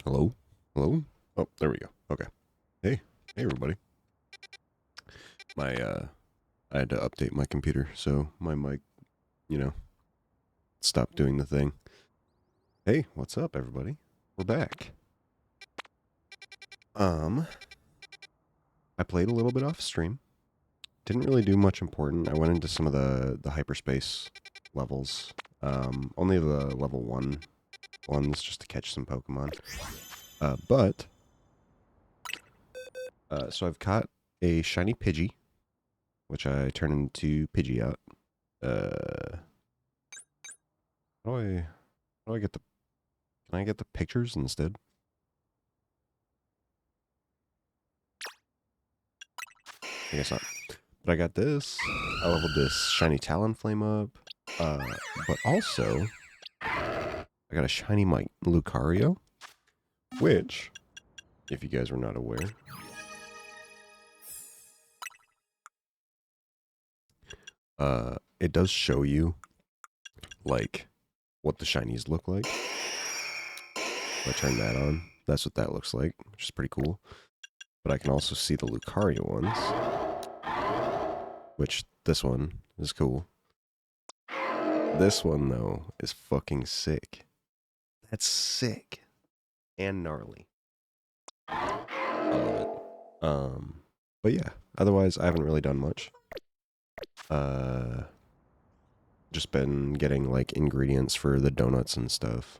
Hello? Hello? Oh, there we go. Okay. Hey. Hey, everybody. I had to update my computer, so my mic, you know, stopped doing the thing. Hey, what's up, everybody? We're back. I played a little bit off stream. Didn't really do much important. I went into some of the hyperspace levels. Only the level 1 ones just to catch some Pokemon. So I've caught a shiny Pidgey, which I turn into Pidgeot. How do I, how do I get the, can I get the pictures instead? I guess not. But I got this. I leveled this shiny Talonflame up. But also, I got a shiny Lucario, which, if you guys were not aware, it does show you, like, what the shinies look like. If I turn that on, that's what that looks like, which is pretty cool. But I can also see the Lucario ones, which this one is cool. This one, though, is fucking sick. That's sick. And gnarly. I love it. But yeah, otherwise, I haven't really done much. Just been getting, like, ingredients for the donuts and stuff.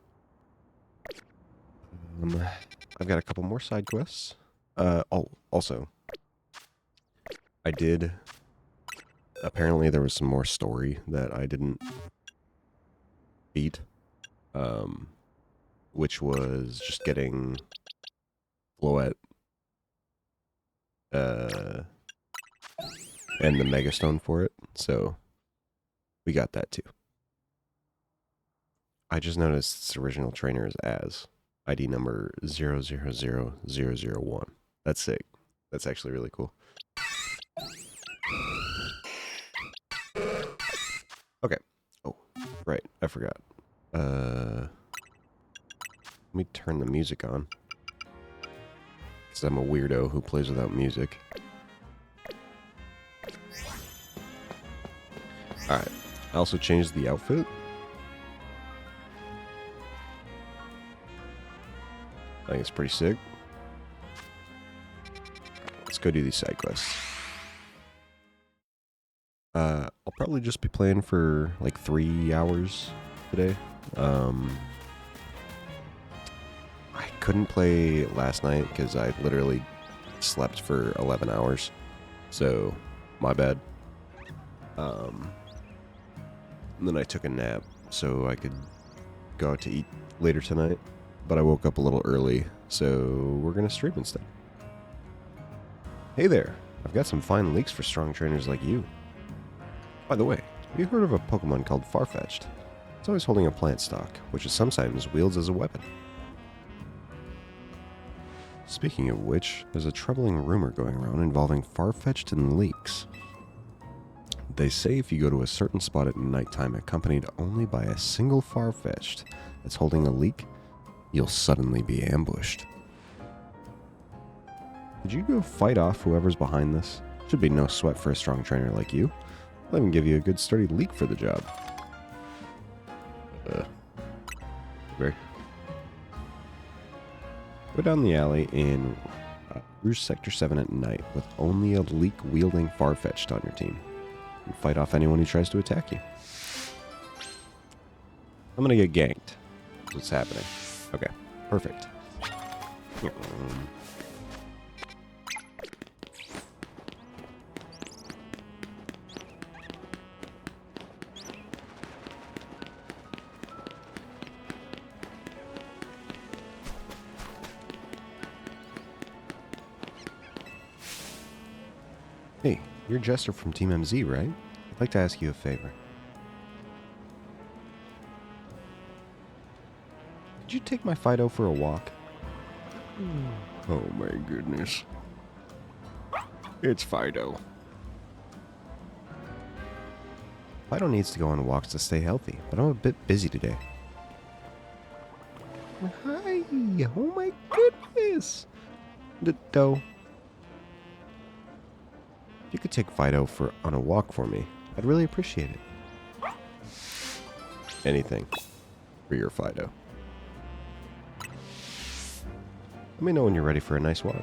I've got a couple more side quests. Also, I did... Apparently there was some more story that I didn't beat. Which was just getting Floette, and the Megastone for it. So, we got that too. I just noticed its original trainer is Az. ID number 000001. That's sick. That's actually really cool. Okay. Oh, right. I forgot. Let me turn the music on. Because I'm a weirdo who plays without music. Alright. I also changed the outfit. I think it's pretty sick. Let's go do these side quests. I'll probably just be playing for like 3 hours today. I couldn't play last night because I literally slept for 11 hours. So, my bad. And then I took a nap so I could go out to eat later tonight. But I woke up a little early, so we're going to stream instead. Hey there, I've got some fine leaks for strong trainers like you. By the way, have you heard of a Pokemon called Farfetch'd? It's always holding a plant stalk, which is sometimes wields as a weapon. Speaking of which, there's a troubling rumor going around involving Farfetch'd and leaks. They say if you go to a certain spot at nighttime accompanied only by a single Farfetch'd that's holding a leak, you'll suddenly be ambushed. Could you go fight off whoever's behind this? Should be no sweat for a strong trainer like you. I'll even give you a good sturdy leak for the job. Okay. Go down the alley in Rouge Sector 7 at night with only a leak-wielding Farfetch'd on your team. And fight off anyone who tries to attack you. I'm gonna get ganked. That's what's happening. Okay, perfect. Hey, you're Jester from Team MZ, right? I'd like to ask you a favor. Could you take my Fido for a walk? Oh my goodness. It's Fido. Fido needs to go on walks to stay healthy, but I'm a bit busy today. Hi! Oh my goodness! Doe, if you could take Fido on a walk for me, I'd really appreciate it. Anything for your Fido. Let me know when you're ready for a nice walk.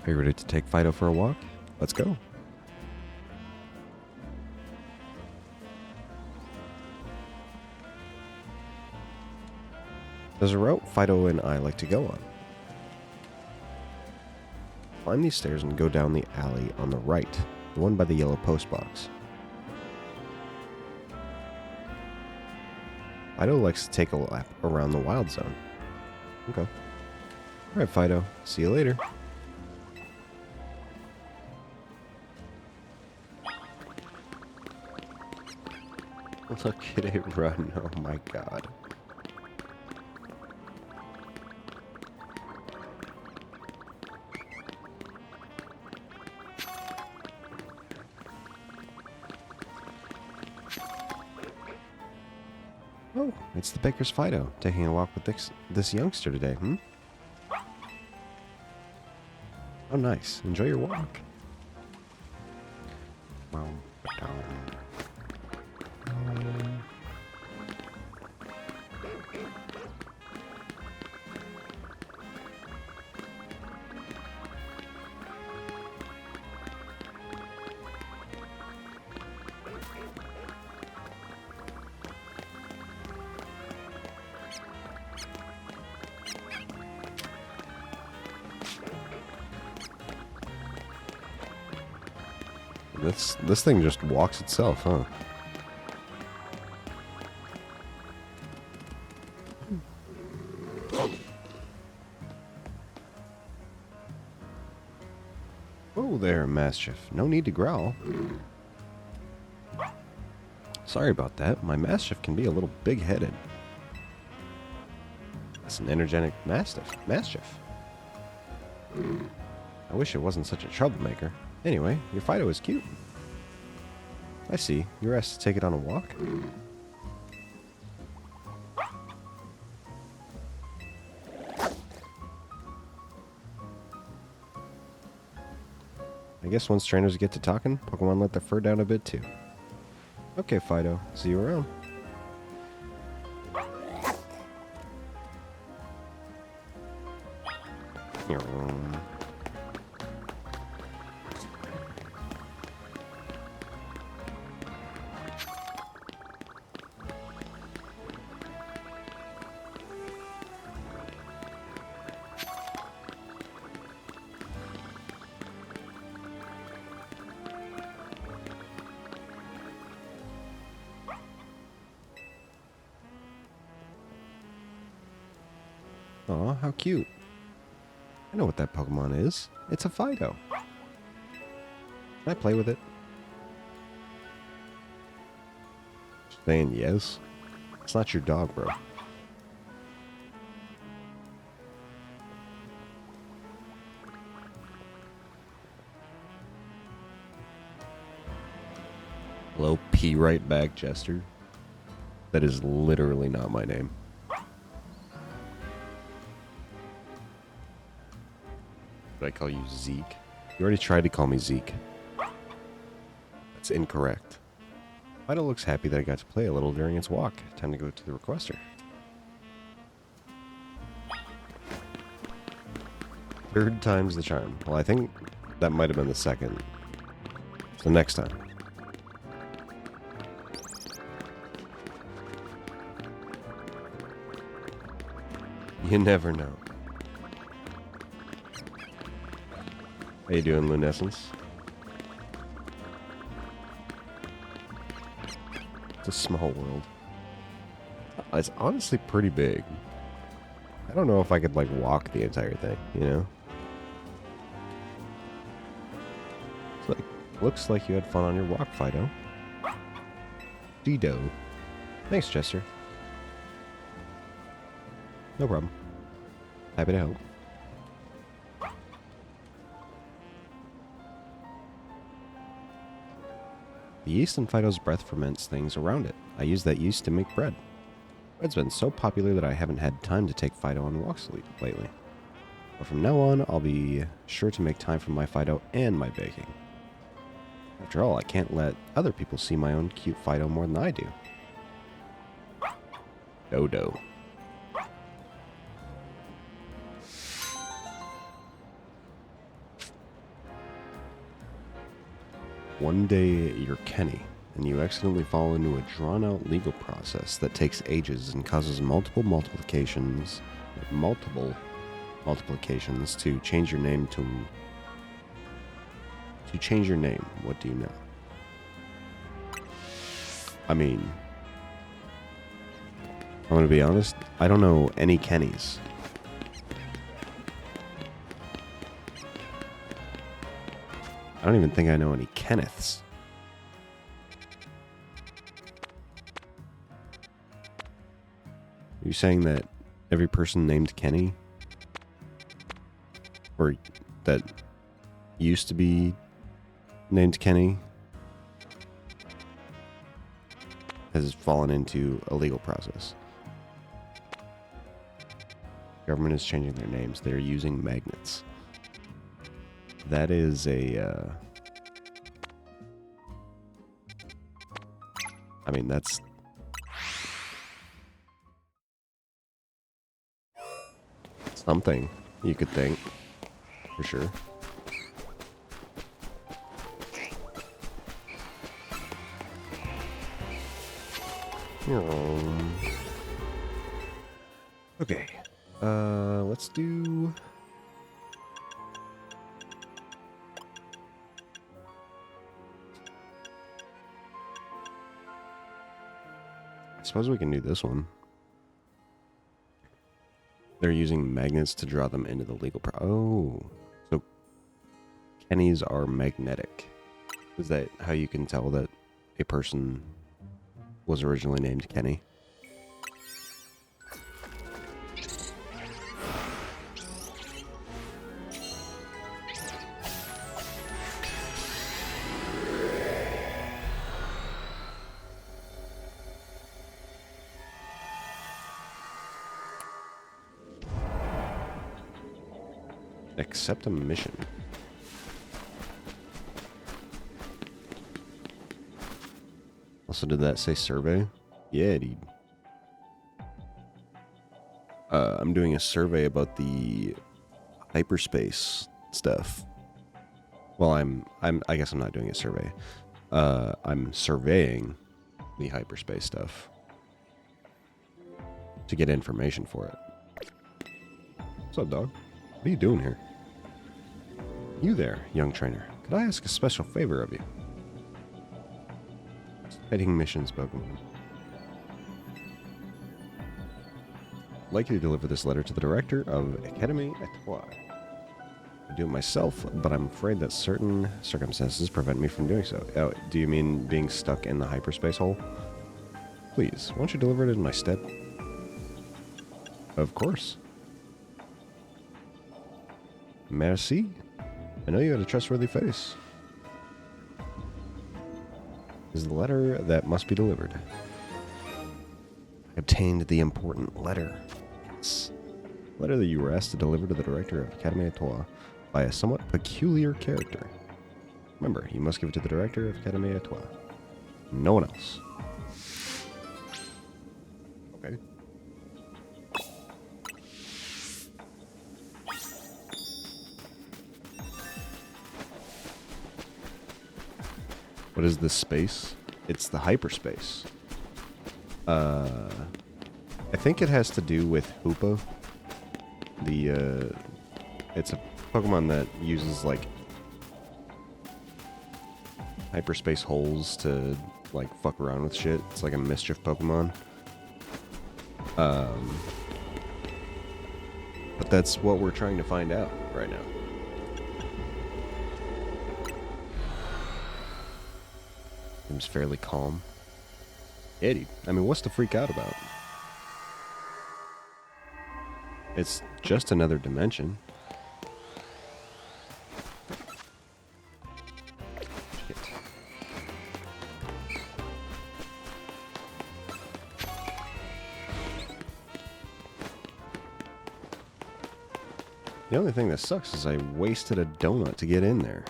Are you ready to take Fido for a walk? Let's go. There's a route Fido and I like to go on. Climb these stairs and go down the alley on the right, the one by the yellow post box. Fido likes to take a lap around the wild zone. Okay. Alright, Fido. See you later. Look at it run. Oh my god. Oh, it's the baker's Fido, taking a walk with this youngster today, hmm? Oh, nice. Enjoy your walk. This thing just walks itself, huh? Oh there, Mastiff. No need to growl. Sorry about that. My Mastiff can be a little big-headed. That's an energetic Mastiff. I wish it wasn't such a troublemaker. Anyway, your Fido is cute. I see. You were asked to take it on a walk? I guess once trainers get to talking, Pokemon let their fur down a bit too. Okay, Fido. See you around. Aw, how cute. I know what that Pokemon is. It's a Fido. Can I play with it? Saying yes. It's not your dog, bro. Hello, pee right back, Jester. That is literally not my name. Did I call you Zeke? You already tried to call me Zeke. That's incorrect. Fido looks happy that I got to play a little during its walk. Time to go to the requester. Third time's the charm. Well, I think that might have been the second. So next time. You never know. How you doing, Lunescence? It's a small world. It's honestly pretty big. I don't know if I could, like, walk the entire thing, you know? It's like, looks like you had fun on your walk, Fido. Dido. Thanks, Chester. No problem. Happy to help. The yeast in Fido's breath ferments things around it. I use that yeast to make bread. Bread's been so popular that I haven't had time to take Fido on walks lately. But from now on, I'll be sure to make time for my Fido and my baking. After all, I can't let other people see my own cute Fido more than I do. Dodo. One day you're Kenny, and you accidentally fall into a drawn-out legal process that takes ages and causes multiple multiplications to change your name to change your name. What do you know? I mean, I'm gonna be honest, I don't know any Kennys. I don't even think I know any Kenneths. Are you saying that every person named Kenny, or that used to be named Kenny, has fallen into a legal process? Government is changing their names. They're using magnets. That is a, I mean, that's something you could think, for sure. Okay, let's do... I suppose we can do this one. They're using magnets to draw them into the legal oh, so Kennys are magnetic. Is that how you can tell that a person was originally named Kenny? Accept a mission. Also, did that say survey? Yeah, dude. I'm doing a survey about the hyperspace stuff. Well, I guess I'm not doing a survey. I'm surveying the hyperspace stuff to get information for it. What's up, dog? What are you doing here? You there, young trainer. Could I ask a special favor of you? Heading missions, Pokemon. I'd like you to deliver this letter to the director of Academy Etoile. I do it myself, but I'm afraid that certain circumstances prevent me from doing so. Oh, do you mean being stuck in the hyperspace hole? Please, won't you deliver it in my stead? Of course. Merci. I know you had a trustworthy face. This is the letter that must be delivered. I obtained the important letter. Yes. Letter that you were asked to deliver to the director of Academy Etoile by a somewhat peculiar character. Remember, you must give it to the director of Academy Etoile. No one else. Okay. What is this space? It's the hyperspace. I think it has to do with Hoopa. It's a Pokemon that uses, like, hyperspace holes to, like, fuck around with shit. It's like a mischief Pokemon. But that's what we're trying to find out right now. Seems fairly calm. Yeah, dude. I mean, what's to freak out about? It's just another dimension. Shit. The only thing that sucks is I wasted a donut to get in there.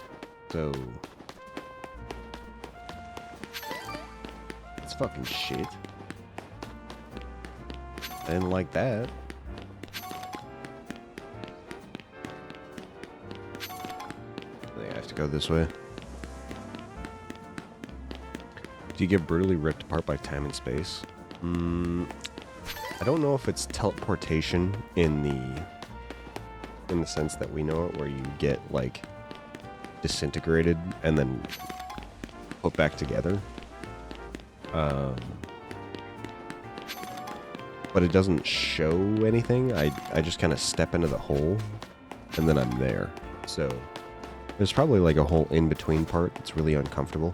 So... it's fucking shit. I didn't like that. I think I have to go this way. Do you get brutally ripped apart by time and space? I don't know if it's teleportation in the sense that we know it, where you get like disintegrated and then put back together. But it doesn't show anything. I just kind of step into the hole and then I'm there. So there's probably like a whole in-between part that's really uncomfortable.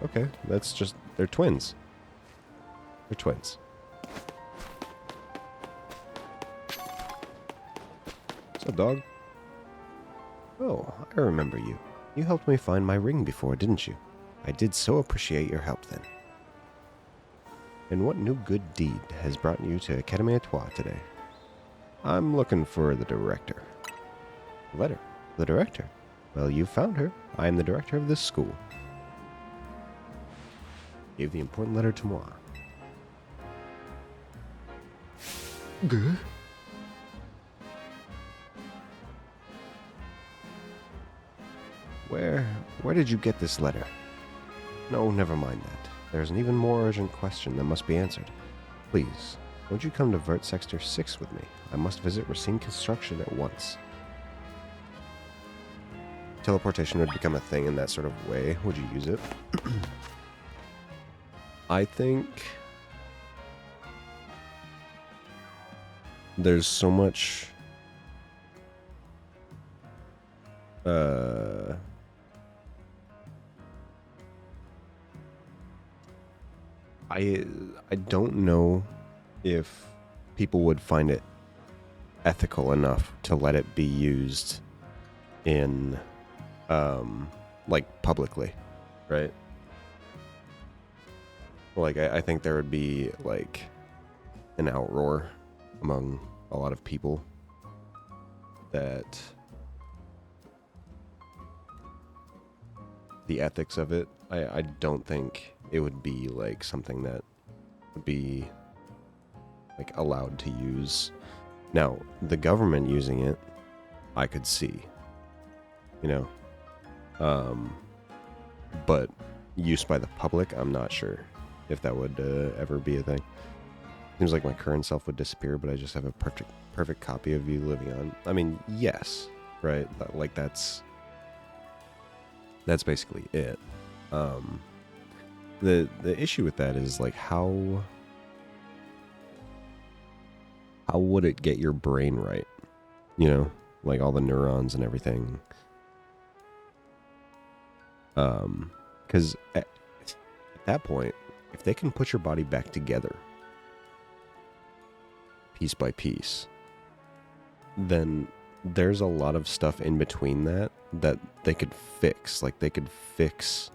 Okay, that's just... they're twins. They're twins. What's up, dog? Oh, I remember you. You helped me find my ring before, didn't you? I did so appreciate your help then. And what new good deed has brought you to Academy Etoile today? I'm looking for the director. Letter? The director? Well, you found her. I am the director of this school. Gave the important letter to moi. Good. Where did you get this letter? No, never mind that. There's an even more urgent question that must be answered. Please, won't you come to Vert Sector 6 with me? I must visit Racine Construction at once. Teleportation would become a thing in that sort of way. Would you use it? I think there's so much I don't know if people would find it ethical enough to let it be used in like publicly, right? Like I think there would be like an outroar among a lot of people that the ethics of it, I don't think it would be like something that would be like allowed to use. Now, the government using it, I could see, you know, but use by the public, I'm not sure if that would ever be a thing. Seems like my current self would disappear, but I just have a perfect copy of you living on. I mean, yes, right? Like that's basically it. The issue with that is like how would it get your brain right? You know, like all the neurons and everything. Because at that point, if they can put your body back together, piece by piece, then there's a lot of stuff in between that they could fix. Like they could fix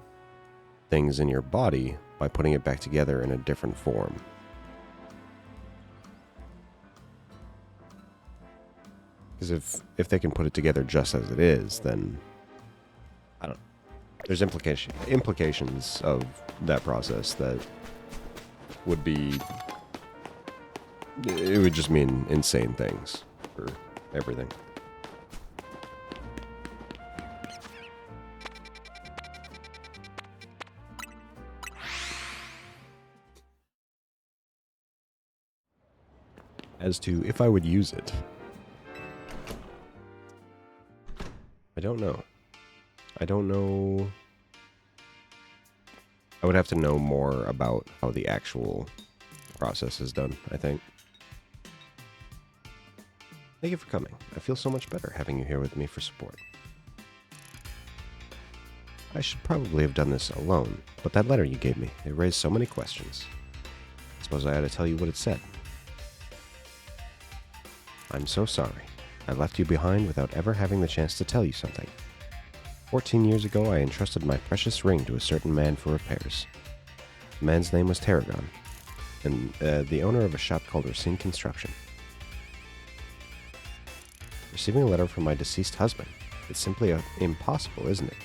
things in your body by putting it back together in a different form. Because if they can put it together just as it is, then I don't. There's implications of that process that would be. It would just mean insane things for everything. As to if I would use it, I don't know. I would have to know more about how the actual process is done, I think. Thank you for coming. I feel so much better having you here with me for support. I should probably have done this alone, but that letter you gave me, it raised so many questions. I suppose I ought to tell you what it said. I'm so sorry. I left you behind without ever having the chance to tell you something. 14 years ago, I entrusted my precious ring to a certain man for repairs. The man's name was Tarragon, and the owner of a shop called Racine Construction. Receiving a letter from my deceased husband. It's simply impossible, isn't it?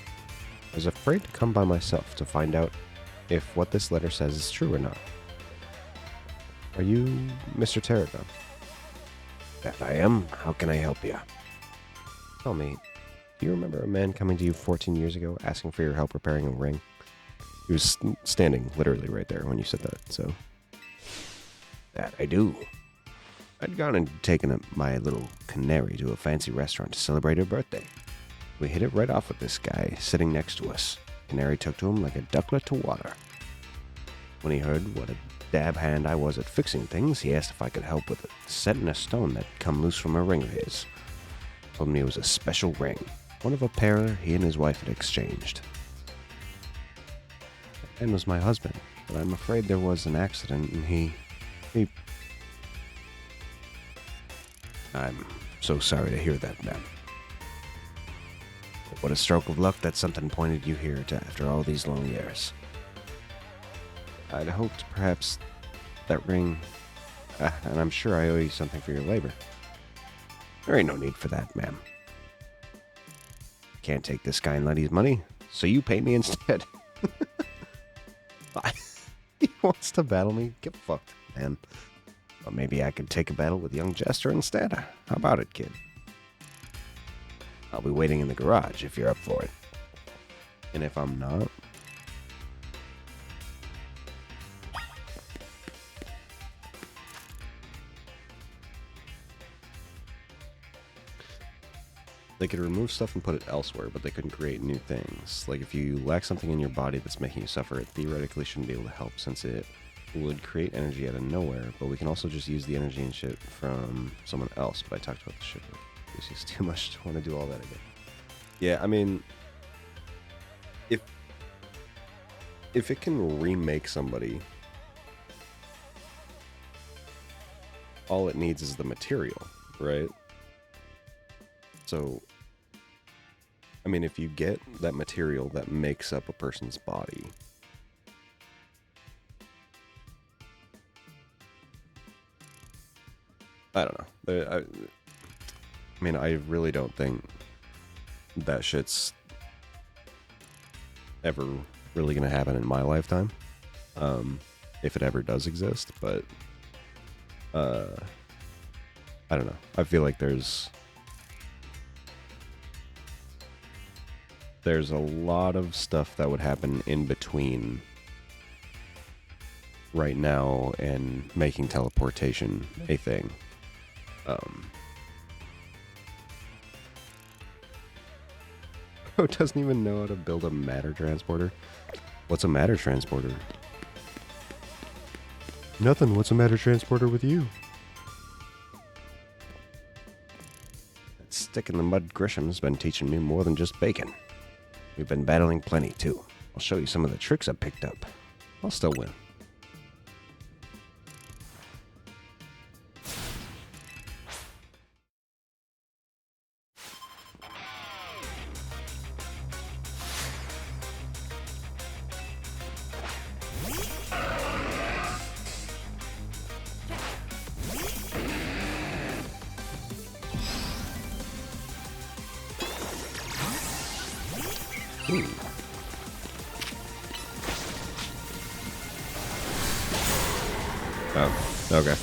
I was afraid to come by myself to find out if what this letter says is true or not. Are you Mr. Tarragon? That I am. How can I help you? Tell me, do you remember a man coming to you 14 years ago asking for your help repairing a ring? He was standing literally right there when you said that, so... That I do. I'd gone and taken my little canary to a fancy restaurant to celebrate her birthday. We hit it right off with this guy sitting next to us. Canary took to him like a ducklet to water. When he heard what a dab hand I was at fixing things, he asked if I could help with it, set in a stone that come loose from a ring of his. Told me it was a special ring, one of a pair he and his wife had exchanged. That man was my husband, but I'm afraid there was an accident and he... I'm so sorry to hear that, ma'am. But what a stroke of luck that something pointed you here to after all these long years. I'd hoped perhaps that ring, and I'm sure I owe you something for your labor. There ain't no need for that, ma'am. Can't take this guy and let his money, so you pay me instead. He wants to battle me? Get fucked, man. Well, maybe I could take a battle with young Jester instead. How about it, kid? I'll be waiting in the garage if you're up for it. And if I'm not... They could remove stuff and put it elsewhere, but they couldn't create new things. Like, if you lack something in your body that's making you suffer, it theoretically shouldn't be able to help, since it would create energy out of nowhere. But we can also just use the energy and shit from someone else. But I talked about the shit with Lucy's too much to want to do all that again. Yeah, I mean... If it can remake somebody, all it needs is the material, right? So, I mean, if you get that material that makes up a person's body, I don't know. I mean, I really don't think that shit's ever really going to happen in my lifetime, if it ever does exist, but, I don't know. I feel like there's a lot of stuff that would happen in between right now and making teleportation a thing. Oh, doesn't even know how to build a matter transporter. What's a matter transporter? Nothing. What's a matter transporter with you? That stick in the mud Grisham's been teaching me more than just bacon. We've been battling plenty, too. I'll show you some of the tricks I picked up. I'll still win. Ooh. Oh, okay.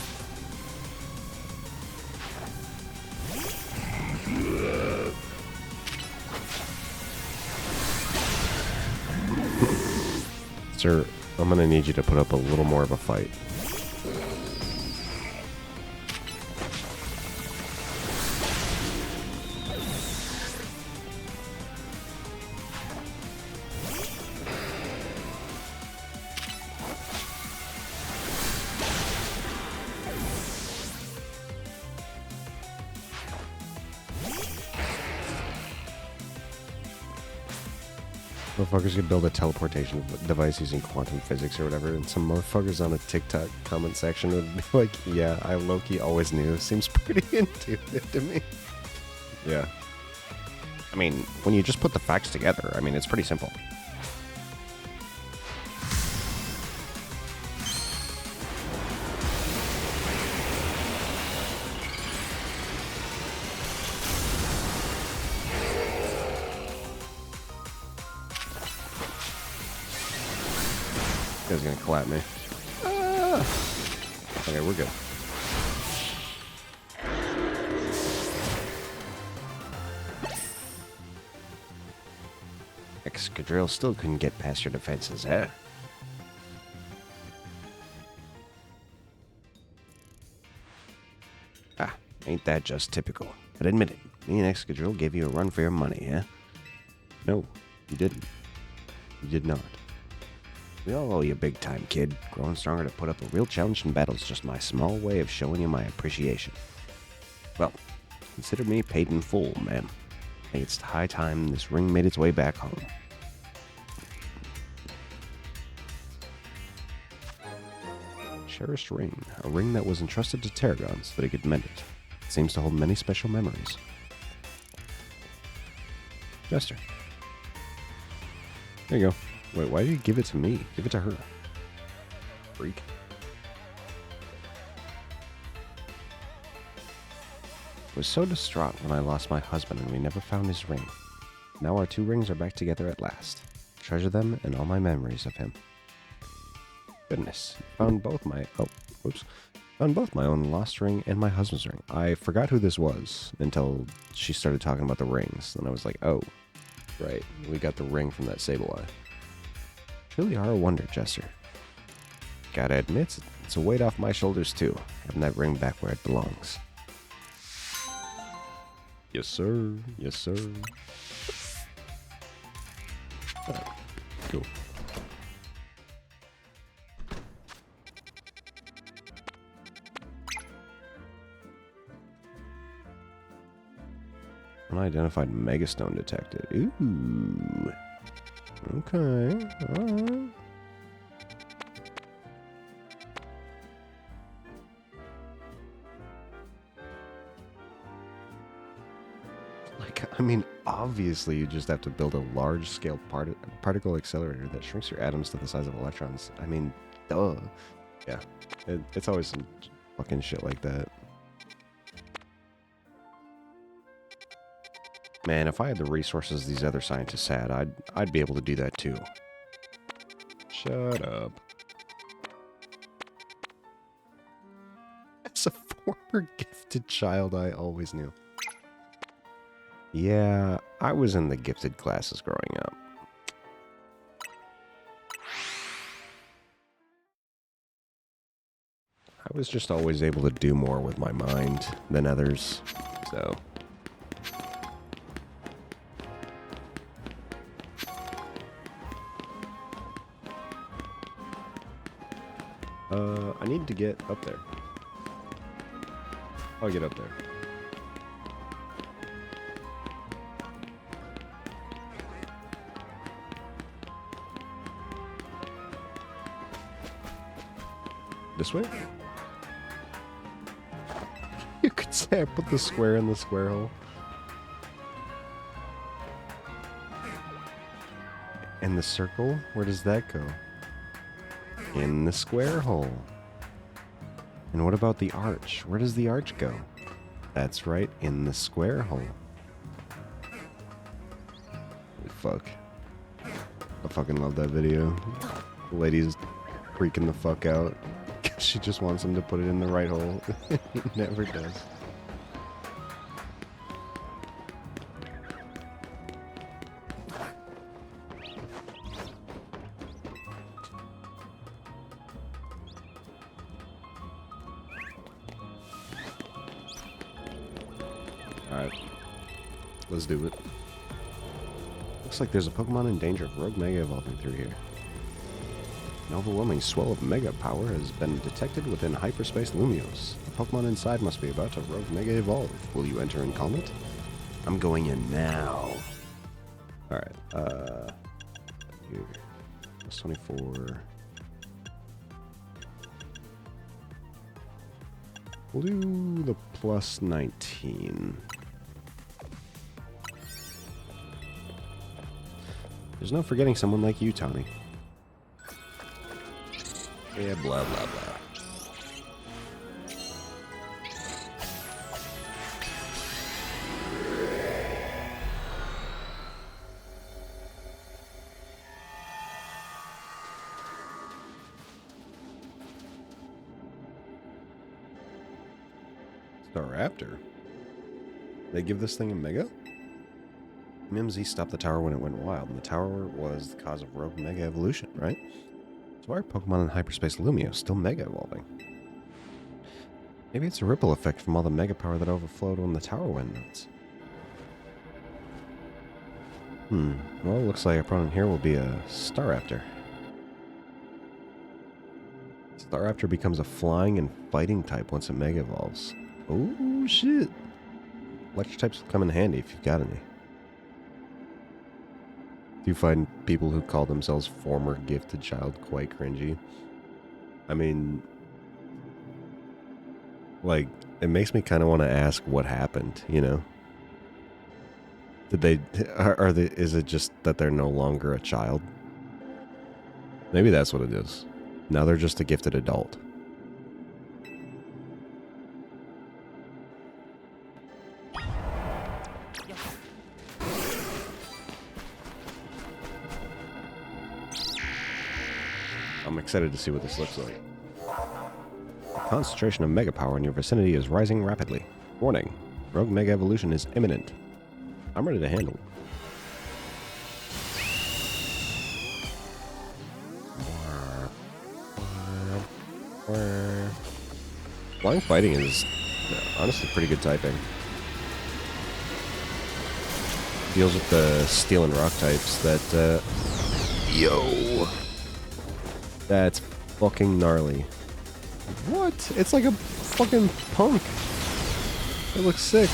Sir, I'm gonna need you to put up a little more of a fight. Motherfuckers could build a teleportation device using quantum physics or whatever, and some motherfuckers on a TikTok comment section would be like, yeah, I low-key always knew. Seems pretty intuitive to me. Yeah. I mean, when you just put the facts together, I mean, it's pretty simple. This guy's gonna clap me. Ah! Okay, we're good. Excadrill still couldn't get past your defenses, huh? Ah, ain't that just typical. But admit it, me and Excadrill gave you a run for your money, huh? No, you didn't. You did not. We all owe you big time, kid. Growing stronger to put up a real challenge in battle is just my small way of showing you my appreciation. Well, consider me paid in full, ma'am. I think it's high time this ring made its way back home. Cherished ring. A ring that was entrusted to Tarragon so that he could mend it. It seems to hold many special memories. Jester. There you go. Wait, why did you give it to me? Give it to her. Freak. I was so distraught when I lost my husband and we never found his ring. Now our 2 rings are back together at last. Treasure them and all my memories of him. Goodness, found both my own lost ring and my husband's ring. I forgot who this was until she started talking about the rings. Then I was like, oh, right, we got the ring from that Sableye. Truly are a wonder, Jester. Gotta admit, it's a weight off my shoulders too, having that ring back where it belongs. Yes, sir. Yes, sir. Alright, cool. Unidentified Megastone detected. Ooh. Okay. Alright. I mean, obviously you just have to build a large-scale particle accelerator that shrinks your atoms to the size of electrons. I mean, duh. Yeah, it's always some fucking shit like that. Man, if I had the resources these other scientists had, I'd be able to do that too. Shut up. As a former gifted child, I always knew. Yeah, I was in the gifted classes growing up. I was just always able to do more with my mind than others, so... I need to get up there. I'll get up there. This way? You could say I put the square in the square hole. And the circle? Where does that go? In the square hole. And what about the arch? Where does the arch go? That's right, in the square hole. Fuck. I fucking love that video. The lady's freaking the fuck out. She just wants him to put it in the right hole. He never does. Alright. Let's do it. Looks like there's a Pokemon in danger of Rogue Mega evolving through here. An overwhelming swell of Mega power has been detected within Hyperspace Lumios. The Pokemon inside must be about to Rogue Mega evolve. Will you enter and calm it? I'm going in now. Alright, here. Plus 24. We'll do the plus 19. There's no forgetting someone like you, Tommy. Yeah, blah, blah, blah. Staraptor. They give this thing a Mega? Mimsy stopped the tower when it went wild, and the tower was the cause of rogue Mega evolution, right? So why are Pokemon in hyperspace Lumio still Mega evolving? Maybe it's a ripple effect from all the Mega power that overflowed when the tower went nuts. Well, looks like our opponent here will be a Staraptor. Staraptor becomes a flying and fighting type once it Mega evolves. Oh, shit. Electric types will come in handy if you've got any. Do you find people who call themselves former gifted child quite cringy? I mean, like, it makes me kind of want to ask what happened, you know? Did they, is it just that they're no longer a child? Maybe that's what it is. Now they're just a gifted adult. I'm excited to see what this looks like. The concentration of Mega power in your vicinity is rising rapidly. Warning, rogue Mega evolution is imminent. I'm ready to handle it. Flying fighting is honestly pretty good typing. Deals with the steel and rock types that, yo! That's fucking gnarly. What? It's like a fucking punk. It looks sick.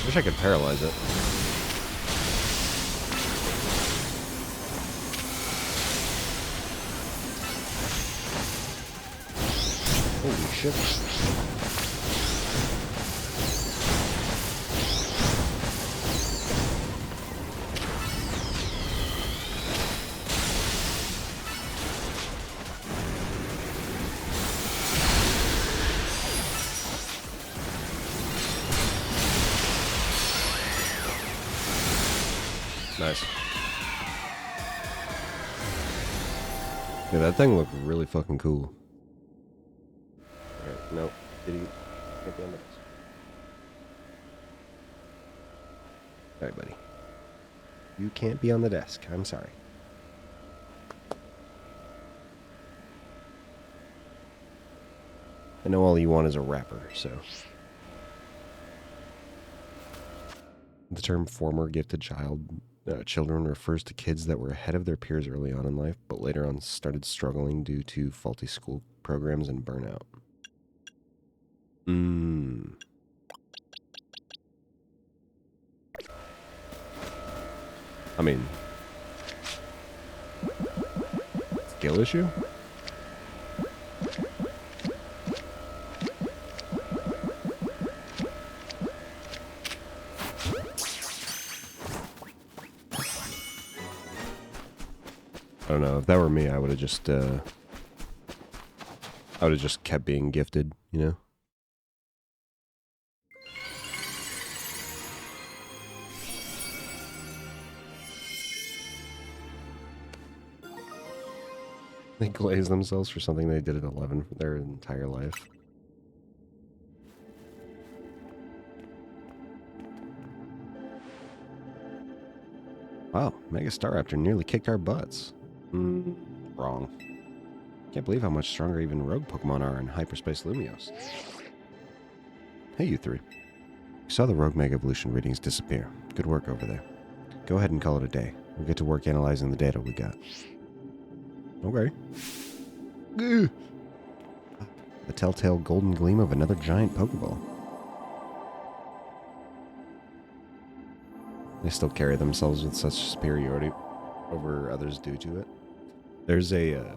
Wish I could paralyze it. Holy shit. Nice. Yeah, that thing looked really fucking cool. Alright, nope. Idiot. Can't be on the desk. Alright, buddy. You can't be on the desk. I'm sorry. I know all you want is a rapper, so... The term former gifted children refers to kids that were ahead of their peers early on in life, but later on started struggling due to faulty school programs and burnout. I mean, skill issue? I don't know. If that were me, I would have just kept being gifted, you know? They glaze themselves for something they did at 11 for their entire life. Wow, Mega Staraptor nearly kicked our butts. Wrong. Can't believe how much stronger even rogue Pokemon are in hyperspace Lumios. Hey, you three. We saw the Rogue Mega Evolution readings disappear. Good work over there. Go ahead and call it a day. We'll get to work analyzing the data we got. Okay. Gah. The telltale golden gleam of another giant Pokeball. They still carry themselves with such superiority over others due to it. There's a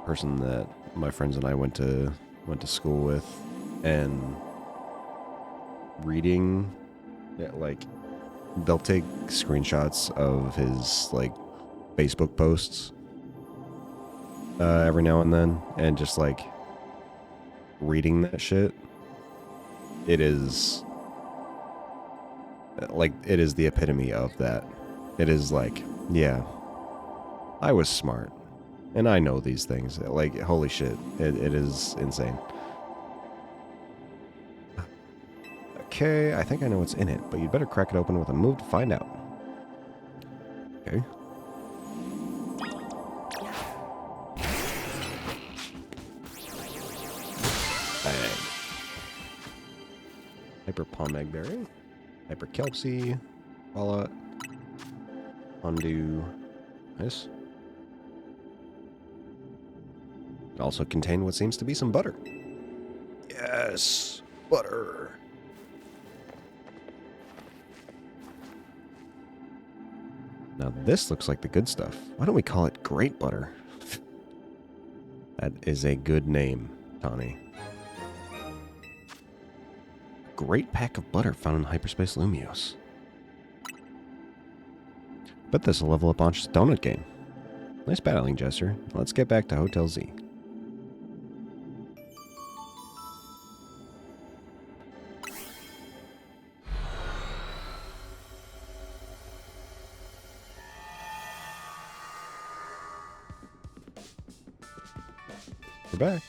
person that my friends and I went to school with, and reading, like, they'll take screenshots of his, like, Facebook posts every now and then, and just, like, reading that shit, it is the epitome of that. It is like, yeah, I was smart, and I know these things. Like, holy shit, it is insane. Okay, I think I know what's in it, but you'd better crack it open with a move to find out. Okay. Bang. Hyper Pomegberry, Hyper Kelpsy, Walla, Undo. Nice. It also contained what seems to be some butter. Yes, butter. Now this looks like the good stuff. Why don't we call it Great Butter? That is a good name, Tawny. Great pack of butter found in Hyperspace Lumiose. Bet this will level up Ansh's donut game. Nice battling, Jester. Let's get back to Hotel Z. We're back.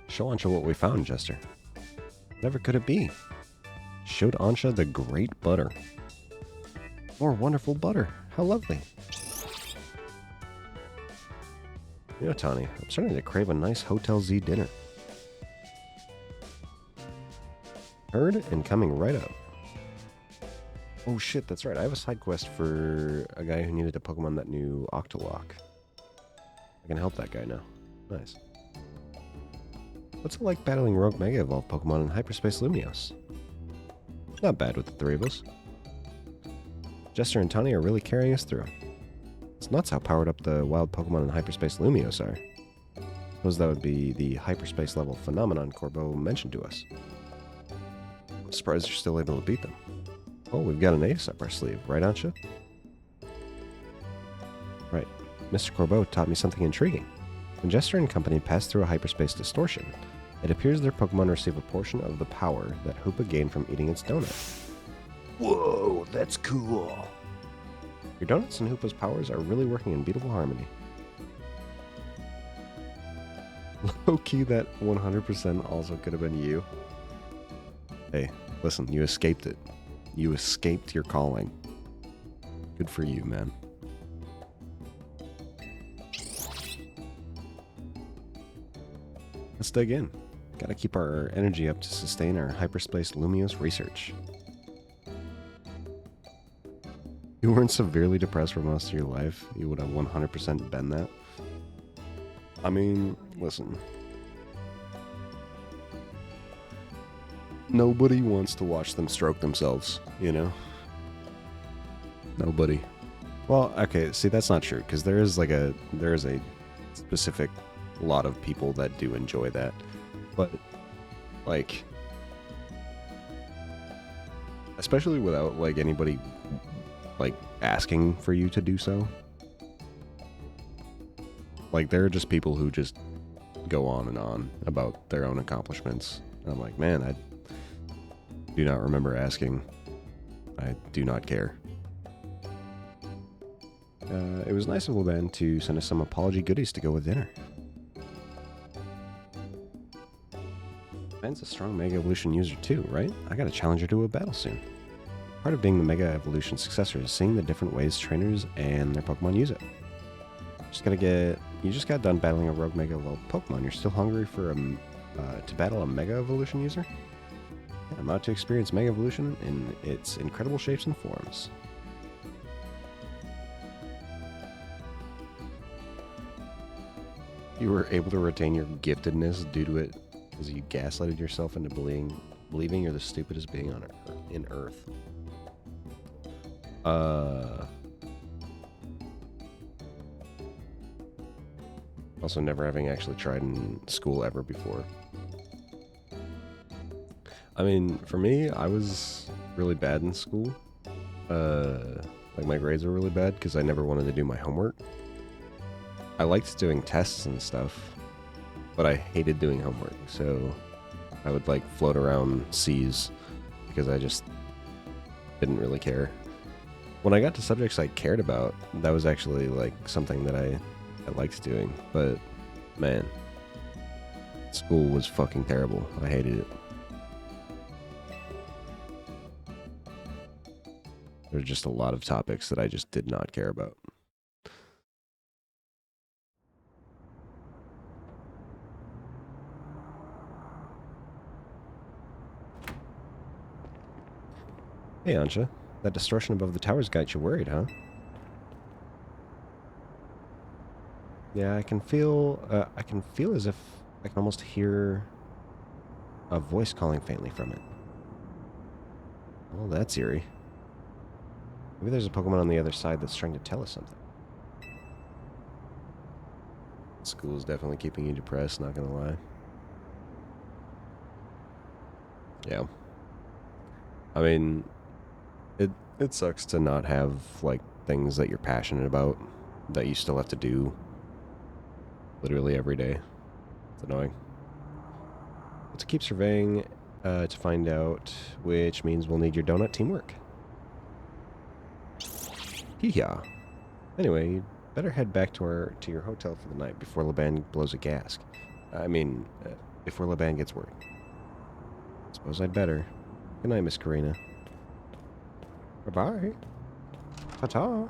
Show Ansha what we found, Jester. Whatever could it be? Showed Ansha the great butter. More wonderful butter. How lovely. You know, Tawny, I'm starting to crave a nice Hotel Z dinner. Heard and coming right up. Oh shit, that's right. I have a side quest for a guy who needed a Pokemon that knew Octolock. I can help that guy now. Nice. What's it like battling Rogue Mega Evolved Pokemon in Hyperspace Lumiose? Not bad with the three of us. Jester and Tawny are really carrying us through. It's nuts how powered up the wild Pokemon in Hyperspace Lumiose are. Suppose that would be the hyperspace level phenomenon Corbeau mentioned to us. I'm surprised you're still able to beat them. Oh, we've got an ace up our sleeve, right, Ansha? Right. Mr. Corbeau taught me something intriguing. When Jester and company pass through a hyperspace distortion, it appears their Pokemon receive a portion of the power that Hoopa gained from eating its donut. Whoa, that's cool. Your donuts and Hoopa's powers are really working in beautiful harmony. Low-key, that 100% also could have been you. Hey, listen, you escaped it. You escaped your calling. Good for you, man. Let's dig in. Gotta keep our energy up to sustain our Hyperspace Lumiose research. You weren't severely depressed for most of your life, you would have 100% been that. I mean, listen. Nobody wants to watch them stroke themselves, you know? Nobody. Well, okay, see, that's not true, because there is a specific lot of people that do enjoy that. But, like, especially without, like, anybody, like, asking for you to do so. Like, there are just people who just go on and on about their own accomplishments. And I'm like, man, I do not remember asking. I do not care. It was nice of Luban to send us some apology goodies to go with dinner. Ben's a strong Mega Evolution user too, right? I gotta challenge her to a battle soon. Part of being the Mega Evolution successor is seeing the different ways trainers and their Pokemon use it. You just got done battling a rogue Mega Evolved Pokemon. You're still hungry for to battle a Mega Evolution user? Yeah, I'm about to experience Mega Evolution in its incredible shapes and forms. You were able to retain your giftedness due to it as you gaslighted yourself into believing you're the stupidest being on in Earth. Also never having actually tried in school ever before. I mean, for me, I was really bad in school. Like my grades were really bad because I never wanted to do my homework. I liked doing tests and stuff, but I hated doing homework, so I would like float around C's because I just didn't really care. When I got to subjects I cared about, that was actually like something that I liked doing, but man, school was fucking terrible. I hated it. There's just a lot of topics that I just did not care about. Hey, Ansha. That distortion above the towers got you worried, huh? Yeah, I can feel as if I can almost hear a voice calling faintly from it. Well, that's eerie. Maybe there's a Pokemon on the other side that's trying to tell us something. School is definitely keeping you depressed, not gonna lie. Yeah. I mean, it sucks to not have, like, things that you're passionate about that you still have to do literally every day. It's annoying. Let's keep surveying to find out, which means we'll need your donut teamwork. Hee-haw. Anyway, you'd better head back to your hotel for the night before Laban blows a gasket. Before Laban gets word. Suppose I'd better. Good night, Miss Karina. Bye-bye. Ta-ta.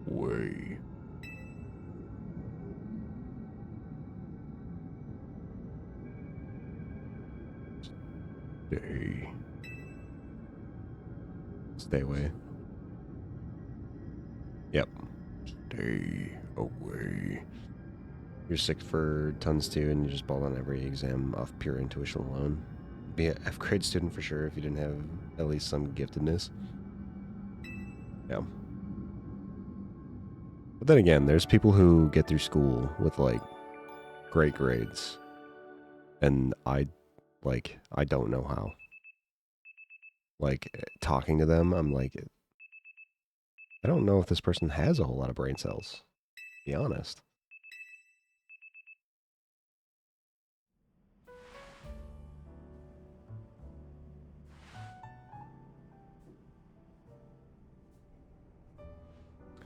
Way. Stay away. Yep. Stay away. You're sick for tons too, and you just balled on every exam off pure intuition alone. Be a F grade student for sure if you didn't have at least some giftedness. Yeah. But then again, there's people who get through school with like great grades, and I don't know how. Like talking to them, I'm like, I don't know if this person has a whole lot of brain cells. To be honest.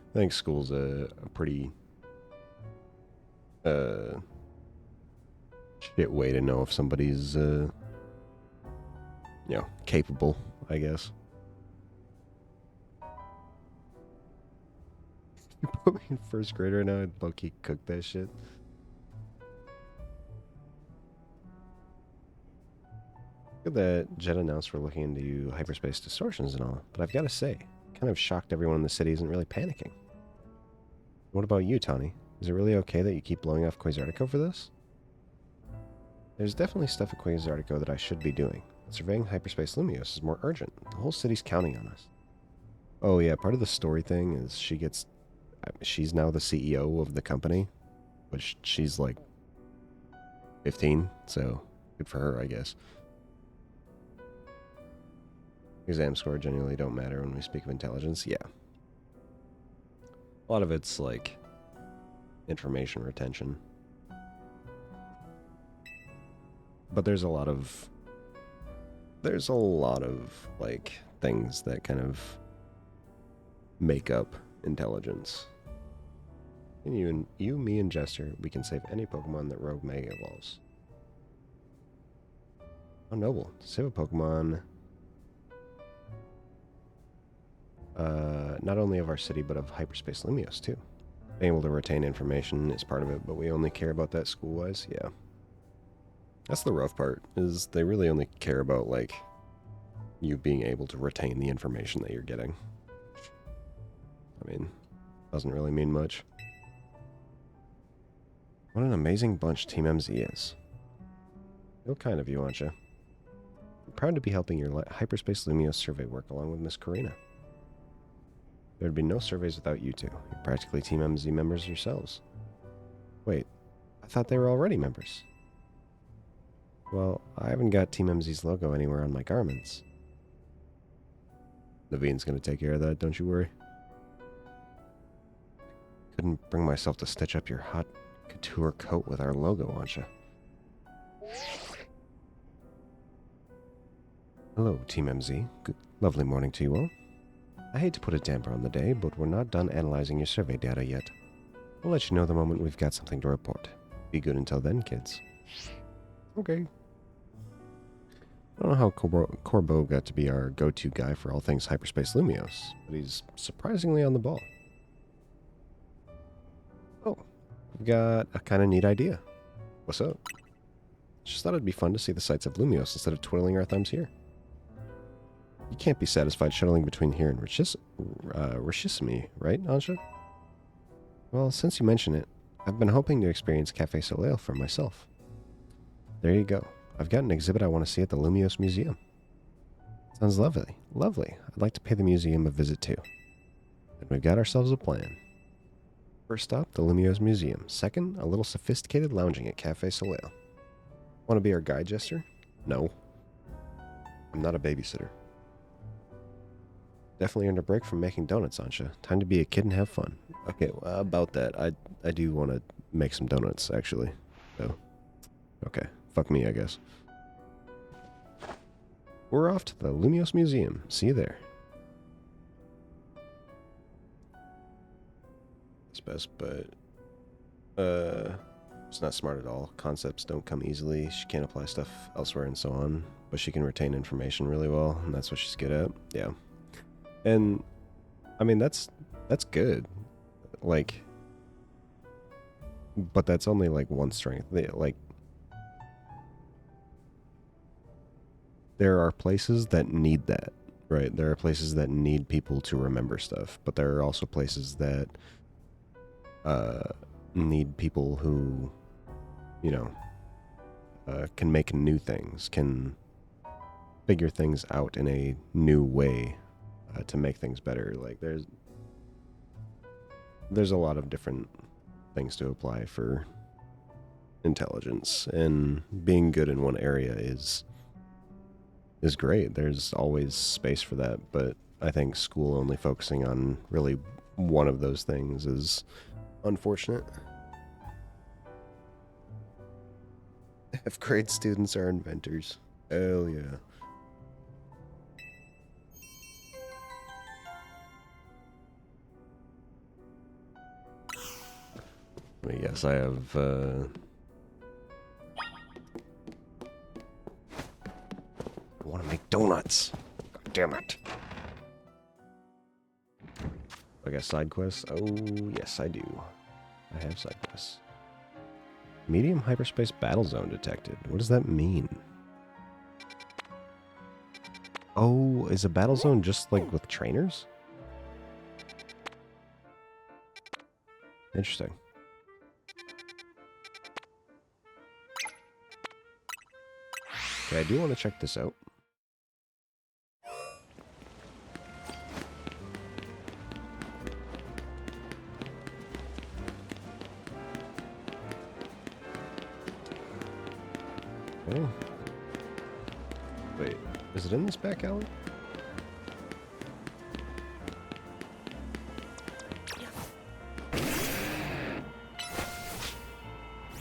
I think school's a pretty shit way to know if somebody's capable, I guess. You put me in first grade right now, I'd low-key cook that shit. Good that Jet announced we're looking into hyperspace distortions and all, but I've got to say, kind of shocked everyone in the city isn't really panicking. What about you, Tawny? Is it really okay that you keep blowing off Quasartico for this? There's definitely stuff at Quasartico that I should be doing. But surveying hyperspace Lumios is more urgent. The whole city's counting on us. Oh yeah, part of the story thing is she's now the CEO of the company, which she's like 15, so good for her, I guess. Exam score genuinely don't matter when we speak of intelligence. Yeah. A lot of it's like information retention. But there's a lot of like things that kind of make up intelligence. And you, me, and Jester, we can save any Pokemon that Rogue Mega evolves. How noble. To save a Pokemon, not only of our city, but of Hyperspace Lumios, too. Being able to retain information is part of it, but we only care about that school-wise? Yeah. That's the rough part, is they really only care about, like, you being able to retain the information that you're getting. I mean, doesn't really mean much. What an amazing bunch Team MZ is. Real kind of you, aren't you? I'm proud to be helping your Hyperspace Lumios survey work along with Miss Karina. There'd be no surveys without you two. You're practically Team MZ members yourselves. Wait, I thought they were already members. Well, I haven't got Team MZ's logo anywhere on my garments. Naveen's gonna take care of that, don't you worry. Couldn't bring myself to stitch up your hot couture coat with our logo, aren't you? Hello, Team MZ. Good, lovely morning to you all. I hate to put a damper on the day, but we're not done analyzing your survey data yet. We'll let you know the moment we've got something to report. Be good until then, kids. Okay. I don't know how Corbo got to be our go-to guy for all things Hyperspace Lumios, but he's surprisingly on the ball. Oh, we've got a kind of neat idea. What's up? Just thought it'd be fun to see the sights of Lumios instead of twiddling our thumbs here. You can't be satisfied shuttling between here and Richissimi, right, Ansha? Well, since you mention it, I've been hoping to experience Café Soleil for myself. There you go. I've got an exhibit I want to see at the Lumios Museum. Sounds lovely. Lovely. I'd like to pay the museum a visit too. And we've got ourselves a plan. First stop, the Lumios Museum. Second, a little sophisticated lounging at Café Soleil. Want to be our guide, Jester? No. I'm not a babysitter. Definitely earned a break from making donuts, Ansha. Time to be a kid and have fun. Okay, well, about that, I do want to make some donuts, actually. So, okay. Fuck me, I guess. We're off to the Lumios Museum. See you there. It's best, but it's not smart at all. Concepts don't come easily. She can't apply stuff elsewhere and so on, but she can retain information really well, and that's what she's good at. Yeah. And I mean that's good. Like, but that's only like one strength. There are places that need that, right? There are places that need people to remember stuff, but there are also places that need people who, you know, can make new things, can figure things out in a new way to make things better. Like, there's a lot of different things to apply for intelligence, and being good in one area is great. There's always space for that, but I think school only focusing on really one of those things is unfortunate. F-grade students are inventors. Hell yeah. Yes, I have, I want to make donuts. God damn it. I got side quests? Oh, yes, I do. I have side quests. Medium hyperspace battle zone detected. What does that mean? Oh, is a battle zone just like with trainers? Interesting. Okay, I do want to check this out. Okay. Wait, is it in this back alley?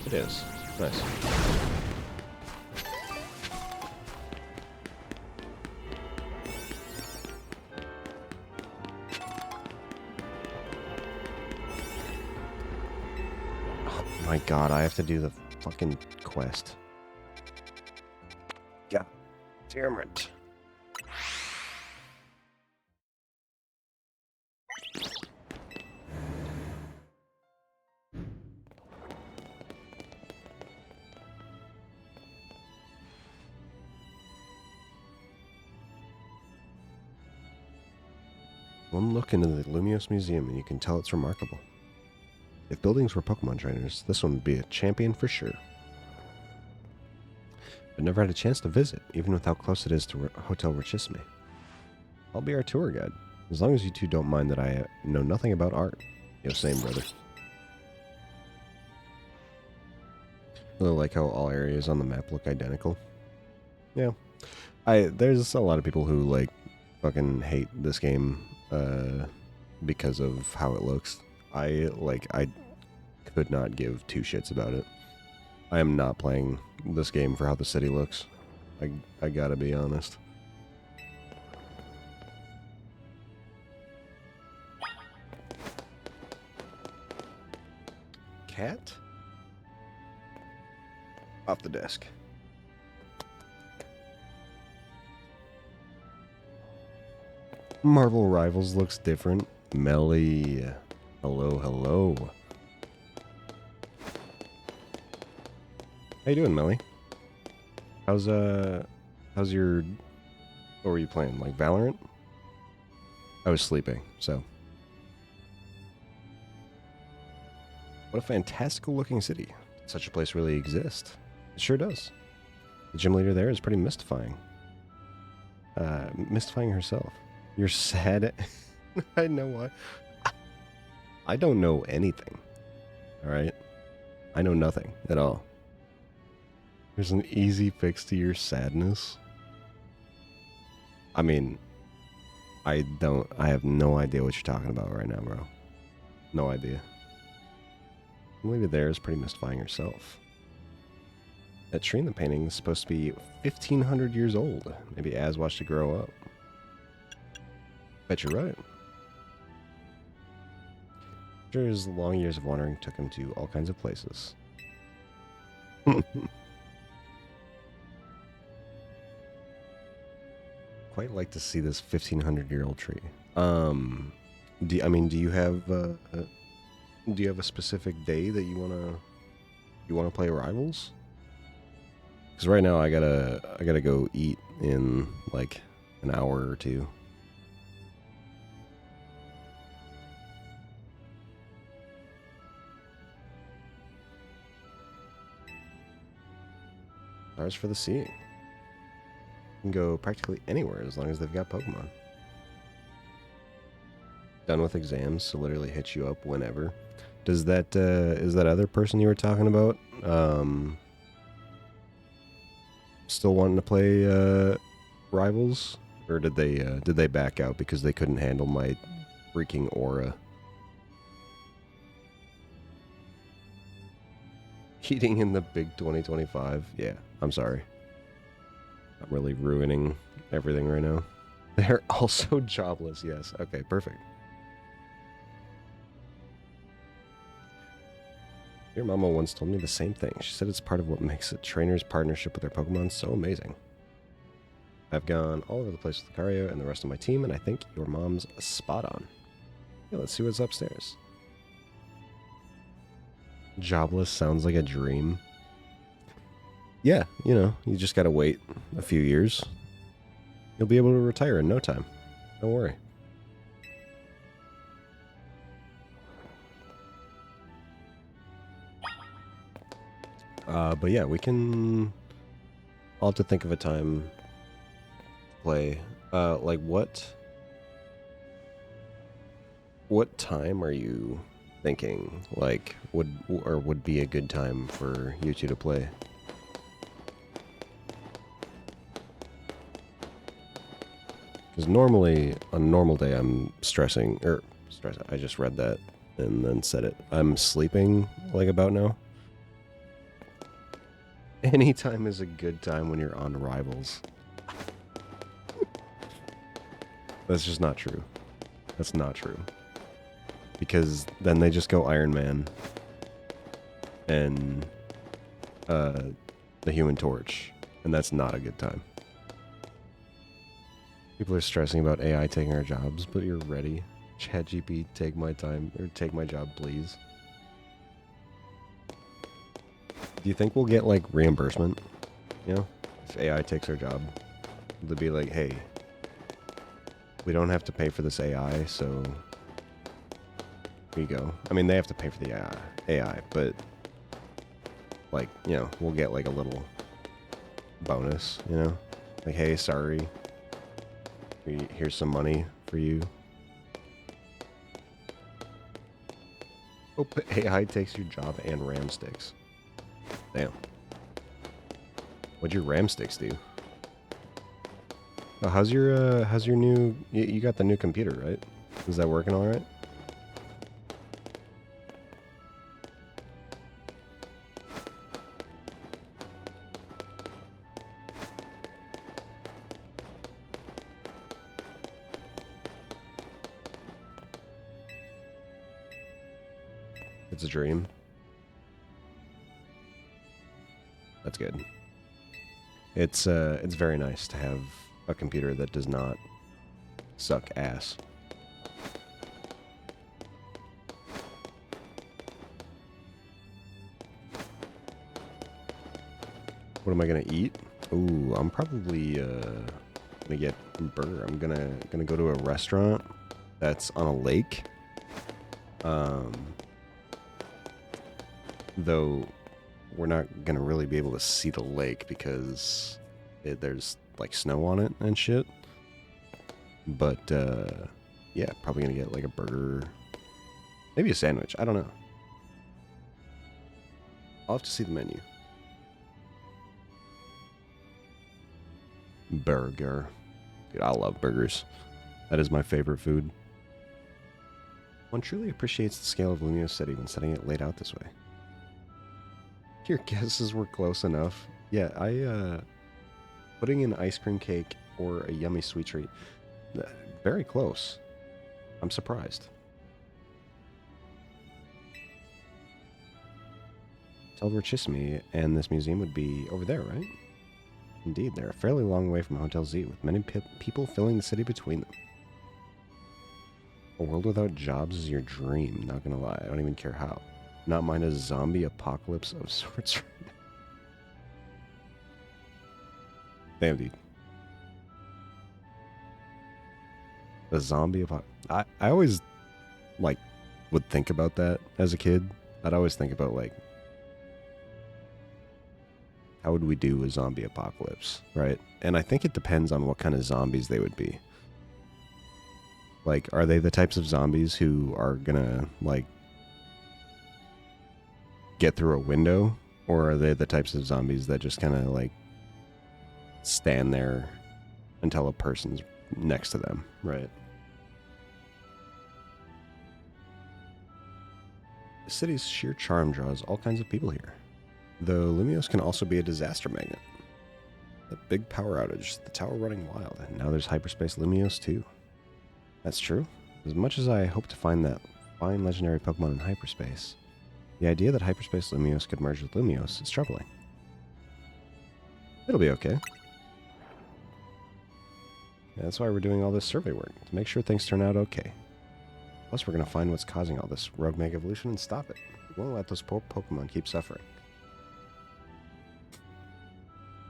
It is. Nice. Oh my god, I have to do the fucking quest. God damn it. One look into the Lumiose Museum and you can tell it's remarkable. If buildings were Pokemon trainers, this one would be a champion for sure. But never had a chance to visit, even with how close it is to Hotel Richisme. I'll be our tour guide, as long as you two don't mind that I know nothing about art. Yo, same, brother. Really like how all areas on the map look identical. Yeah. There's a lot of people who, like, fucking hate this game, because of how it looks. I could not give two shits about it. I am not playing this game for how the city looks. I gotta be honest. Cat? Off the desk. Marvel Rivals looks different. Melly. Hello, hello. How you doing, Melly? How's your... What were you playing? Like Valorant? I was sleeping, so... What a fantastical looking city. Such a place really exists. It sure does. The gym leader there is pretty mystifying. Mystifying herself. You're sad. I know what. I don't know anything. Alright? I know nothing at all. There's an easy fix to your sadness. I mean, I have no idea what you're talking about right now, bro. No idea. The lady there is pretty mystifying herself. That tree in the painting is supposed to be 1,500 years old. Maybe Az watched it grow up. Bet you're right. Sure, his long years of wandering took him to all kinds of places. Quite like to see this 1,500-year-old tree. Do you have a specific day that you wanna play Rivals? Because right now I gotta go eat in like an hour or two. Stars for the seeing. You can go practically anywhere as long as they've got Pokemon. Done with exams, so literally hit you up whenever. Does that is that other person you were talking about still wanting to play Rivals, or did they back out because they couldn't handle my freaking aura? Eating in the big 2025. Yeah, I'm sorry. I'm really ruining everything right now. They're also jobless, yes. Okay, perfect. Your mama once told me the same thing. She said it's part of what makes a trainer's partnership with their Pokemon so amazing. I've gone all over the place with Lucario and the rest of my team, and I think your mom's spot on. Yeah, let's see what's upstairs. Jobless sounds like a dream. Yeah, you know, you just gotta wait a few years. You'll be able to retire in no time. Don't worry. But yeah, we can... I'll have to think of a time to play. Like what time are you thinking, like, would be a good time for you two to play? Because normally, on a normal day, I'm stressing, I just read that and then said it. I'm sleeping, like, about now. Anytime is a good time when you're on Rivals. That's just not true. That's not true. Because then they just go Iron Man and the Human Torch, and that's not a good time. People are stressing about AI taking our jobs, but you're ready. ChatGPT, take my time, or take my job, please. Do you think we'll get, like, reimbursement? You know? If AI takes our job. They'll be like, hey, we don't have to pay for this AI, so here you go. I mean, they have to pay for the AI, but, like, you know, we'll get, like, a little bonus, you know? Like, hey, sorry. Here's some money for you. Oh, AI takes your job and ram sticks. Damn. What'd your ram sticks do? Oh, how's your new... You got the new computer, right? Is that working all right? It's a dream. That's good. It's very nice to have a computer that does not suck ass. What am I gonna eat? Ooh, I'm probably gonna get a burger. I'm gonna go to a restaurant that's on a lake. Though we're not gonna really be able to see the lake because there's like snow on it and shit. But yeah, probably gonna get like a burger, maybe a sandwich. I don't know. I'll have to see the menu. Burger. Dude, I love burgers. That is my favorite food. One truly appreciates the scale of Lumio City when setting it laid out this way. Your guesses were close enough. Yeah, putting an ice cream cake or a yummy sweet treat. Very close. I'm surprised. Telverchisme and this museum would be over there, right? Indeed, they're a fairly long way from Hotel Z, with many people filling the city between them. A world without jobs is your dream, not gonna lie. I don't even care how. Not mind a zombie apocalypse of sorts. Damn, dude. The zombie apocalypse. I always, like, would think about that as a kid. I'd always think about, like, how would we do a zombie apocalypse, right? And I think it depends on what kind of zombies they would be. Like, are they the types of zombies who are gonna, like, get through a window? Or are they the types of zombies that just kind of, like, stand there until a person's next to them, right? The city's sheer charm draws all kinds of people here. Though Lumios can also be a disaster magnet. The big power outage, the tower running wild, and now there's hyperspace Lumios too. That's true. As much as I hope to find that fine legendary Pokemon in hyperspace, the idea that hyperspace Lumios could merge with Lumios is troubling. It'll be okay. Yeah, that's why we're doing all this survey work, to make sure things turn out okay. Plus, we're going to find what's causing all this rogue mega evolution and stop it. We won't let those poor Pokemon keep suffering.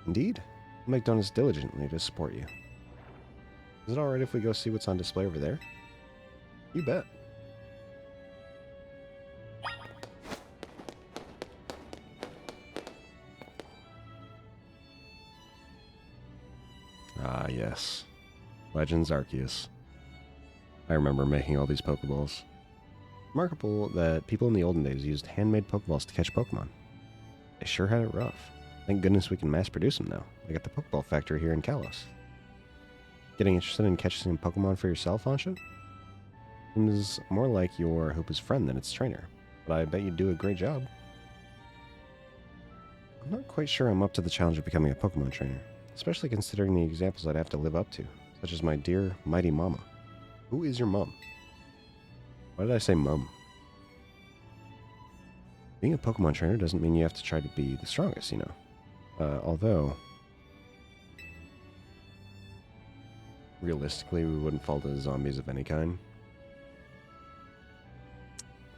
Indeed. I'll make donuts diligently to support you. Is it alright if we go see what's on display over there? You bet. Ah, yes. Legends Arceus. I remember making all these Pokeballs. Remarkable that people in the olden days used handmade Pokeballs to catch Pokemon. They sure had it rough. Thank goodness we can mass produce them now. Like at the Pokeball factory here in Kalos. Getting interested in catching some Pokemon for yourself, Ansha? Seems more like your Hoopa's friend than its trainer. But I bet you do a great job. I'm not quite sure I'm up to the challenge of becoming a Pokemon trainer, especially considering the examples I'd have to live up to, such as my dear, mighty mama. Who is your mum? Why did I say mum? Being a Pokemon trainer doesn't mean you have to try to be the strongest, you know. Although, realistically, we wouldn't fall to zombies of any kind.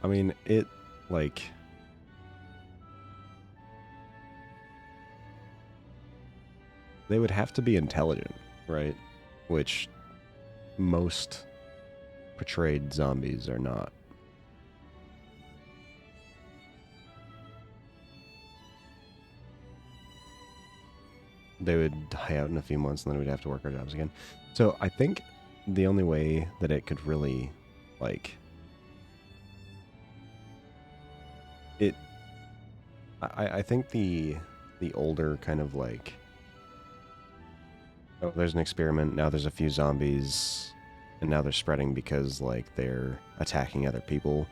I mean, like... They would have to be intelligent, right? Which most portrayed zombies are not. They would die out in a few months and then we'd have to work our jobs again. So I think the only way that it could really, like... I think the older kind of like... Oh, there's an experiment, now there's a few zombies, and now they're spreading because, like, they're attacking other people.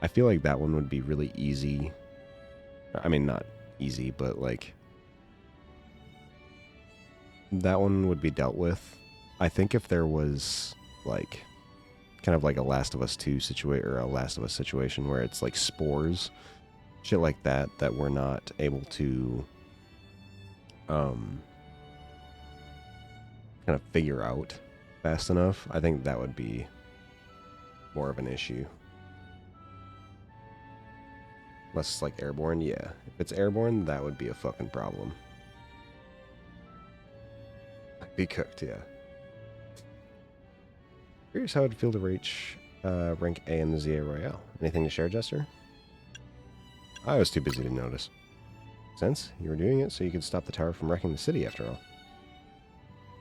I feel like that one would be really easy. I mean, not easy, but, like... That one would be dealt with. I think if there was, like, kind of like a Last of Us 2 situation, or a Last of Us situation where it's, like, spores, shit like that, that we're not able to, kind of figure out fast enough, I think that would be more of an issue. Unless it's like airborne, yeah. If it's airborne, that would be a fucking problem. I'd be cooked, yeah. Curious how it'd feel to reach rank A in the ZA Royale. Anything to share, Jester? I was too busy to notice. Sense? You were doing it so you could stop the tower from wrecking the city, after all.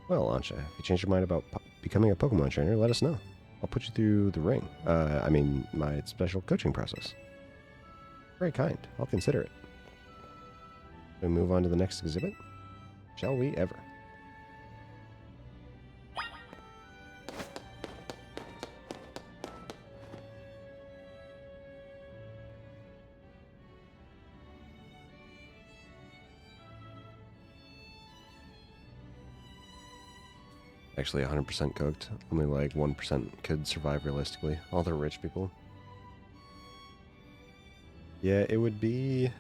Well, Ansha, if you change your mind about becoming a Pokemon trainer, let us know. I'll put you through the ring. I mean, my special coaching process. Very kind. I'll consider it. Shall we move on to the next exhibit? Shall we ever? Actually 100% cooked. Only like 1% could survive realistically. All the rich people. Yeah, it would be...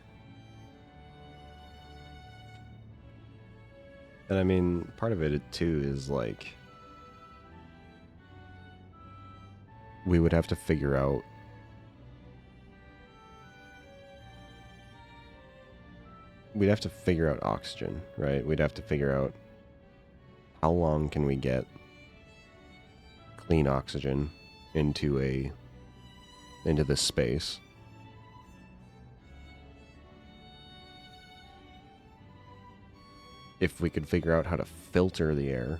And I mean, part of it too is like... We would have to figure out... We'd have to figure out oxygen, right? We'd have to figure out how long can we get clean oxygen into this space. If we could figure out how to filter the air,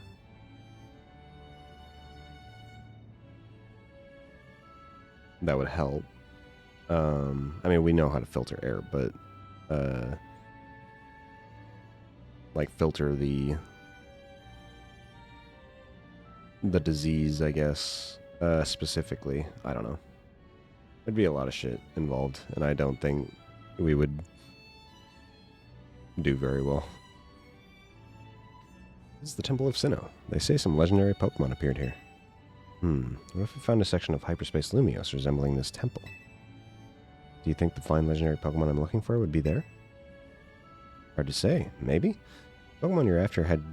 that would help. I mean, we know how to filter air, but like filter the disease, I guess, specifically. I don't know. There'd be a lot of shit involved, and I don't think we would do very well. This is the Temple of Sinnoh. They say some legendary Pokemon appeared here. What if we found a section of Hyperspace Lumios resembling this temple? Do you think the fine legendary Pokemon I'm looking for would be there? Hard to say. Maybe? Pokemon you're after had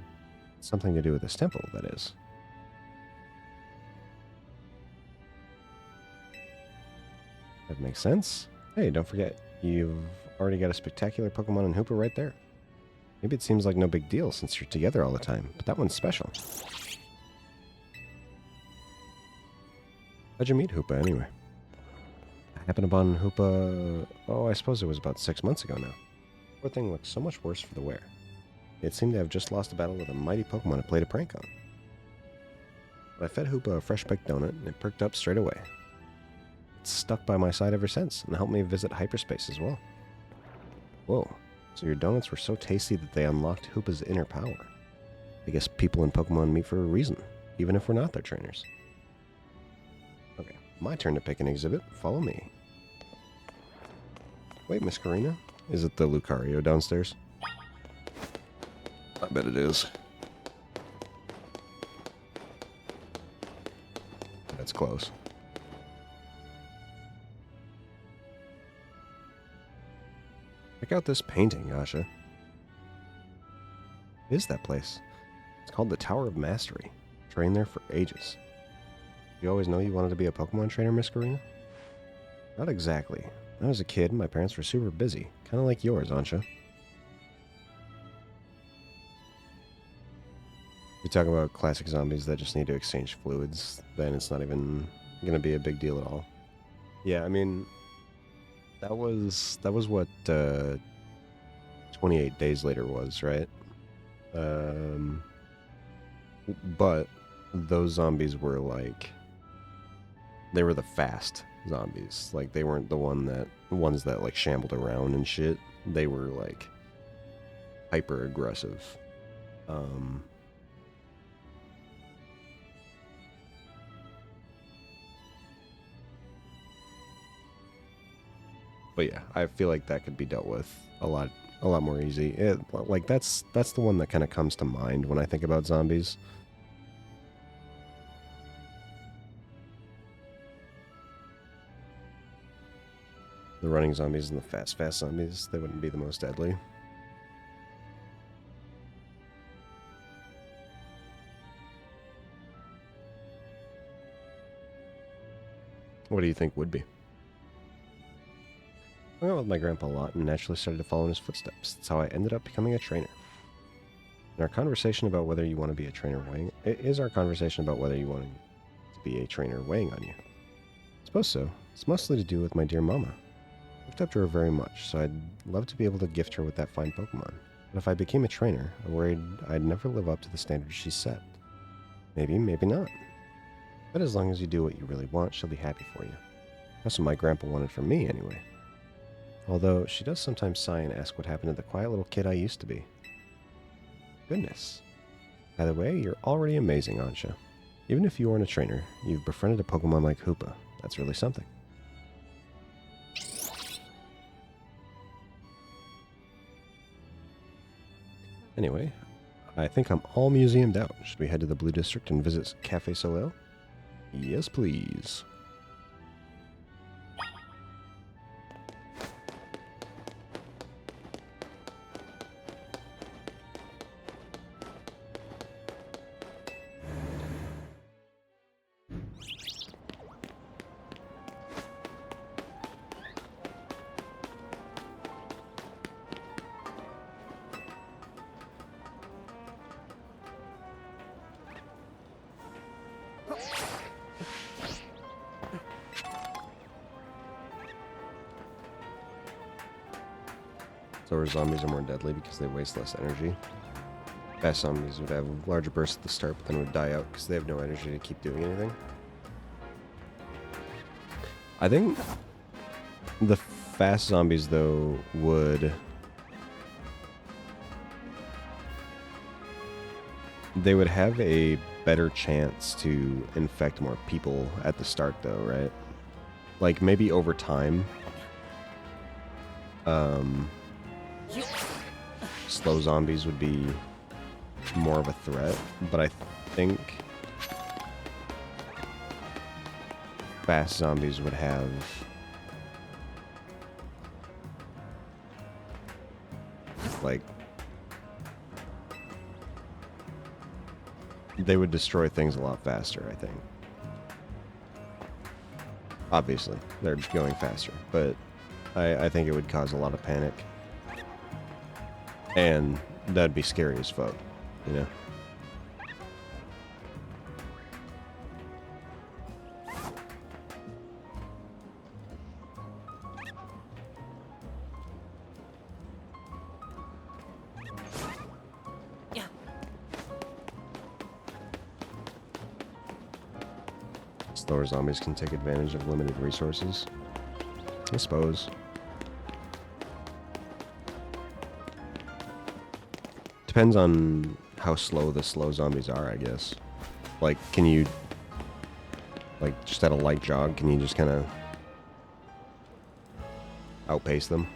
something to do with this temple, that is. That makes sense. Hey, don't forget, you've already got a spectacular Pokemon in Hoopa right there. Maybe it seems like no big deal since you're together all the time, but that one's special. How'd you meet Hoopa anyway? I happened upon Hoopa, I suppose it was about 6 months ago now. Poor thing looked so much worse for the wear. It seemed to have just lost a battle with a mighty Pokemon it played a prank on. But I fed Hoopa a fresh baked donut and it perked up straight away. It's stuck by my side ever since and helped me visit hyperspace as well. Whoa, so your donuts were so tasty that they unlocked Hoopa's inner power. I guess people in Pokemon meet for a reason, even if we're not their trainers. Okay, my turn to pick an exhibit. Follow me. Wait, Miss Karina, Is it the Lucario downstairs? I bet it is. That's close. Check out this painting, Yasha. What is that place? It's called the Tower of Mastery. Trained there for ages. You always know you wanted to be a Pokemon trainer, Miss Karina? Not exactly. When I was a kid, my parents were super busy. Kind of like yours, Ansha. You talk about classic zombies that just need to exchange fluids, then it's not even going to be a big deal at all. Yeah, I mean, that was what 28 days later was, right? But those zombies were like, they were the fast zombies. Like, they weren't the ones that like shambled around and shit. They were like hyper aggressive. But yeah, I feel like that could be dealt with a lot more easy. Like that's the one that kind of comes to mind when I think about zombies. The running zombies and the fast zombies, they wouldn't be the most deadly. What do you think would be? I went with my grandpa a lot and naturally started to follow in his footsteps. That's how I ended up becoming a trainer. In our conversation about whether you want to be a trainer weighing... It is our conversation about whether you want to be a trainer weighing on you. I suppose so. It's mostly to do with my dear mama. I looked up to her very much, so I'd love to be able to gift her with that fine Pokemon. But if I became a trainer, I worried I'd never live up to the standards she set. Maybe, maybe not. But as long as you do what you really want, she'll be happy for you. That's what my grandpa wanted from me, anyway. Although, she does sometimes sigh and ask what happened to the quiet little kid I used to be. Goodness. By the way, you're already amazing, Ansha. Even if you aren't a trainer, you've befriended a Pokemon like Hoopa. That's really something. Anyway, I think I'm all museumed out. Should we head to the Blue District and visit Cafe Soleil? Yes, please. So zombies are more deadly because they waste less energy. Fast zombies would have larger bursts at the start, but then would die out because they have no energy to keep doing anything. I think the fast zombies, though, would... They would have a better chance to infect more people at the start, though, right? Like, maybe over time. Slow zombies would be more of a threat, but I think fast zombies would have like they would destroy things a lot faster, I think. Obviously, they're going faster, but I think it would cause a lot of panic. And that'd be scary as fuck, you know? Yeah. Slower zombies can take advantage of limited resources, I suppose. Depends on how slow the slow zombies are, I guess. Like, can you, like, just at a light jog, can you just kind of outpace them?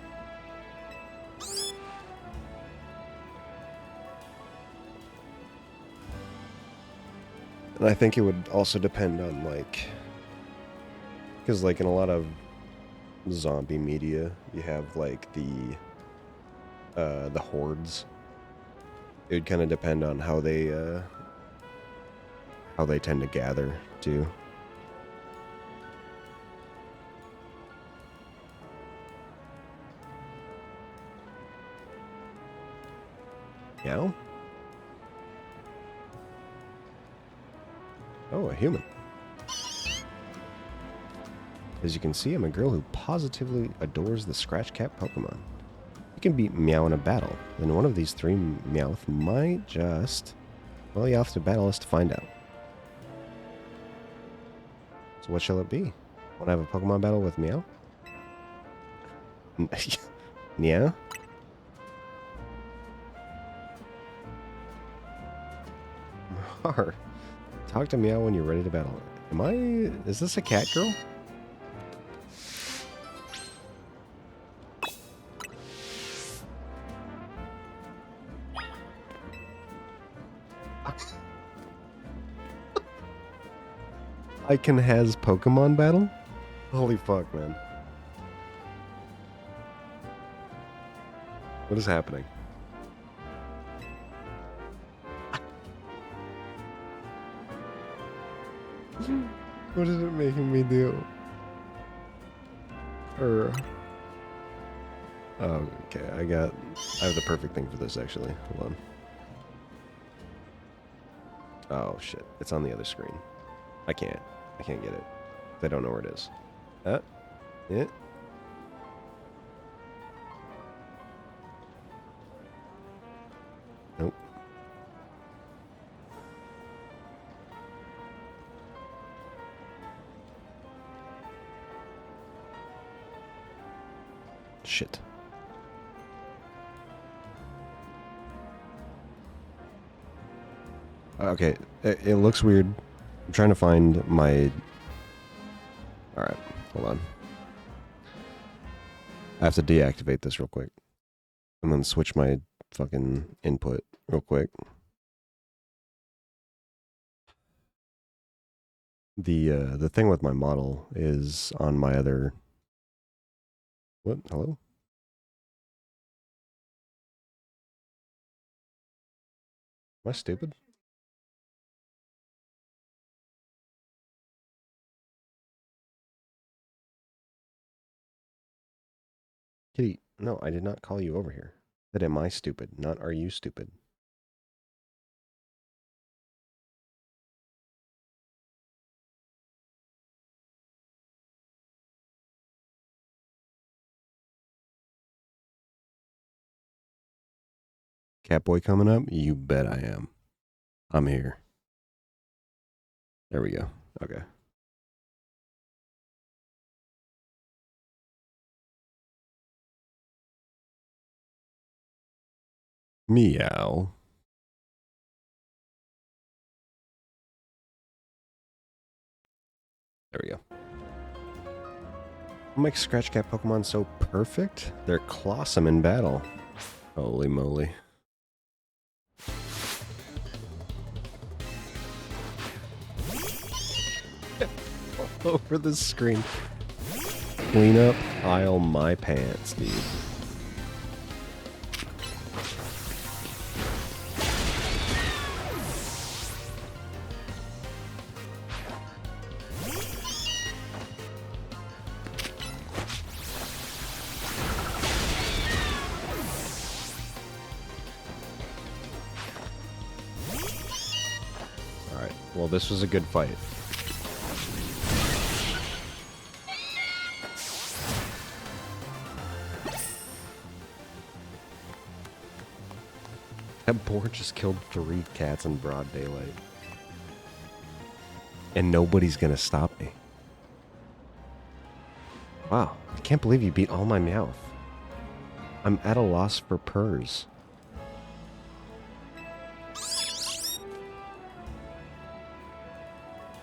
And I think it would also depend on, like... Because, like, in a lot of zombie media, you have, like, the hordes. It would kind of depend on how they tend to gather, too. Meow? Oh, a human. As you can see, I'm a girl who positively adores the Scratch Cat Pokemon. You can beat Meow in a battle, then one of these three Meowth might just... Well, you have to battle us to find out. So what shall it be? Want to have a Pokemon battle with Meow? Meow? Talk to Meow when you're ready to battle. Is this a cat girl? Icon has Pokemon battle? Holy fuck, man. What is happening? What is it making me do? Oh, okay, I have the perfect thing for this, actually. Hold on. Oh, shit. It's on the other screen. I can't get it. I don't know where it is. Yeah. Nope. Shit. Okay, it looks weird. I'm trying to find my... Alright, hold on. I have to deactivate this real quick. And then switch my fucking input real quick. The thing with my model is on my other... What? Hello? Am I stupid? Kitty, no, I did not call you over here. That am I stupid, not are you stupid. Catboy coming up? You bet I am. I'm here. There we go. Okay. Meow. There we go. What makes Scratch Cat Pokemon so perfect? They're clawsome in battle. Holy moly. All over the screen. Clean up aisle my pants, dude. Alright, well this was a good fight. That boar just killed 3 cats in broad daylight. And nobody's gonna stop me. Wow, I can't believe you beat all my Meowth. I'm at a loss for purrs.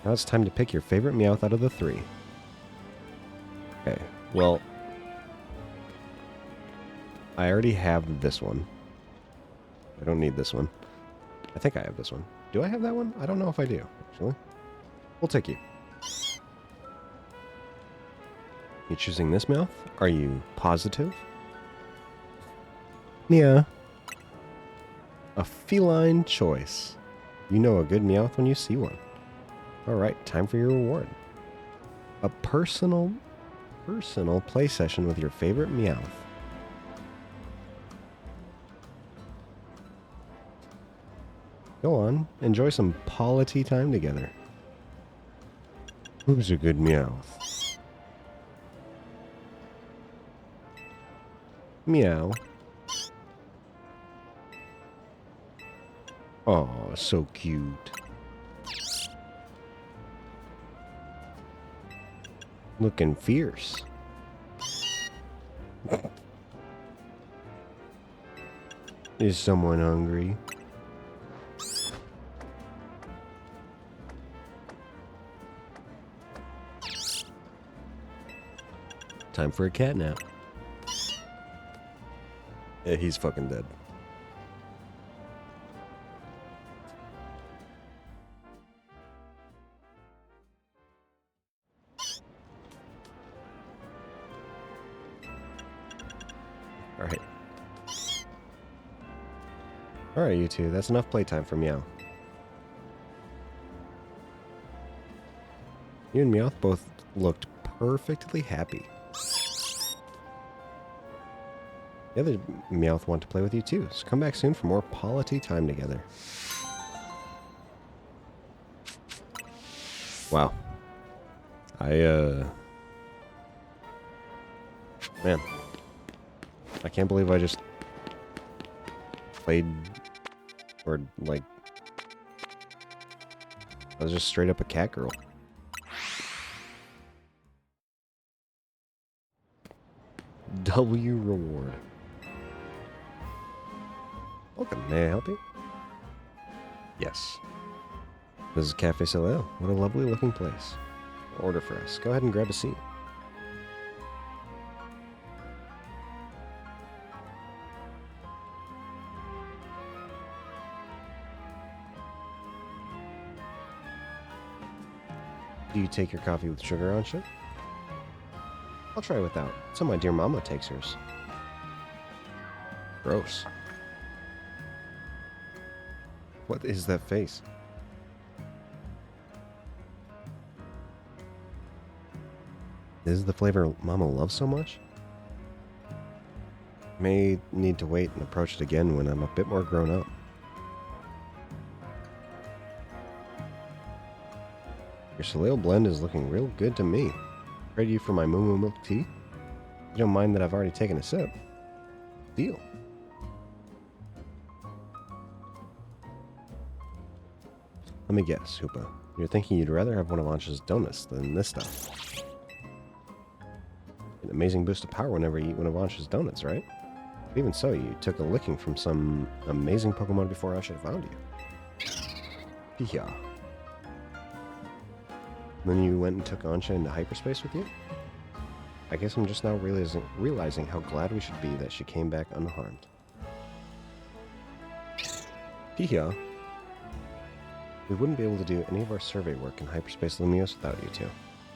Now it's time to pick your favorite Meowth out of the 3. Okay, well... I already have this one. I don't need this one. I think I have this one. Do I have that one? I don't know if I do, actually. We'll take you. You choosing this Meowth? Are you positive? Yeah. A feline choice. You know a good Meowth when you see one. Alright, time for your reward. A personal play session with your favorite Meowth. Go on, enjoy some quality time together. Who's a good Meowth? Meow. Oh, so cute. Looking fierce. Is someone hungry? Time for a cat nap. Yeah, he's fucking dead. Alright. Alright, you two. That's enough playtime for Meow. You and Meowth both looked perfectly happy. The other Meowth want to play with you too, so come back soon for more quality time together. Wow. Man. I can't believe I just played, or like, I was just straight up a cat girl. W reward. Welcome, may I help you? Yes. This is Cafe Soleil. What a lovely looking place. Order for us. Go ahead and grab a seat. Do you take your coffee with sugar on shit? I'll try without. So my dear mama takes hers. Gross. What is that face? This is the flavor Mama loves so much? May need to wait and approach it again when I'm a bit more grown up. Your Soleil blend is looking real good to me. Trade you for my Moo Moo milk tea? You don't mind that I've already taken a sip? Deal. Let me guess, Hoopa. You're thinking you'd rather have one of Ansh's donuts than this stuff. An amazing boost of power whenever you eat one of Ansh's donuts, right? Even so, you took a licking from some amazing Pokemon before I should have found you. Yeah. Then you went and took Ansha into hyperspace with you? I guess I'm just now realizing how glad we should be that she came back unharmed. Yeah. We wouldn't be able to do any of our survey work in hyperspace Lumiose without you two.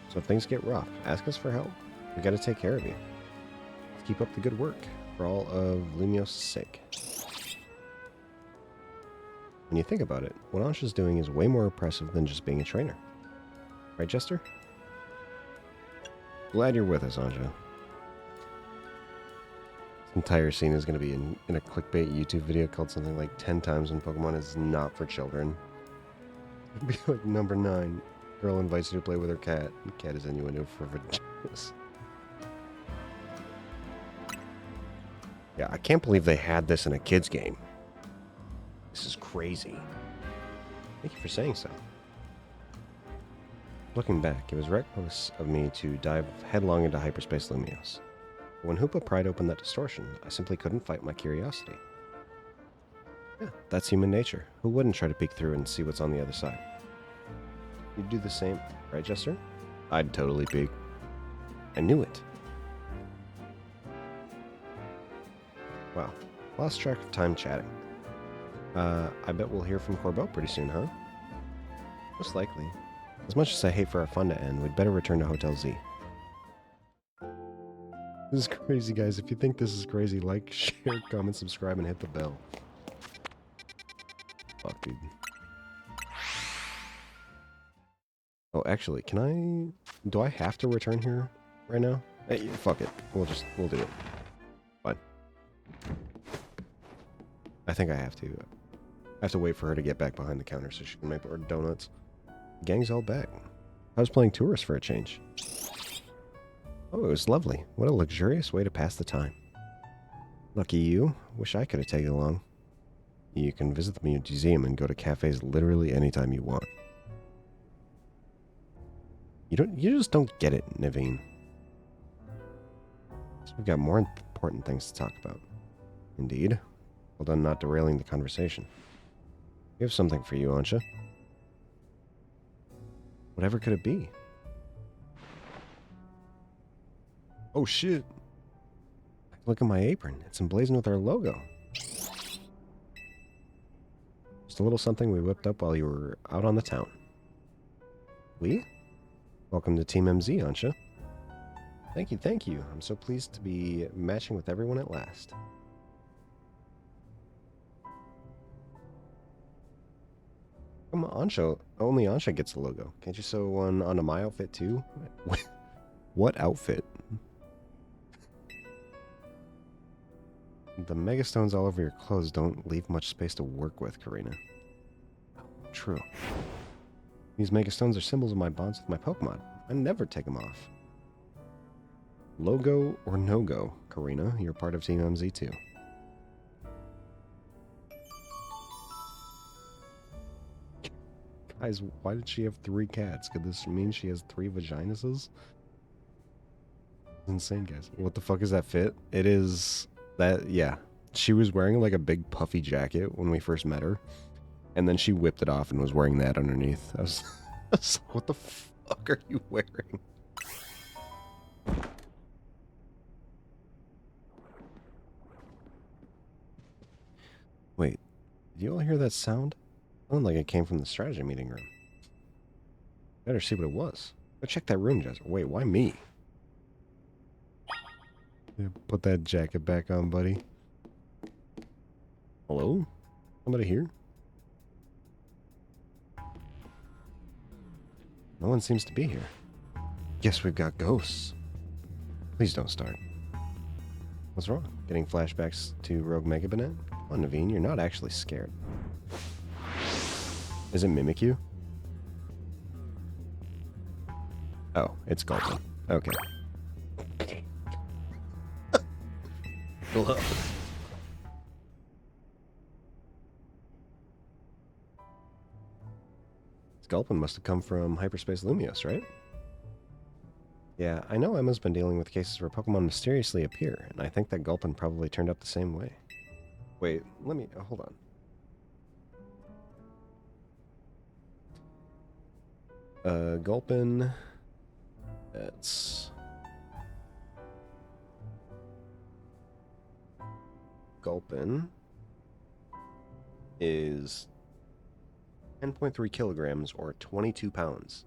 So if things get rough, ask us for help. We gotta take care of you. Let's keep up the good work, for all of Lumiose's sake. When you think about it, what Ansha's doing is way more oppressive than just being a trainer. Right, Jester? Glad you're with us, Ansha. This entire scene is going to be in a clickbait YouTube video called something like 10 times when Pokemon is not for children. It'd be like number 9. Girl invites you to play with her cat. And cat is innuendo for vaginas. Yeah, I can't believe they had this in a kid's game. This is crazy. Thank you for saying so. Looking back, it was reckless of me to dive headlong into hyperspace Lumiose. But when Hoopa pried open that distortion, I simply couldn't fight my curiosity. Yeah, that's human nature. Who wouldn't try to peek through and see what's on the other side? You'd do the same, right, Jester? I'd totally peek. I knew it. Wow, lost track of time chatting. I bet we'll hear from Corbeau pretty soon, huh? Most likely. As much as I hate for our fun to end, we'd better return to Hotel Z. This is crazy, guys. If you think this is crazy, like, share, comment, subscribe, and hit the bell. Fuck, dude. Oh, actually, can I... Do I have to return here right now? Hey, fuck it. We'll do it. Fine. I think I have to. I have to wait for her to get back behind the counter so she can make our donuts. The gang's all back. I was playing tourist for a change. Oh, it was lovely. What a luxurious way to pass the time. Lucky you. Wish I could have taken along. You can visit the museum and go to cafes literally anytime you want. You just don't get it, Naveen. So we've got more important things to talk about. Indeed. Well done not derailing the conversation. We have something for you, Ansha. Whatever could it be? Oh shit. Look at my apron. It's emblazoned with our logo. Just a little something we whipped up while you were out on the town. We? Welcome to Team MZ, Ansha. Thank you, thank you. I'm so pleased to be matching with everyone at last. Come on, Ansha. Only Ansha gets the logo. Can't you sew one onto my outfit too? What outfit? The megastones all over your clothes don't leave much space to work with, Karina. True. These megastones are symbols of my bonds with my Pokemon. I never take them off. Logo or no-go, Karina. You're part of Team MZ too. Guys, why did she have 3 cats? Could this mean she has 3 vaginuses? Insane, guys. What the fuck is that fit? It is... That, yeah. She was wearing like a big puffy jacket when we first met her. And then she whipped it off and was wearing that underneath. I was like, what the fuck are you wearing? Wait, did you all hear that sound? It sounded like it came from the strategy meeting room. Better see what it was. Go check that room, Jess. Wait, why me? Yeah, put that jacket back on, buddy. Hello? Somebody here? No one seems to be here. Guess we've got ghosts. Please don't start. What's wrong? Getting flashbacks to Rogue Mega Banette? Come on, Naveen, you're not actually scared. Does it mimic you? Oh, it's Gulpin. Okay. Hello. Gulpin must have come from Hyperspace Lumios, right? Yeah, I know Emma's been dealing with cases where Pokemon mysteriously appear, and I think that Gulpin probably turned up the same way. Wait, let me... hold on. Gulpin... That's... Gulpin... is... 10.3 kilograms or 22 pounds.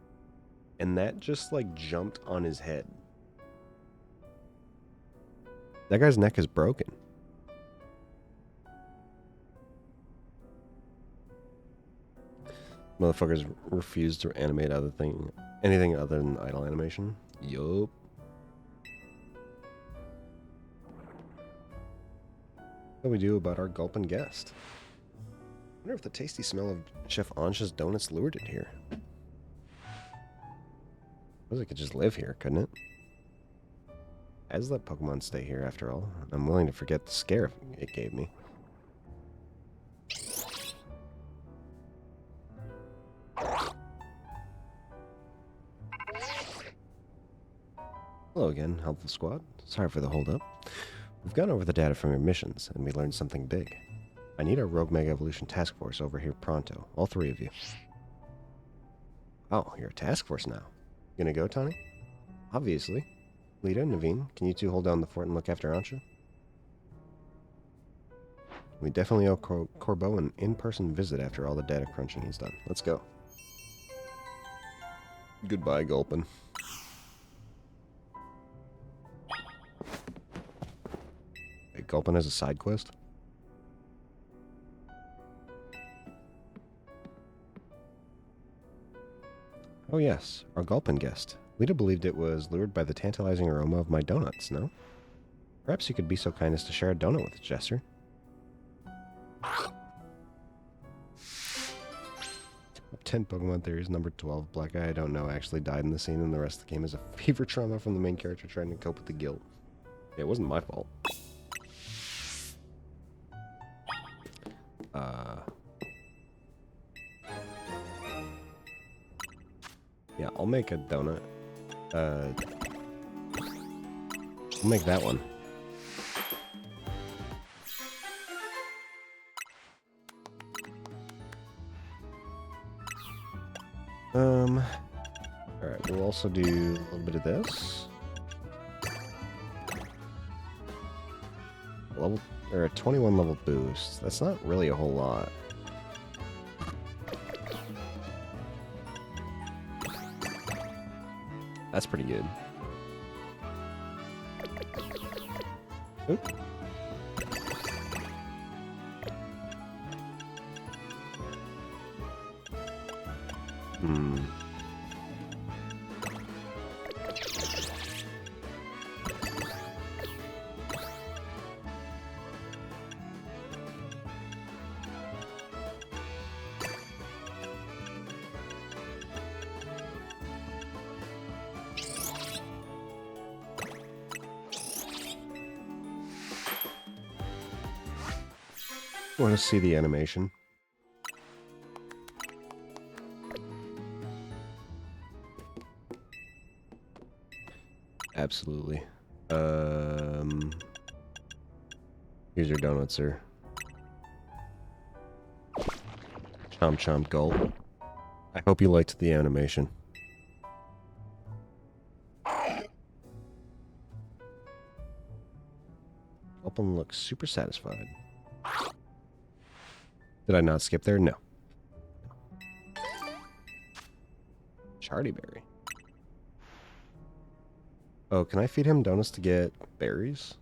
And that just, like, jumped on his head. That guy's neck is broken. Motherfuckers refuse to animate anything other than idle animation. Yup. What do we do about our Gulpin guest? I wonder if the tasty smell of Chef Ansha's donuts lured it here. I suppose it could just live here, couldn't it? As let Pokemon stay here after all. I'm willing to forget the scare it gave me. Hello again, helpful squad. Sorry for the hold-up. We've gone over the data from your missions, and we learned something big. I need our Rogue Mega Evolution Task Force over here pronto. All 3 of you. Oh, you're a task force now. You gonna go, Tani? Obviously. Lita, Naveen, can you 2 hold down the fort and look after Ansha? We definitely owe Corbeau an in-person visit after all the data crunching he's done. Let's go. Goodbye, Gulpin. Hey, Gulpin has a side quest? Oh yes, our Gulpin guest. Lita believed it was lured by the tantalizing aroma of my donuts, no? Perhaps you could be so kind as to share a donut with Jester. 10 Pokemon theories, number 12. Black Eye, I don't know, actually died in the scene, and the rest of the game is a fever trauma from the main character trying to cope with the guilt. It wasn't my fault. Yeah, I'll make a donut. I'll make that one. Alright, we'll also do a little bit of this. Level, or a 21 level boost. That's not really a whole lot. That's pretty good. Oop. Want to see the animation? Absolutely. Here's your donut, sir. Chomp chomp gulp. I hope you liked the animation. Gulpin looks super satisfied. Did I not skip there? No. Chartyberry. Oh, can I feed him donuts to get berries?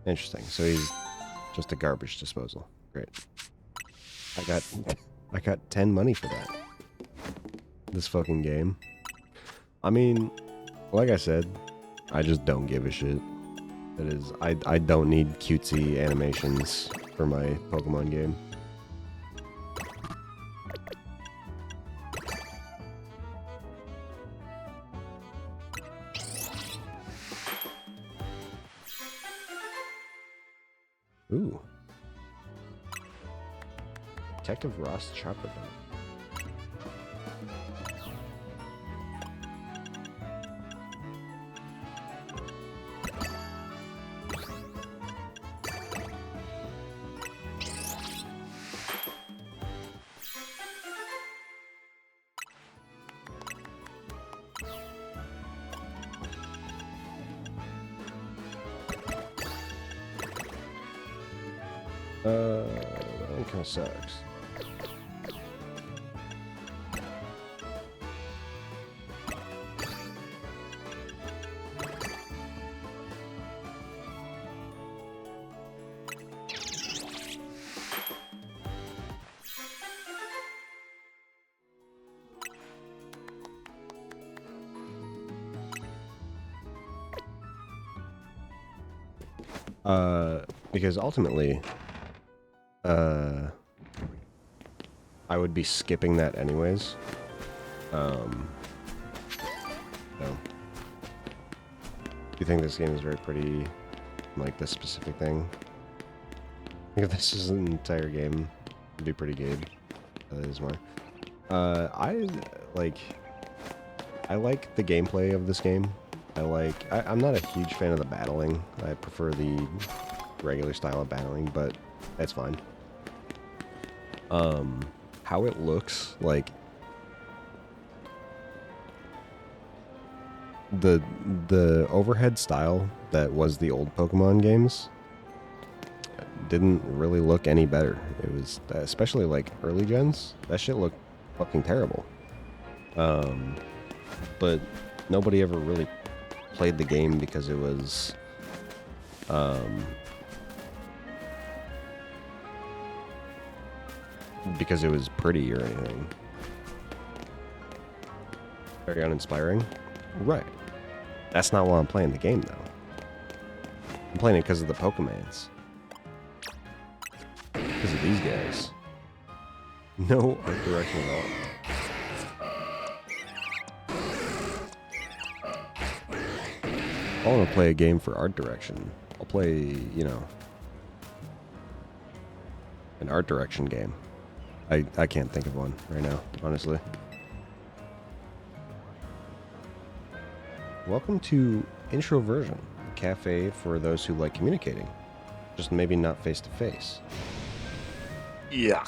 Interesting. So he's just a garbage disposal. Great. I got 10 money for that. This fucking game. I mean, like I said, I just don't give a shit. That is, I don't need cutesy animations for my Pokemon game. Ooh. Detective Ross Chopper. That kind of sucks. Because ultimately, I would be skipping that anyways. So. Do you think this game is very pretty, like this specific thing? I think if this is an entire game, it'd be pretty good. That is why. I like the gameplay of this game. I'm not a huge fan of the battling. I prefer the regular style of battling, but that's fine. How it looks, like, the overhead style that was the old Pokemon games didn't really look any better. It was, especially like early gens, that shit looked fucking terrible. But nobody ever really played the game because it was pretty or anything. Very uninspiring. Right. That's not why I'm playing the game, though. I'm playing it because of the Pokemans. Because of these guys. No art direction at all. I want to play a game for art direction. I'll play, you know, an art direction game. I can't think of one right now, honestly. Welcome to Introversion, a cafe for those who like communicating. Just maybe not face to face. Yeah.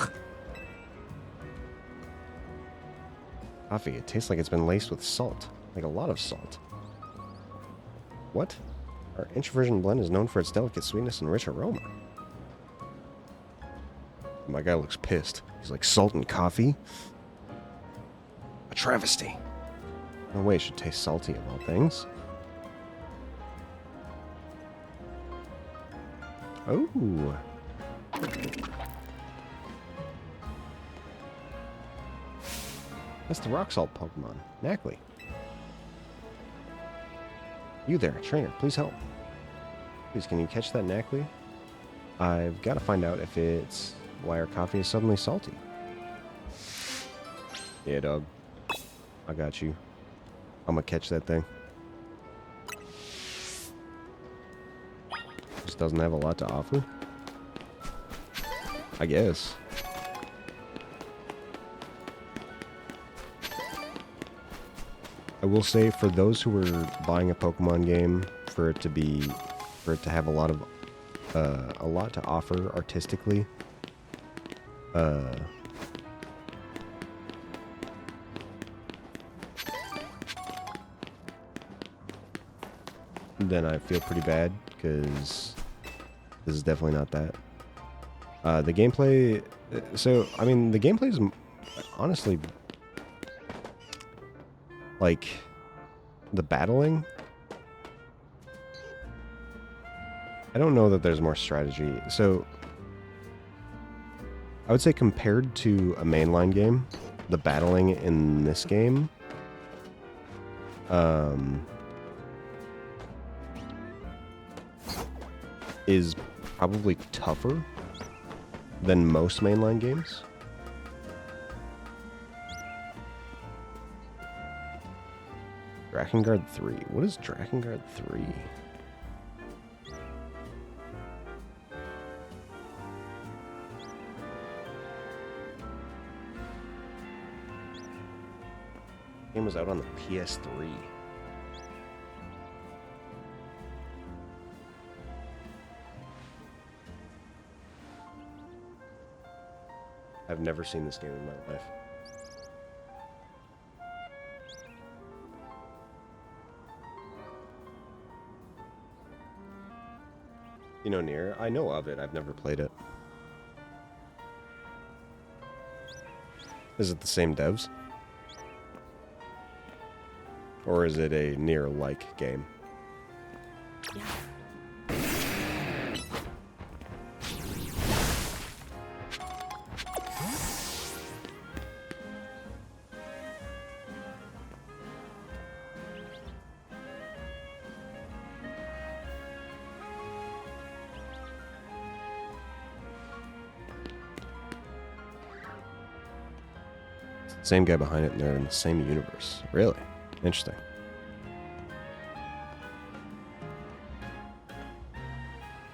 Coffee, it tastes like it's been laced with salt. Like a lot of salt. What? Our introversion blend is known for its delicate sweetness and rich aroma. My guy looks pissed. He's like, salt and coffee? A travesty. No way it should taste salty of all things. Oh. That's the rock salt Pokemon, Knackley. You there, trainer, please help. Please, can you catch that Knackley? I've got to find out if it's why our coffee is suddenly salty. Yeah, dog. I got you. I'm gonna catch that thing. Just doesn't have a lot to offer. I guess. I will say, for those who are buying a Pokemon game, for it to have a lot to offer artistically, then I feel pretty bad, because this is definitely not that. The gameplay, so, I mean, the gameplay is honestly, like, the battling, I don't know that there's more strategy. So, I would say compared to a mainline game, the battling in this game, is probably tougher than most mainline games. Drakengard 3. What is Drakengard 3? Game was out on the PS3. I've never seen this game in my life. You know Nier? I know of it. I've never played it. Is it the same devs? Or is it a Nier-like game? Yeah. Same guy behind it, and they're in the same universe. Really? Interesting.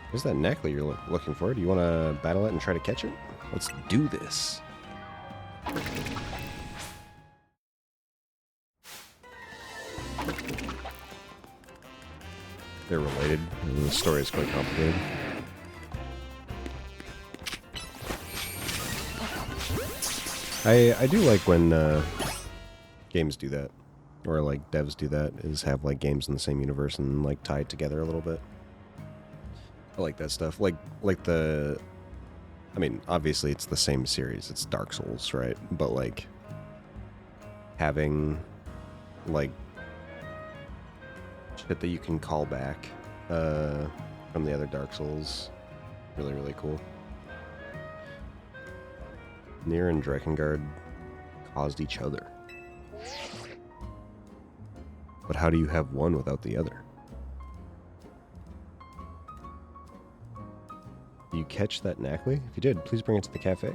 Where's that Knackley you're looking for? Do you want to battle it and try to catch it? Let's do this. They're related. The story is quite complicated. I do like when games do that. or like devs do that, is have like games in the same universe and like tie it together a little bit. I like that stuff. Like the, I mean, obviously it's the same series. It's Dark Souls, right? But like having like shit that you can call back from the other Dark Souls, really, really cool. Nier and Drakengard caused each other. But how do you have one without the other? You catch that Knackley? If you did, please bring it to the cafe.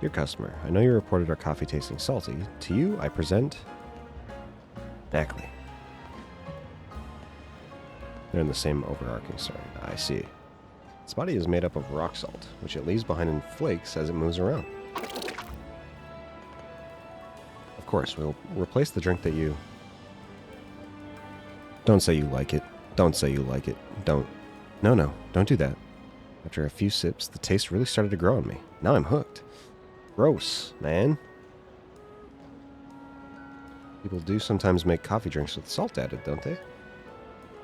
Dear customer, I know you reported our coffee tasting salty. To you, I present Knackley. They're in the same overarching story. I see. Its body is made up of rock salt, which it leaves behind in flakes as it moves around. Of course, we'll replace the drink that you... Don't say you like it. Don't say you like it. Don't. No, don't do that. After a few sips, the taste really started to grow on me. Now I'm hooked. Gross, man. People do sometimes make coffee drinks with salt added, don't they? It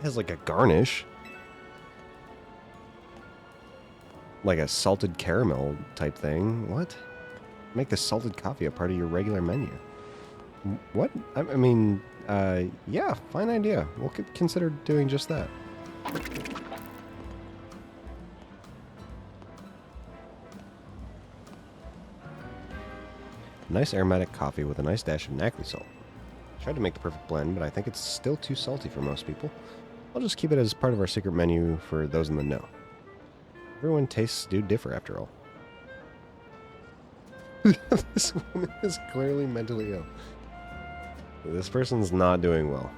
has like a garnish. Like a salted caramel type thing. What? Make the salted coffee a part of your regular menu. What? I mean, yeah, fine idea. We'll consider doing just that. Nice aromatic coffee with a nice dash of Knackley salt. Tried to make the perfect blend, but I think it's still too salty for most people. I'll just keep it as part of our secret menu for those in the know. Everyone tastes do differ after all. This woman is clearly mentally ill. This person's not doing well.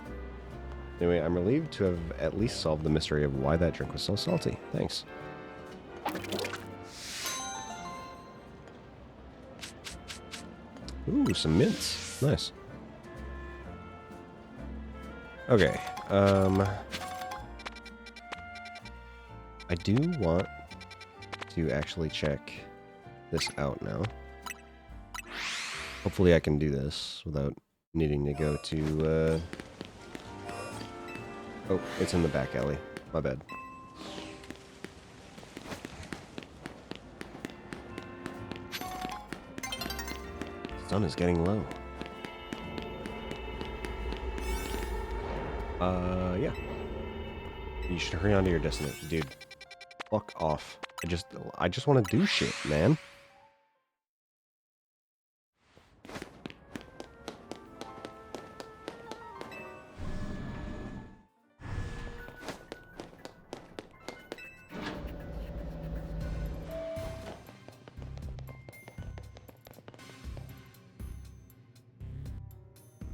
Anyway, I'm relieved to have at least solved the mystery of why that drink was so salty. Thanks. Ooh, some mints. Nice. Okay. I do want to actually check this out now. Hopefully I can do this without needing to go to, Oh, it's in the back alley. My bad. The sun is getting low. Yeah. You should hurry on to your destination, dude. Fuck off. I just want to do shit, man.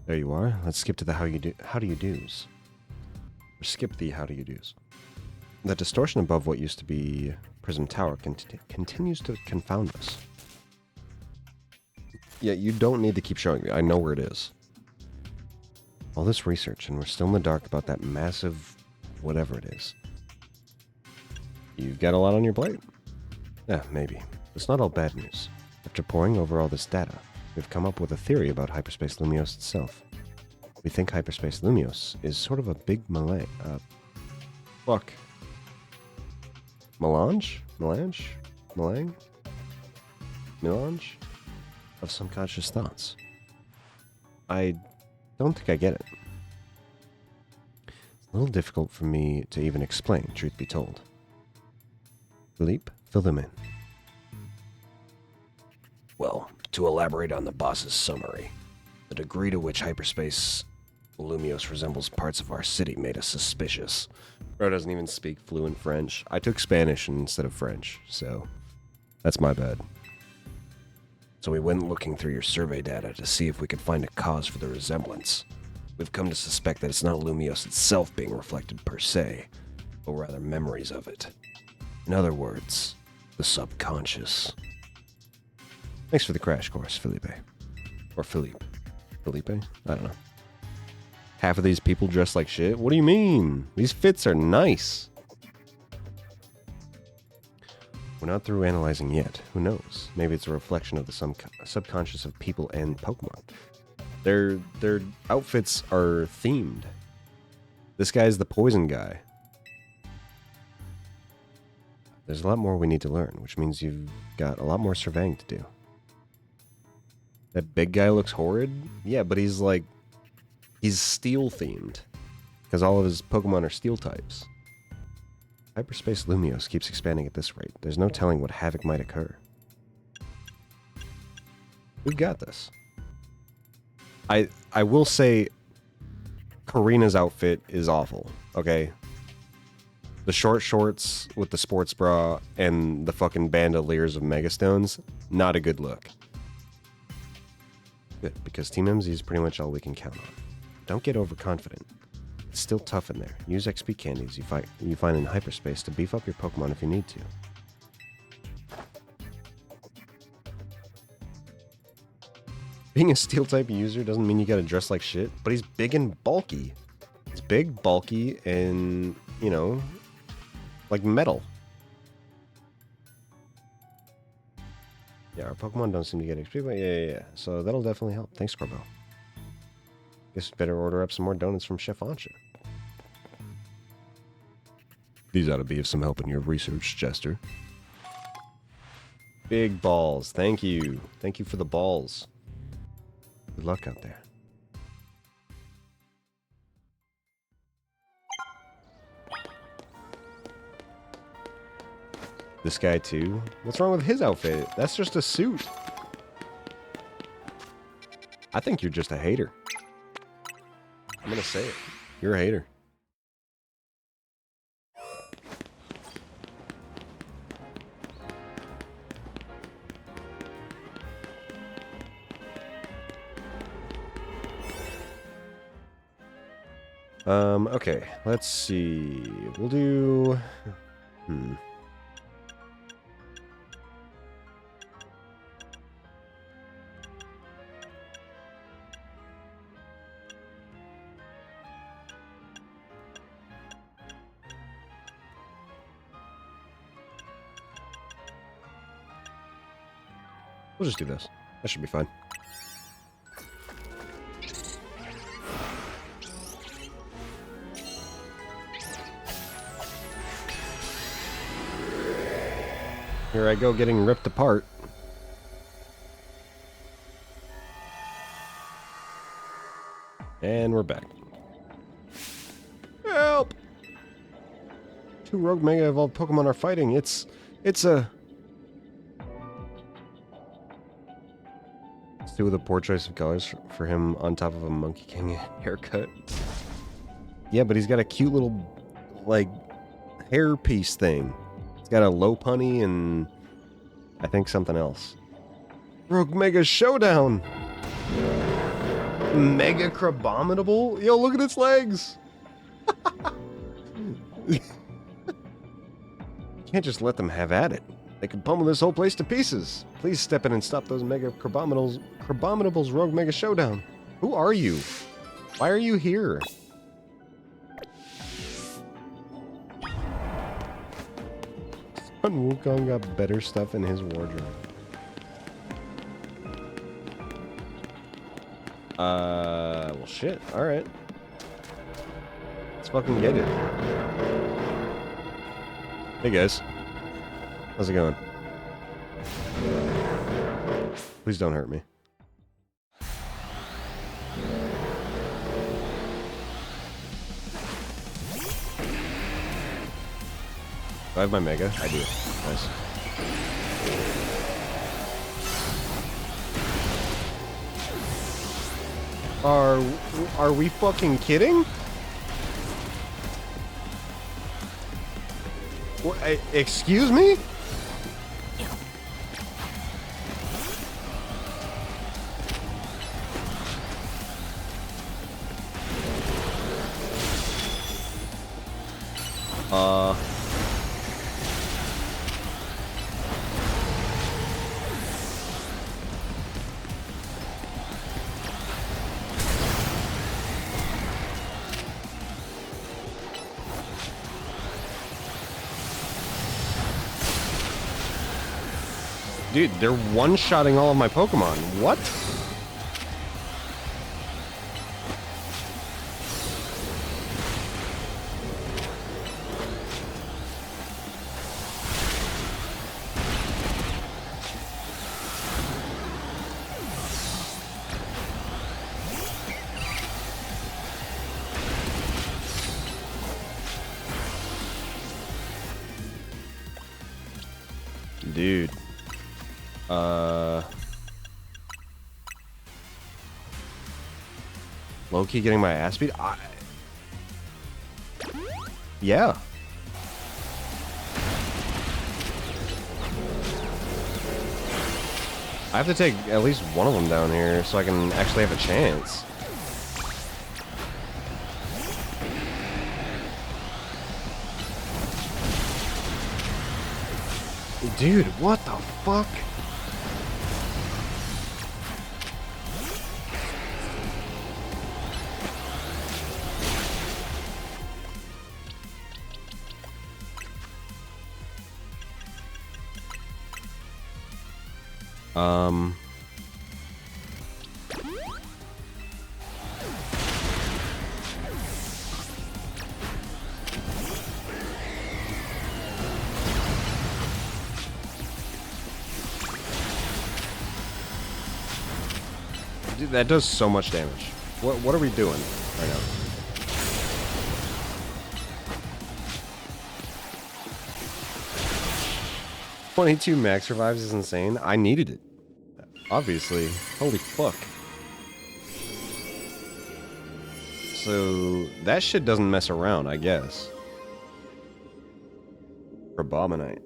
There you are. Let's skip to the how do you do's. Or skip the how do you do's. The distortion above what used to be Prism Tower continues to confound us. Yeah, you don't need to keep showing me. I know where it is. All this research, and we're still in the dark about that massive whatever it is. You've got a lot on your plate? Yeah, maybe. It's not all bad news. After poring over all this data, we've come up with a theory about Hyperspace Lumios itself. We think Hyperspace Lumios is sort of a big melange of subconscious thoughts. I don't think I get it. It's a little difficult for me to even explain, truth be told. Philippe, fill them in. Well, to elaborate on the boss's summary, the degree to which Hyperspace Lumios resembles parts of our city made us suspicious. Bro doesn't even speak fluent French. I took Spanish instead of French, so that's my bad. So we went looking through your survey data to see if we could find a cause for the resemblance. We've come to suspect that it's not Lumios itself being reflected per se, but rather memories of it. In other words, the subconscious. Thanks for the crash course, Felipe. Or Philippe. Felipe? I don't know. Half of these people dress like shit? What do you mean? These fits are nice. We're not through analyzing yet. Who knows? Maybe it's a reflection of the subconscious of people and Pokemon. Their outfits are themed. This guy's the poison guy. There's a lot more we need to learn, which means you've got a lot more surveying to do. That big guy looks horrid? Yeah, but he's steel themed. Because all of his Pokemon are steel types. Hyperspace Lumiose keeps expanding at this rate. There's no telling what havoc might occur. We've got this. I will say Karina's outfit is awful, okay? The short shorts with the sports bra and the fucking bandoliers of Megastones, not a good look. Good, because Team MZ is pretty much all we can count on. Don't get overconfident. It's still tough in there. Use XP candies you find in hyperspace to beef up your Pokemon if you need to. Being a Steel-type user doesn't mean you gotta dress like shit, but he's big and bulky. He's big, bulky, and, you know, like metal. Yeah, our Pokemon don't seem to get XP, but yeah. So that'll definitely help. Thanks, Corbo. Guess better order up some more donuts from Chef Ansha. These ought to be of some help in your research, Jester. Big balls. Thank you. Thank you for the balls. Good luck out there. This guy too? What's wrong with his outfit? That's just a suit. I think you're just a hater. I'm gonna say it. You're a hater. Okay, let's see. We'll do... We'll just do this. That should be fine. Here I go getting ripped apart. And we're back. Help! Two rogue mega evolved Pokemon are fighting. It's a... Let's do with a poor choice of colors for him on top of a Monkey King haircut. Yeah, but he's got a cute little, like, hairpiece thing. It's got a low punny and I think something else. Rogue Mega Showdown! Mega Crabominable? Yo, look at its legs! You can't just let them have at it. They could pummel this whole place to pieces. Please step in and stop those Mega Crabominable's Rogue Mega Showdown. Who are you? Why are you here? Sun Wukong got better stuff in his wardrobe. Well shit, alright. Let's fucking get it. Hey guys. How's it going? Please don't hurt me. Do I have my Mega? I do. Nice. Are we fucking kidding? What, excuse me? Dude, they're one-shotting all of my Pokemon. What? Dude. Low-key getting my ass beat? Yeah. I have to take at least one of them down here so I can actually have a chance. Dude, what the fuck? Dude, that does so much damage. What are we doing right now? $22 max revives is insane. I needed it. Obviously. Holy fuck. So, that shit doesn't mess around, I guess. Abominite.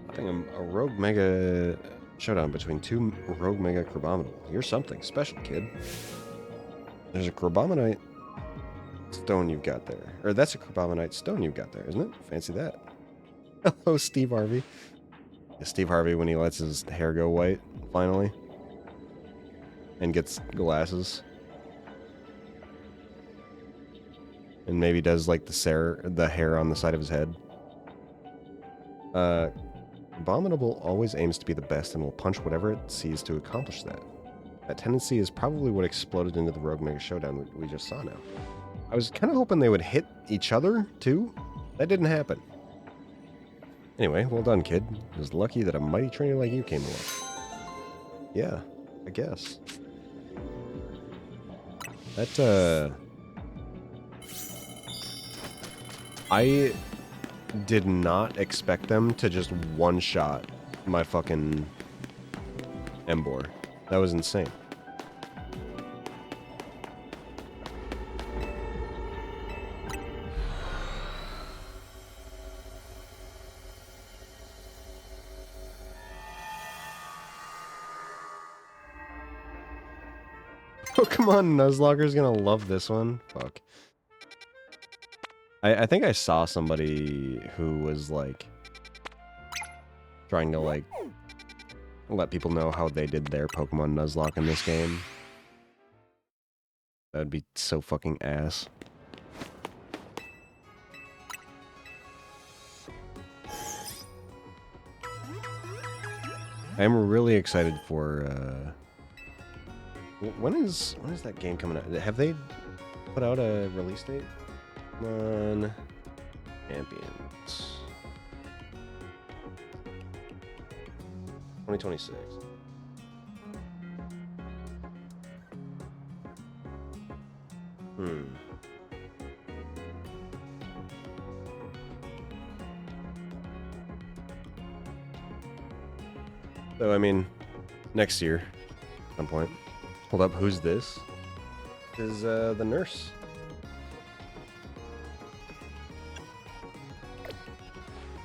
I think I'm a Rogue Mega showdown between two Rogue Mega Crabominal. You're something special, kid. There's a Crabominite stone you've got there. Or that's a Crabominite stone you've got there, isn't it? Fancy that. Hello, Steve Harvey. Yeah, Steve Harvey when he lets his hair go white, finally. And gets glasses. And maybe does like the hair on the side of his head. Abominable always aims to be the best and will punch whatever it sees to accomplish that. That tendency is probably what exploded into the Rogue Mega Showdown we just saw now. I was kind of hoping they would hit each other, too. That didn't happen. Anyway, well done, kid. It was lucky that a mighty trainer like you came along. Yeah, I guess. That, I did not expect them to just one-shot my fucking Embor. That was insane. Pokemon Nuzlocker's gonna love this one. Fuck. I think I saw somebody who was like trying to like let people know how they did their Pokemon Nuzlocke in this game. That would be so fucking ass. I'm really excited for when is that game coming out? Have they put out a release date? Come on. Champions. 2026. So, I mean, next year, at some point. Hold up, who's this? This is, the nurse.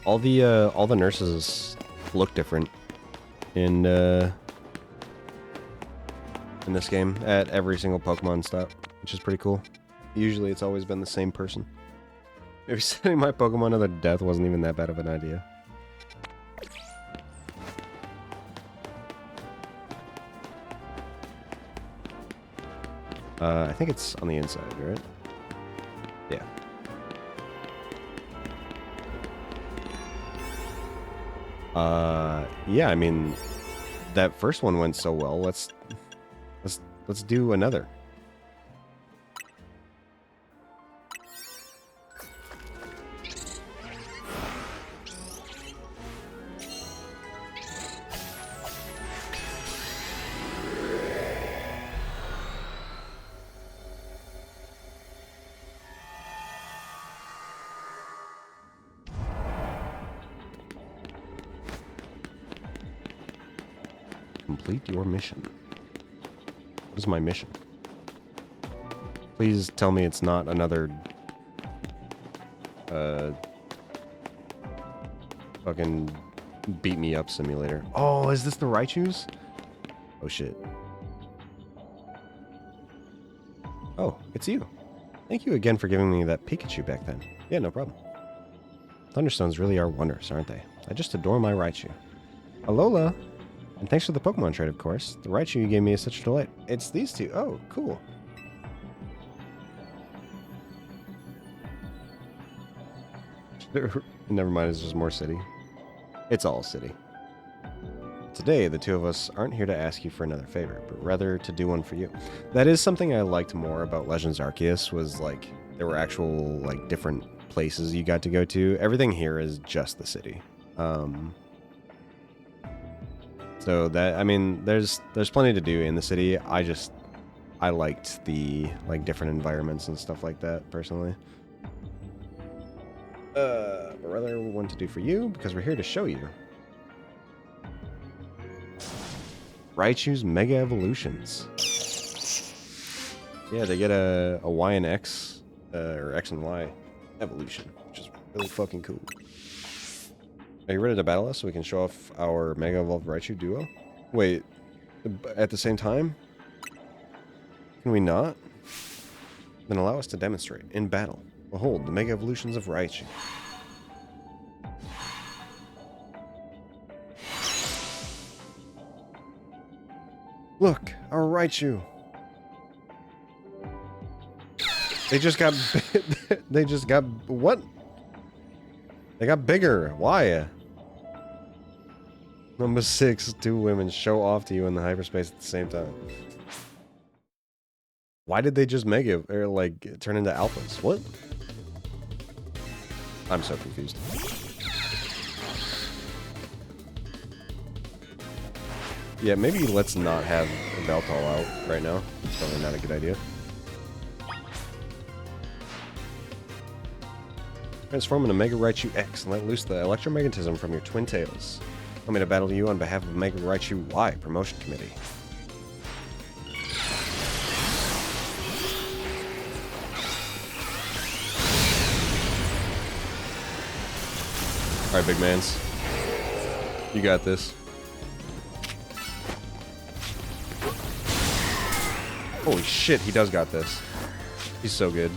All the nurses look different in this game at every single Pokemon stop, which is pretty cool. Usually it's always been the same person. Maybe sending my Pokemon to their death wasn't even that bad of an idea. I think it's on the inside, right? Yeah. Yeah, I mean, that first one went so well. Let's do another. Complete your mission. What is my mission? Please tell me it's not another fucking beat me up simulator. Oh, is this the Raichus? Oh shit. Oh, it's you. Thank you again for giving me that Pikachu back then. Yeah, no problem. Thunderstones really are wondrous, aren't they? I just adore my Raichu. Alola! And thanks for the Pokemon trade, of course. The Raichu you gave me is such a delight. It's these two. Oh, cool. Never mind, it's just more city. It's all city. Today, the two of us aren't here to ask you for another favor, but rather to do one for you. That is something I liked more about Legends Arceus, was like, there were actual, like, different places you got to go to. Everything here is just the city. So that, I mean, there's plenty to do in the city. I liked the, like, different environments and stuff like that, personally. But rather one to do for you, because we're here to show you Raichu's Mega Evolutions. Yeah, they get a Y and X, or X and Y evolution, which is really fucking cool. Are you ready to battle us so we can show off our Mega Evolved Raichu duo? Wait, at the same time? Can we not? Then allow us to demonstrate in battle. Behold, the Mega Evolutions of Raichu. Look, our Raichu. They just got... they just got... What? They got bigger. Why? Number 6, 2 women show off to you in the hyperspace at the same time. Why did they just mega, or like, turn into alphas? What? I'm so confused. Yeah, maybe let's not have Baltol out right now. It's probably not a good idea. Transform into Mega Raichu X and let loose the electromagnetism from your twin tails. I'm going to battle you on behalf of Mega Raichu Y Promotion Committee. Alright, big mans. You got this. Holy shit, he does got this. He's so good.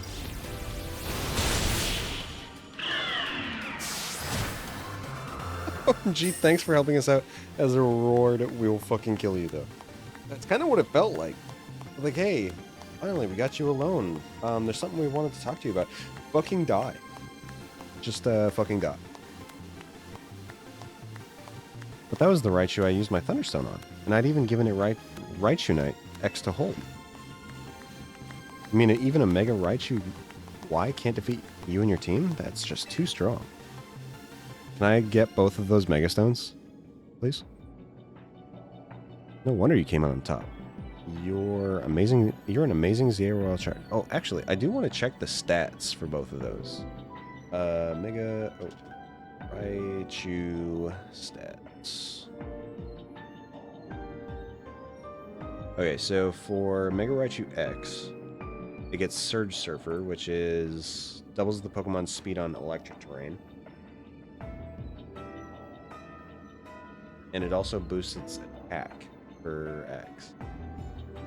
Gee, thanks for helping us out. As a reward, we will fucking kill you, though. That's kind of what it felt like. Like, hey, finally, we got you alone. There's something we wanted to talk to you about. Fucking die. Just, fucking die. But that was the Raichu I used my Thunderstone on. And I'd even given it Raichu Knight X to hold. I mean, even a Mega Raichu Y can't defeat you and your team? That's just too strong. Can I get both of those Mega Stones, please? No wonder you came out on top. You're amazing. You're an amazing Zia Royal chart. Oh, actually, I do want to check the stats for both of those. Mega Raichu stats. Okay, so for Mega Raichu X, it gets Surge Surfer, which is doubles the Pokemon's speed on electric terrain. And it also boosts its attack for X.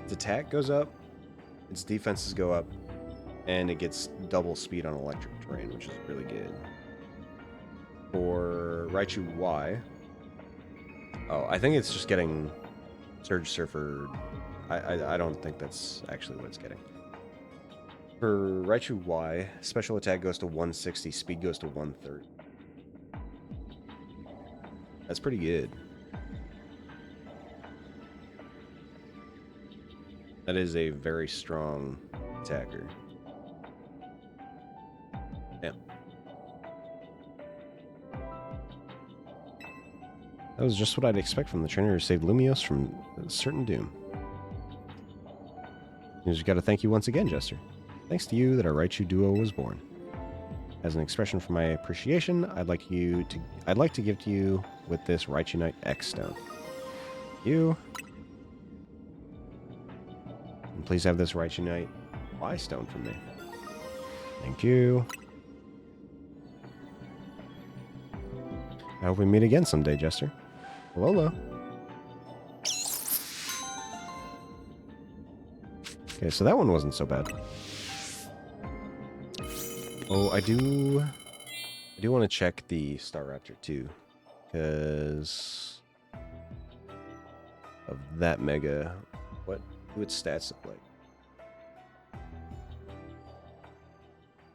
Its attack goes up, its defenses go up, and it gets double speed on electric terrain, which is really good. For Raichu Y, oh, I think it's just getting Surge Surfer. I don't think that's actually what it's getting. For Raichu Y, special attack goes to 160, speed goes to 130. That's pretty good. That is a very strong attacker. Yeah. That was just what I'd expect from the trainer who saved Lumiose from a certain doom. You just gotta thank you once again, Jester. Thanks to you that our Raichu duo was born. As an expression for my appreciation, I'd like to give to you with this Raichu Knight X stone. You. And please have this Raichu Knight Y stone from me. Thank you. I hope we meet again someday, Jester. Lolo. Okay, so that one wasn't so bad. Oh, I do want to check the Staraptor too, because of that mega. What do its stats look like?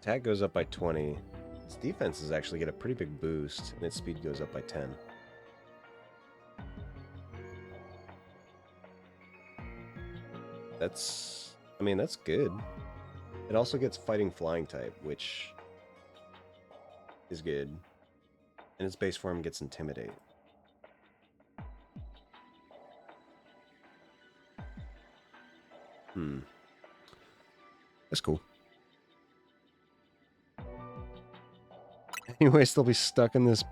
Attack goes up by 20. Its defenses actually get a pretty big boost, and its speed goes up by 10. I mean, that's good. It also gets fighting flying type, which is good. And its base form gets intimidate. That's cool. Anyway, still be stuck in this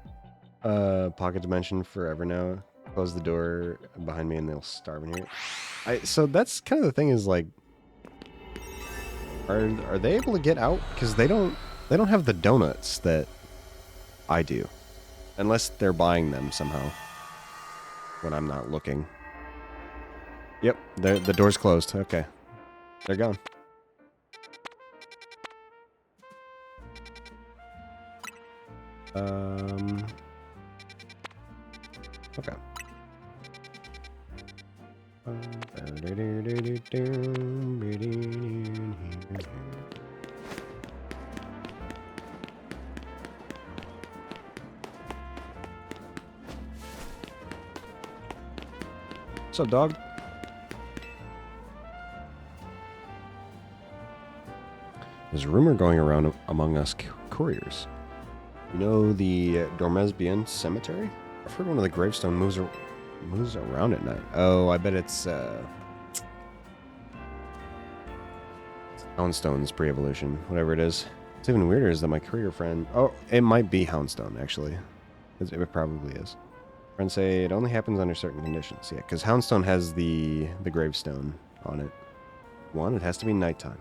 pocket dimension forever now. Close the door behind me and they'll starve in here. So that's kind of the thing is like, are they able to get out? Because they don't have the donuts that I do, unless they're buying them somehow when I'm not looking. Yep, the door's closed. Okay, they're gone. Okay. What's up, dog? There's a rumor going around among us couriers. You know the Dormesbian Cemetery? I've heard one of the gravestone moves around at night. Oh, I bet it's Houndstone's pre-evolution, whatever it is. What's even weirder is that my courier friend... Oh, it might be Houndstone, actually. It probably is. Friends say it only happens under certain conditions. Yeah, because Houndstone has the gravestone on it. 1, it has to be nighttime.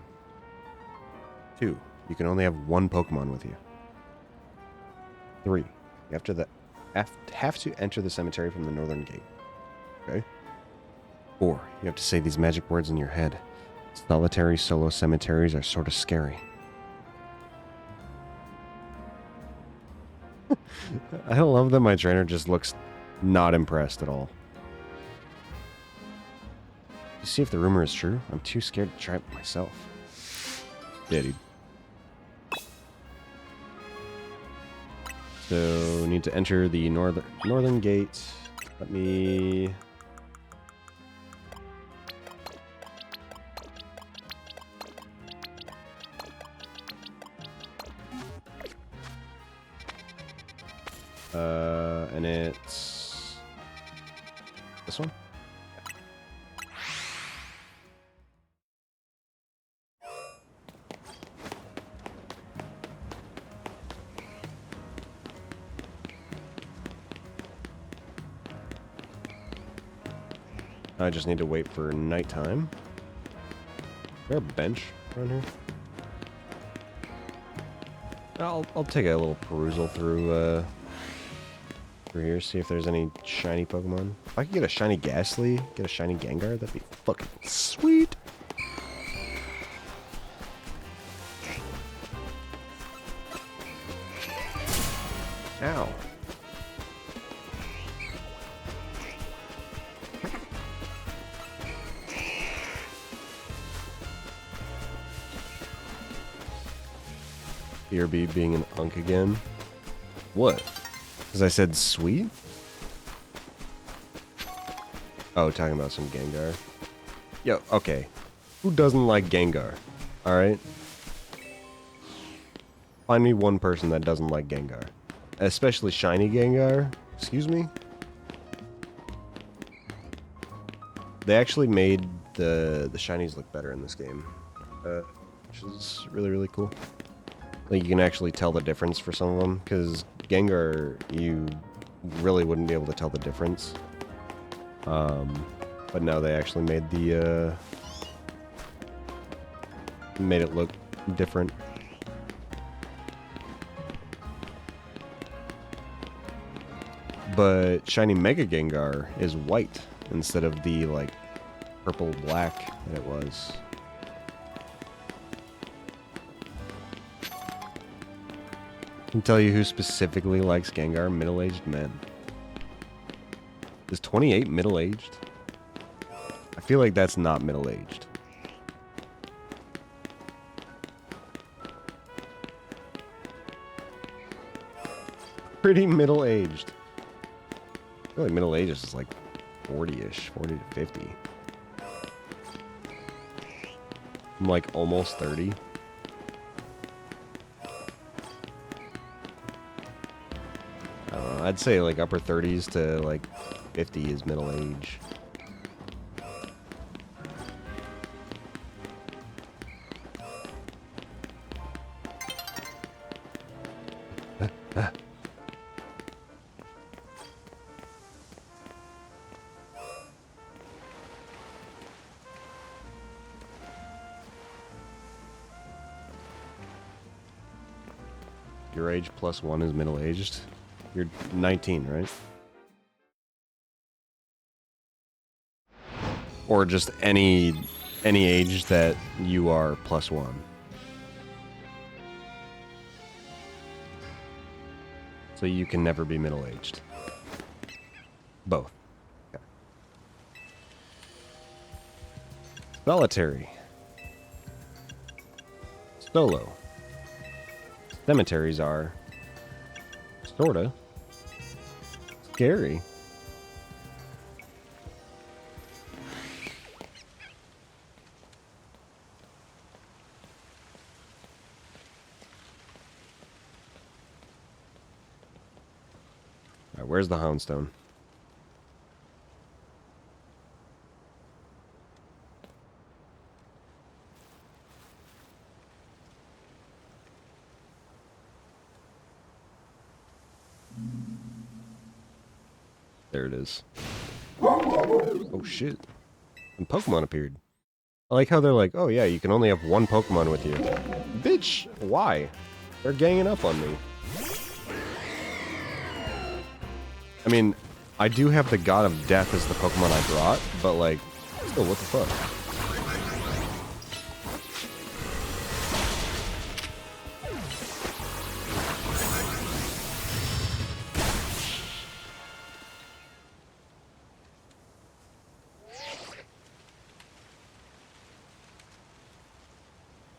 2, you can only have 1 Pokemon with you. 3, you have to enter the cemetery from the northern gate. Okay? 4, you have to say these magic words in your head. Solitary solo cemeteries are sort of scary. I love that my trainer just looks not impressed at all. You see if the rumor is true? I'm too scared to try it myself. Yeah, dude. So, need to enter the northern gate. Let me... and it's... this one? I just need to wait for nighttime. Is there a bench around here? I'll take a little perusal through here, see if there's any shiny Pokemon. If I could get a shiny Ghastly, get a shiny Gengar, that'd be fucking sweet. Ow. BRB being an unk again. What? Because I said sweet? Oh, talking about some Gengar. Yo, okay. Who doesn't like Gengar? Alright? Find me one person that doesn't like Gengar. Especially shiny Gengar. Excuse me? They actually made the shinies look better in this game. Which is really, really cool. Like, you can actually tell the difference for some of them. Because Gengar, you really wouldn't be able to tell the difference. But now they actually made the, made it look different. But shiny Mega Gengar is white instead of the, like, purple black that it was. I can tell you who specifically likes Gengar: middle-aged men. Is 28 middle-aged? I feel like that's not middle-aged. Pretty middle-aged. I feel like middle-aged is like 40-ish, 40 to 50. I'm like almost 30. I don't know, I'd say like upper 30s to like 50 is middle age. Your age plus 1 is middle-aged. You're 19, right? Or just any age that you are plus 1. So you can never be middle-aged. Both. Okay. Solitary. Solo. Cemeteries are sorta scary. Alright, where's the Houndstone? There it is. Oh shit. And Pokemon appeared. I like how they're like, oh yeah, you can only have one Pokemon with you. Bitch, why? They're ganging up on me. I mean, I do have the God of Death as the Pokemon I brought, but like, still, what the fuck?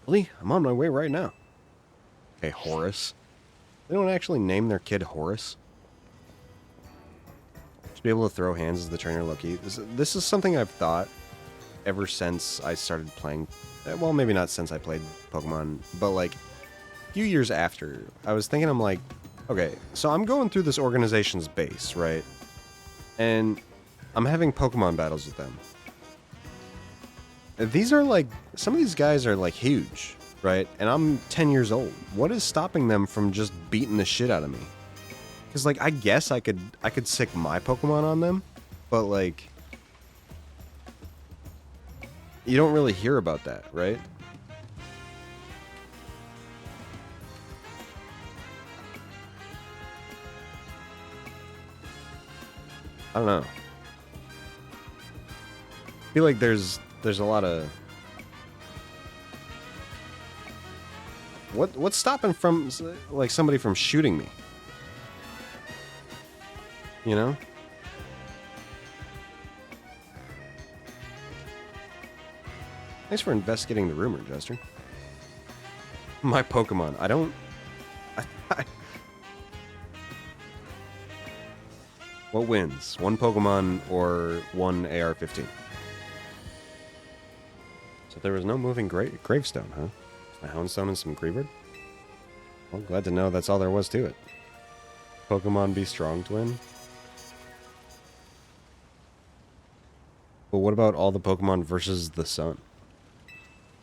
Really? I'm on my way right now. Okay, Horace. They don't actually name their kid Horace. To be able to throw hands as the trainer, Loki. This is something I've thought ever since I started playing. Well, maybe not since I played Pokemon, but like a few years after. I was thinking, I'm like, okay, so I'm going through this organization's base, right? And I'm having Pokemon battles with them. These are like, some of these guys are like huge, right? And I'm 10 years old. What is stopping them from just beating the shit out of me? Because like, I guess I could sick my Pokemon on them, but like, you don't really hear about that, right? I don't know. I feel like there's a lot of... What's stopping from, like, somebody from shooting me? You know? Thanks for investigating the rumor, Jester. My Pokemon. I don't What wins? One Pokemon or one AR-15? So there was no moving gravestone, huh? A Houndstone and some Greavard? Well, glad to know that's all there was to it. Pokemon be strong to win? But what about all the Pokemon versus the sun?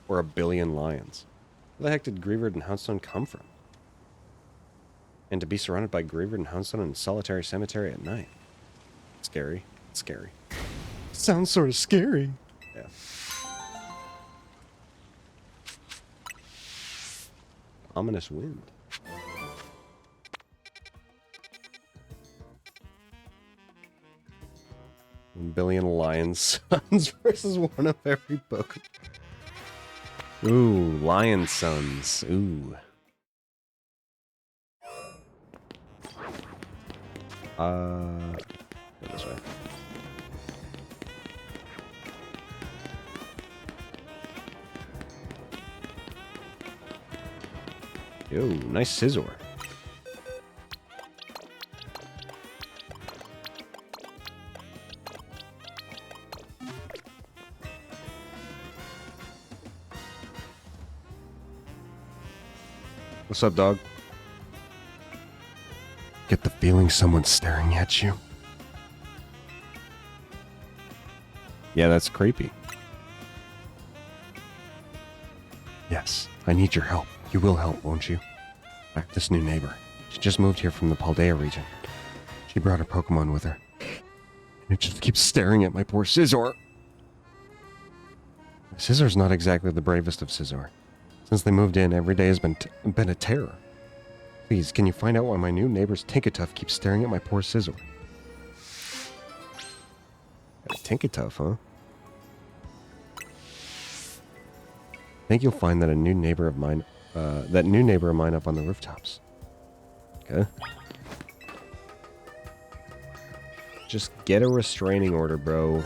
Or a billion lions? Where the heck did Greavard and Houndstone come from? And to be surrounded by Greavard and Houndstone in a solitary cemetery at night. Scary. It's scary. Sounds sort of scary. Yeah. Ominous wind. 1 billion lion sons versus one of every Pokemon. Ooh, lion sons. Ooh. Go this way. Yo, nice scissor. What's up, dog? Get the feeling someone's staring at you. Yeah, that's creepy. Yes, I need your help. You will help, won't you? Like this new neighbor. She just moved here from the Paldea region. She brought her Pokemon with her. And it just keeps staring at my poor Scizor. Scissor's not exactly the bravest of Scizor. Since they moved in, every day has been a terror. Please, can you find out why my new neighbor's Tinkatuff keeps staring at my poor Scizor? Tinkatuff, huh? I think you'll find that new neighbor of mine up on the rooftops. Okay. Just get a restraining order, bro.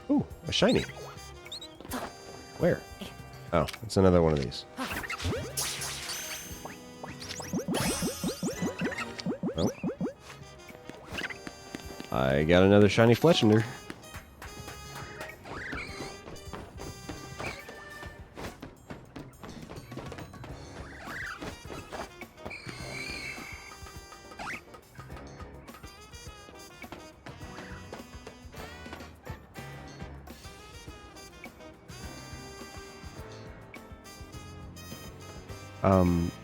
Ooh, a shiny. Where? Oh, it's another one of these. Oh. I got another shiny Fletchender.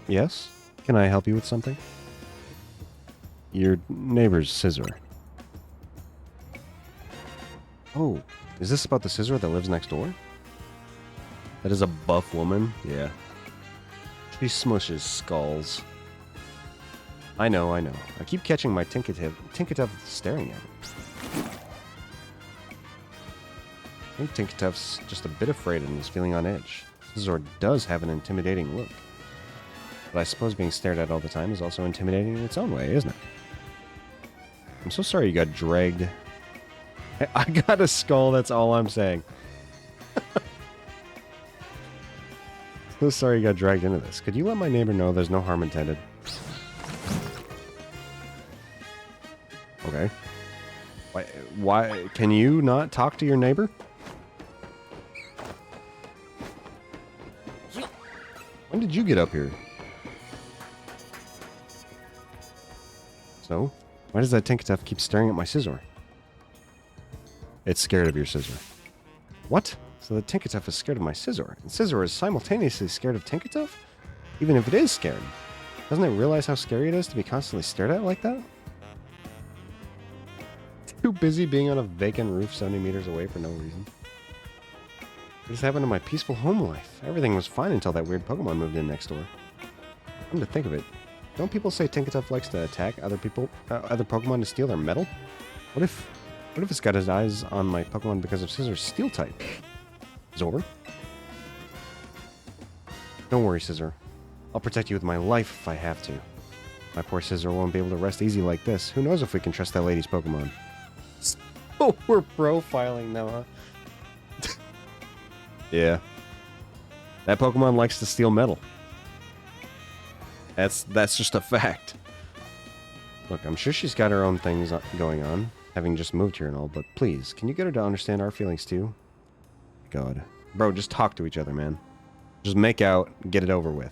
Yes? Can I help you with something? Your neighbor's Scizor. Oh, is this about the Scizor that lives next door? That is a buff woman? Yeah. She smushes skulls. I know. I keep catching my Tinkatuff staring at me. I think Tinkatuff's just a bit afraid and is feeling on edge. Scizor does have an intimidating look. But I suppose being stared at all the time is also intimidating in its own way, isn't it? I'm so sorry you got dragged. I got a skull, that's all I'm saying. So sorry you got dragged into this. Could you let my neighbor know there's no harm intended? Okay. Why can you not talk to your neighbor? When did you get up here? So, why does that Tinkatuff keep staring at my Scizor? It's scared of your Scizor. What? So the Tinkatuff is scared of my Scizor, and Scizor is simultaneously scared of Tinkatuff? Even if it is scared. Doesn't it realize how scary it is to be constantly stared at like that? Too busy being on a vacant roof 70 meters away for no reason. What happened to my peaceful home life? Everything was fine until that weird Pokemon moved in next door. Come to think of it, don't people say Tinkatuff likes to attack other Pokemon to steal their metal? What if it's got his eyes on my Pokemon because of Scissor's steel type? Zor? Don't worry, Scizor. I'll protect you with my life if I have to. My poor Scizor won't be able to rest easy like this. Who knows if we can trust that lady's Pokemon? Oh, we're profiling now, huh? Yeah. That Pokemon likes to steal metal. That's just a fact. Look, I'm sure she's got her own things going on, having just moved here and all, but please, can you get her to understand our feelings too? God. Bro, just talk to each other, man. Just make out, get it over with.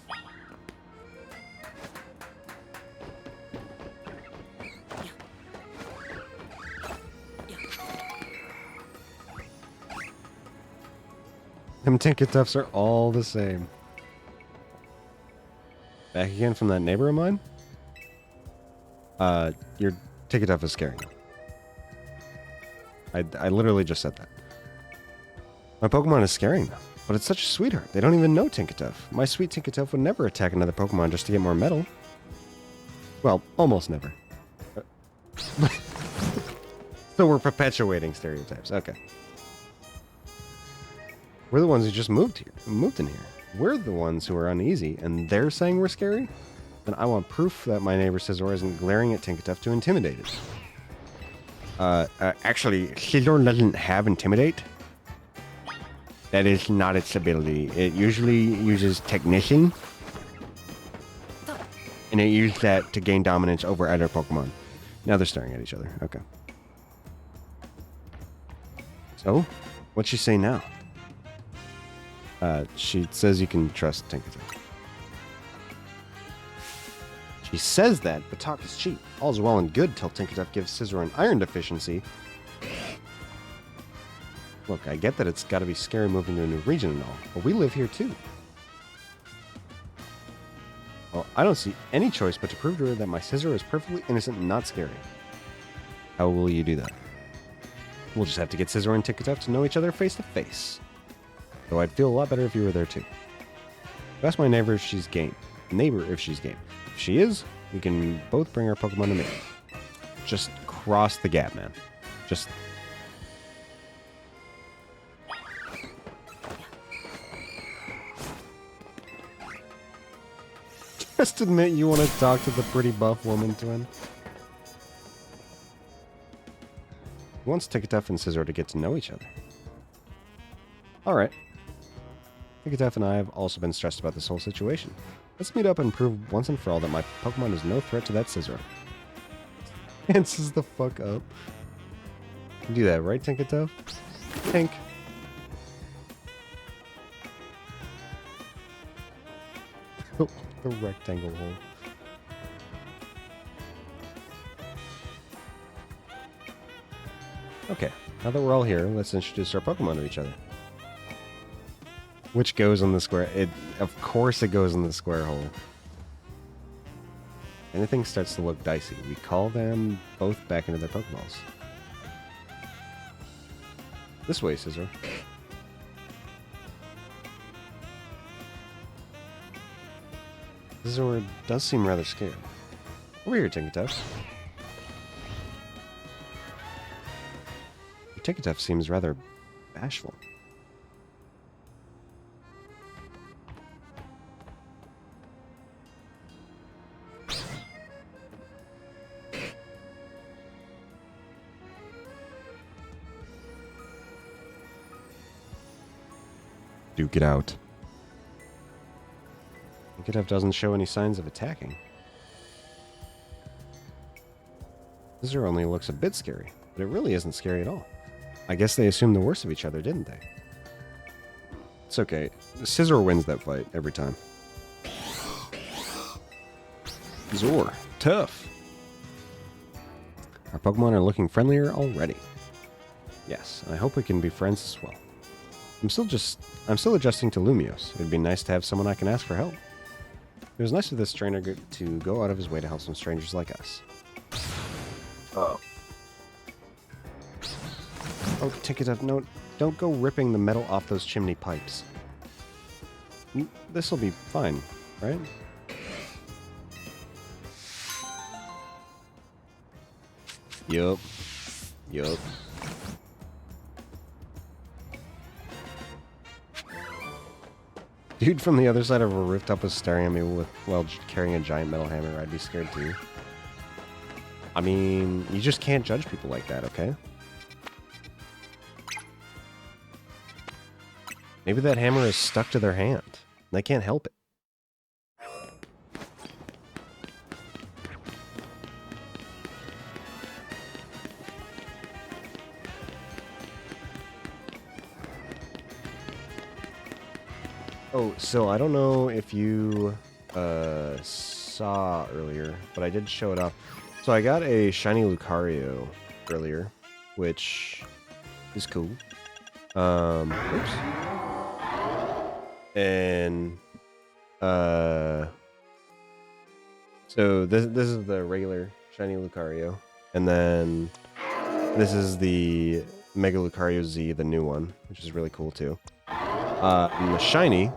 Them Tinkertuffs are all the same. Back again from that neighbor of mine? Your Tinkertuff is scary. I literally just said that. My Pokemon is scaring them, but it's such a sweetheart. They don't even know Tinkertuff. My sweet Tinkertuff would never attack another Pokemon just to get more metal. Well, almost never. So we're perpetuating stereotypes. Okay. We're the ones who just moved in here. We're the ones who are uneasy, and they're saying we're scary? Then I want proof that my neighbor Scizor isn't glaring at Tinkertuff to intimidate it. Actually, Scizor doesn't have Intimidate. That is not its ability. It usually uses Technician. And it used that to gain dominance over other Pokemon. Now they're staring at each other. Okay. So, what'd she say now? She says you can trust Tinkertuff. She says that, but talk is cheap. All's well and good till Tinkertuff gives Scizor an iron deficiency. Look, I get that it's gotta be scary moving to a new region and all, but we live here too. Well, I don't see any choice but to prove to her that my Scizor is perfectly innocent and not scary. How will you do that? We'll just have to get Scizor and Tinkertuff to know each other face to face. Though I'd feel a lot better if you were there too. Ask my neighbor if she's game. If she's game. If she is, we can both bring our Pokemon to me. Just cross the gap, man. Just... Just admit you want to talk to the pretty buff woman twin. He wants Tinkertuff and Scizor to get to know each other. Alright. Tinkertuff and I have also been stressed about this whole situation. Let's meet up and prove once and for all that my Pokemon is no threat to that Scizor. Answers the fuck up. You can do that, right, Tinkertuff? Tink. Oh, the rectangle hole. Okay, now that we're all here, let's introduce our Pokemon to each other. Which goes in the square... Of course it goes in the square hole. Anything starts to look dicey. We call them both back into their Pokeballs. This way, Scizor. Scizor does seem rather scared. Over here, Tinkertuff. Tinkertuff seems rather bashful. Duke it out. Tinkertuff doesn't show any signs of attacking. Scizor only looks a bit scary, but it really isn't scary at all. I guess they assumed the worst of each other, didn't they? It's okay. Scizor wins that fight every time. Zor, tough. Our Pokemon are looking friendlier already. Yes, I hope we can be friends as well. I'm still adjusting to Lumiose. It'd be nice to have someone I can ask for help. It was nice of this trainer to go out of his way to help some strangers like us. Oh. Oh, Tinkertuff, no, don't go ripping the metal off those chimney pipes. This'll be fine, right? Yup. Yup. Dude from the other side of a rooftop was staring at me while carrying a giant metal hammer. I'd be scared too. I mean, you just can't judge people like that, okay? Maybe that hammer is stuck to their hand. They can't help it. Oh, so I don't know if you saw earlier, but I did show it off. So I got a shiny Lucario earlier, which is cool. Oops. And so this is the regular shiny Lucario, and then this is the Mega Lucario Z, the new one, which is really cool too. And the shiny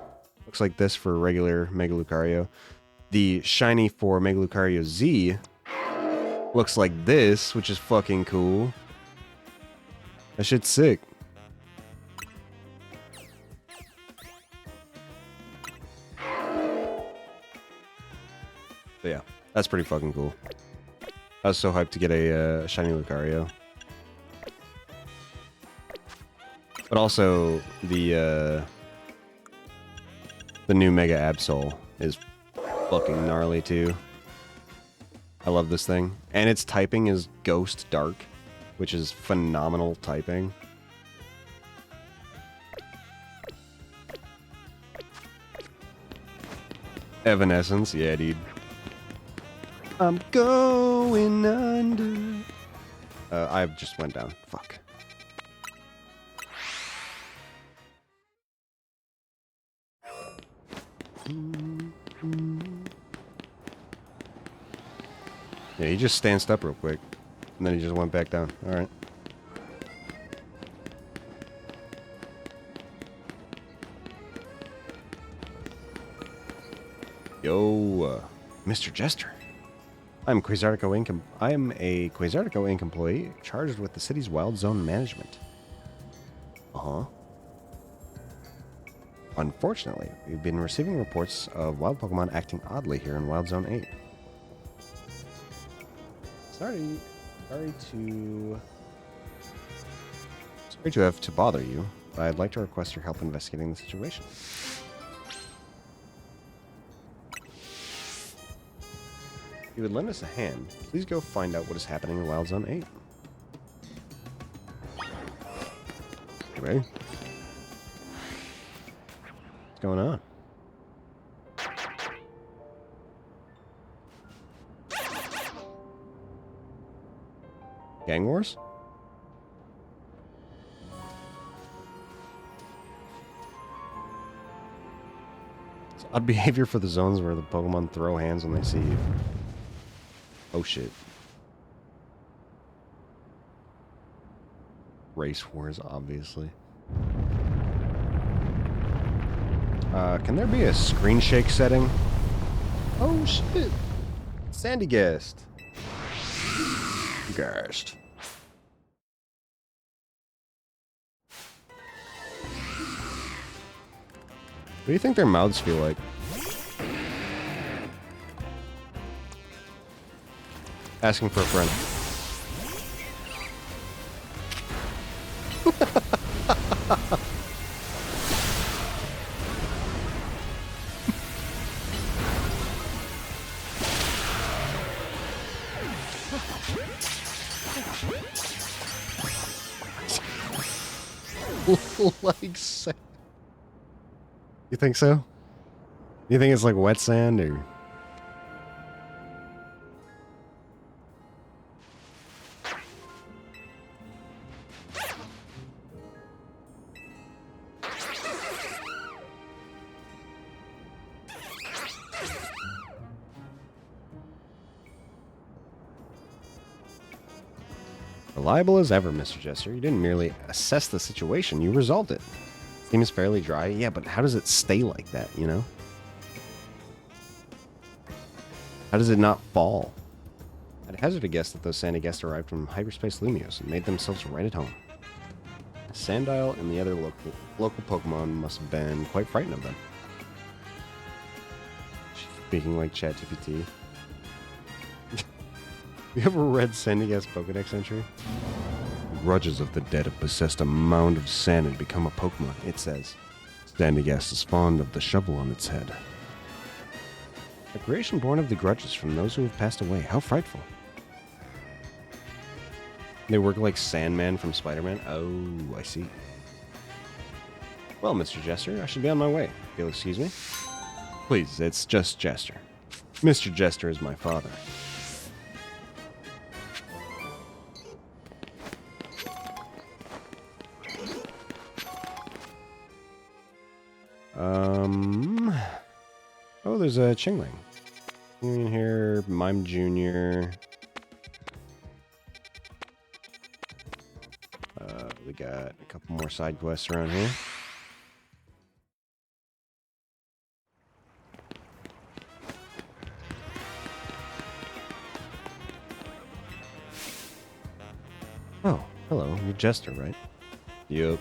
looks like this for regular Mega Lucario. The shiny for Mega Lucario Z looks like this, which is fucking cool. That shit's sick. But yeah, that's pretty fucking cool. I was so hyped to get a shiny Lucario. But also, the new Mega Absol is fucking gnarly too. I love this thing. And its typing is Ghost Dark, which is phenomenal typing. Evanescence, yeah, dude. I'm going under. I just went down. Fuck. Yeah, he just stanced up real quick. And then he just went back down. Alright. Yo, Mr. Jester. I'm Quasartico Inc. I am a Quasartico Inc. employee charged with the city's wild zone management. Uh-huh. Unfortunately, we've been receiving reports of wild Pokemon acting oddly here in Wild Zone 8. Sorry to have to bother you, but I'd like to request your help investigating the situation. If you would lend us a hand, please go find out what is happening in Wild Zone 8. Anyway. What's going on? Gang wars? It's odd behavior for the zones where the Pokemon throw hands when they see you. Oh shit. Race wars, obviously. Can there be a screen shake setting? Oh shit. Sandy Guest. Guest. What do you think their mouths feel like? Asking for a friend. Like sand. You think so? You think it's like wet sand or? Reliable as ever, Mr. Jester. You didn't merely assess the situation, you resolved it. Seems fairly dry. Yeah, but how does it stay like that, you know? How does it not fall? I'd hazard a guess that those sandy guests arrived from hyperspace Lumios and made themselves right at home. Sandile and the other local Pokemon must have been quite frightened of them. Speaking like ChatGPT. You ever read Sandigast's Pokedex entry? The grudges of the dead have possessed a mound of sand and become a Pokemon, it says. Sandigast is fond of the shovel on its head. A creation born of the grudges from those who have passed away. How frightful. They work like Sandman from Spider-Man? Oh, I see. Well, Mr. Jester, I should be on my way. If you'll excuse me. Please, it's just Jester. Mr. Jester is my father. Oh, there's a Chingling. In here, Mime Jr. We got a couple more side quests around here. Oh, hello. You're Jester, right? Yup.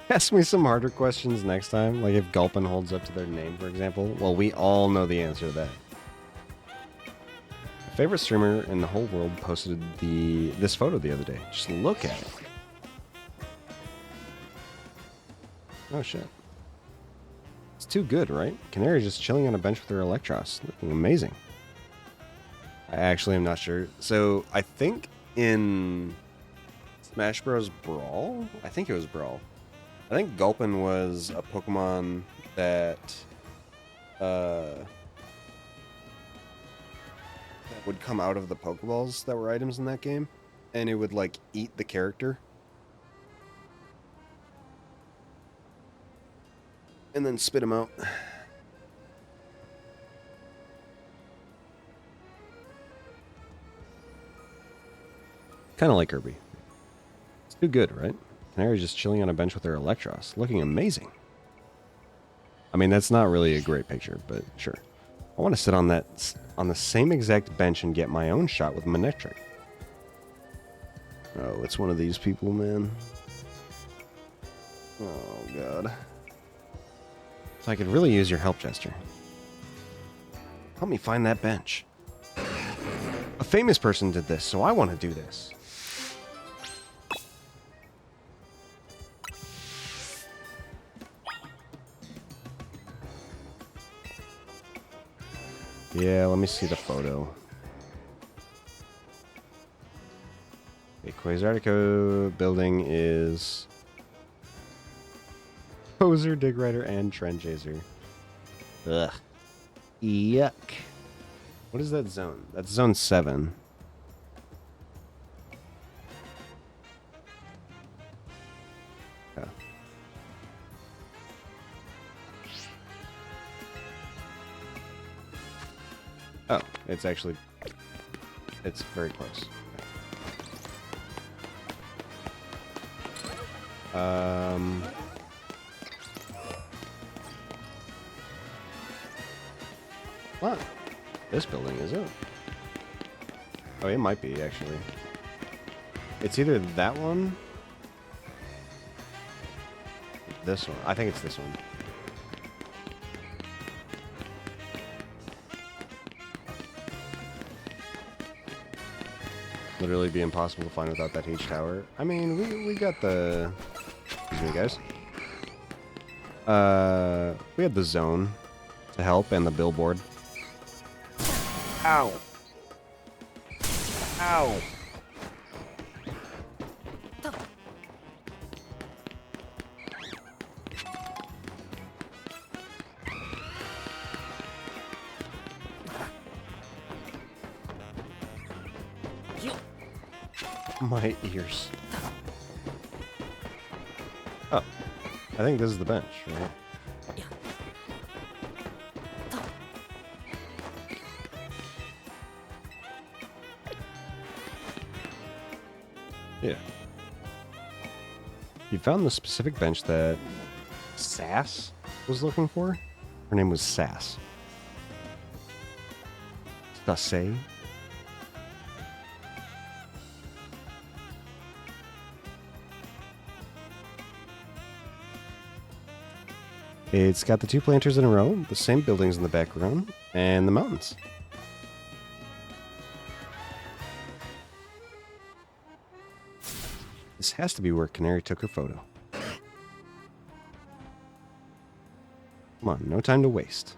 Ask me some harder questions next time, like if Gulpin holds up to their name, for example. Well, we all know the answer to that. My favorite streamer in the whole world posted this photo the other day. Just look at it. Oh, shit. It's too good, right? Canary just chilling on a bench with her Electros. Looking amazing. I actually am not sure. So, I think in Smash Bros. Brawl? I think it was Brawl. I think Gulpin was a Pokemon that would come out of the Pokeballs that were items in that game, and it would like eat the character and then spit him out. Kind of like Kirby. It's too good, right? Canary's just chilling on a bench with her Electros, looking amazing. I mean, that's not really a great picture, but sure. I want to sit on the same exact bench and get my own shot with Manectric. Oh, it's one of these people, man. Oh, God. So I could really use your help, Jester. Help me find that bench. A famous person did this, so I want to do this. Yeah, let me see the photo. Okay, Quasartico building is Poser, Dig Rider, and Trend Chaser. Ugh. Yuck. What is that zone? That's zone 7. Yeah. Oh, it's actually... It's very close. What? This building is it? Oh, it might be, actually. It's either that one... This one. I think it's this one. Literally be impossible to find without that huge tower. I mean, we got the... Excuse me, guys. We had the zone to help and the billboard. Ow! Ow! My ears. Oh, I think this is the bench, right? Yeah. You found the specific bench that Sass was looking for? Her name was Sass. Sassay? It's got the 2 planters in a row, the same buildings in the background, and the mountains. This has to be where Canary took her photo. Come on, no time to waste.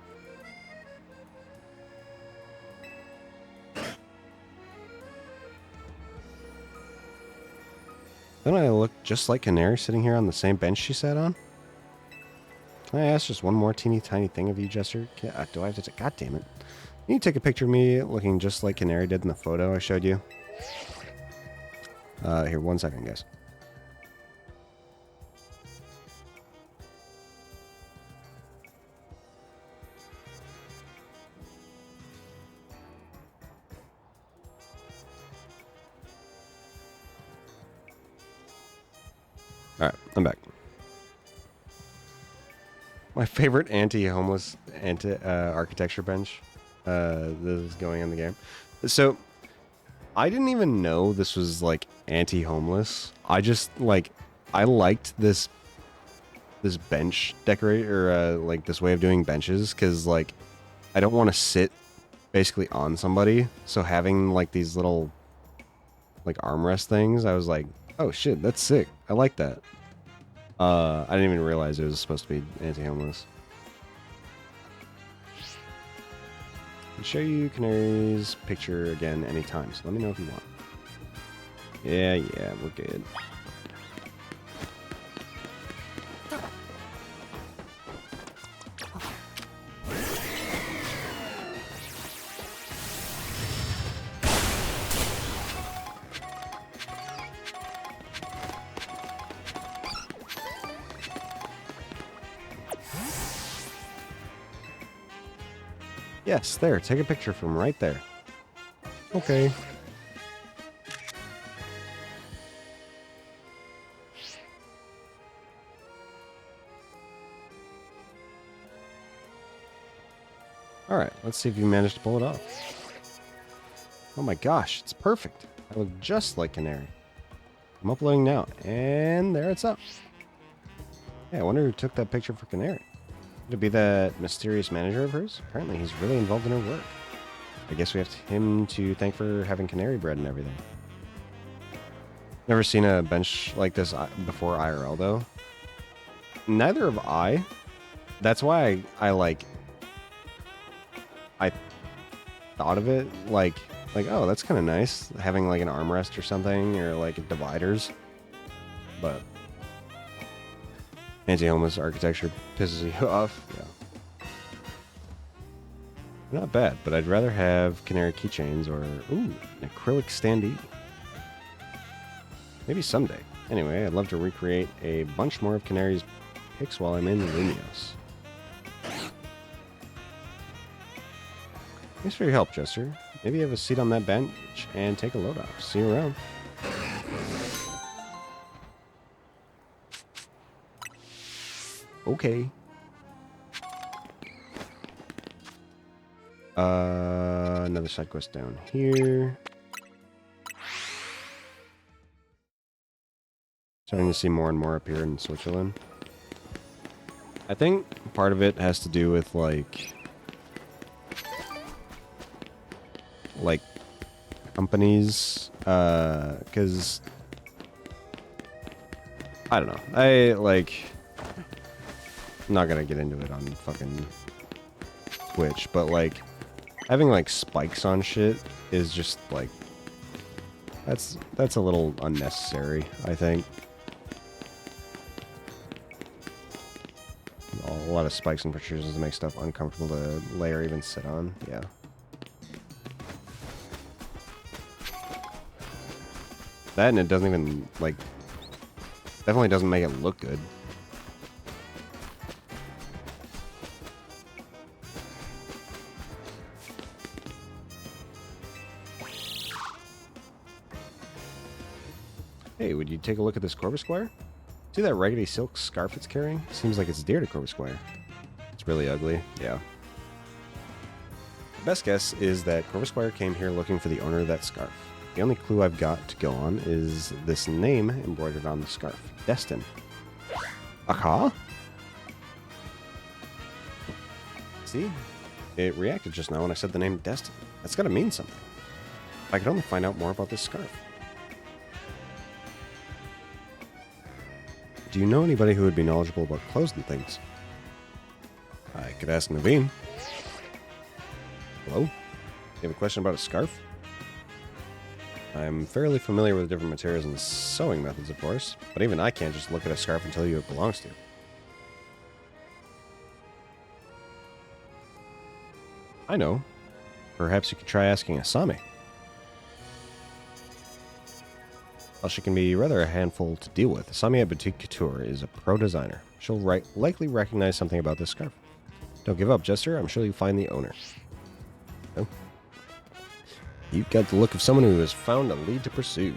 Don't I look just like Canary sitting here on the same bench she sat on? Can I ask just one more teeny tiny thing of you, Jester? Do I have to God damn it. Can you take a picture of me looking just like Canary did in the photo I showed you? Here, 1 second, guys. Alright, I'm back. My favorite anti-homeless architecture bench that is going in the game. So, I didn't even know this was, like, anti-homeless. I just, like, I liked this bench decorator, like, this way of doing benches, because, like, I don't want to sit basically on somebody, so having, like, these little, like, armrest things, I was like, oh, shit, that's sick. I like that. I didn't even realize it was supposed to be anti-homeless. I'll show you Canary's picture again anytime, so let me know if you want. Yeah, we're good. Yes, there. Take a picture from right there. Okay. Alright, let's see if you managed to pull it off. Oh my gosh, it's perfect. I look just like Canary. I'm uploading now, and there it's up. Yeah, I wonder who took that picture for Canary. Could it be that mysterious manager of hers? Apparently he's really involved in her work. I guess we have him to thank for having canary bread and everything. Never seen a bench like this before IRL, though. Neither have I. That's why I thought of it like, oh, that's kind of nice. Having, like, an armrest or something, or, like, dividers. But anti-homeless architecture pisses you off. Yeah. Not bad, but I'd rather have canary keychains or, ooh, an acrylic standee. Maybe someday. Anyway, I'd love to recreate a bunch more of Canary's pics while I'm in Lumios. Thanks for your help, Jester. Maybe have a seat on that bench and take a load off. See you around. Okay. Another side quest down here. Starting to see more and more appear in Switzerland. I think part of it has to do with, like companies, because I don't know. I'm not gonna get into it on fucking Twitch, but, like, having, like, spikes on shit is just, like, that's a little unnecessary, I think. A lot of spikes and protrusions make stuff uncomfortable to lay or even sit on. Yeah. That, and it doesn't even, like, definitely doesn't make it look good. Hey, would you take a look at this Corvus Squire? See that raggedy silk scarf it's carrying? Seems like it's dear to Corvus Squire. It's really ugly. Yeah. The best guess is that Corvus Squire came here looking for the owner of that scarf. The only clue I've got to go on is this name embroidered on the scarf. Destin. Aha! See? It reacted just now when I said the name Destin. That's gotta mean something. If I could only find out more about this scarf. Do you know anybody who would be knowledgeable about clothes and things? I could ask Naveen. Hello? You have a question about a scarf? I'm fairly familiar with different materials and sewing methods, of course, but even I can't just look at a scarf and tell you who it belongs to. I know. Perhaps you could try asking Asami. While she can be rather a handful to deal with, Asami at Boutique Couture is a pro designer. She'll likely recognize something about this scarf. Don't give up, Jester. I'm sure you'll find the owner. Oh. You've got the look of someone who has found a lead to pursue.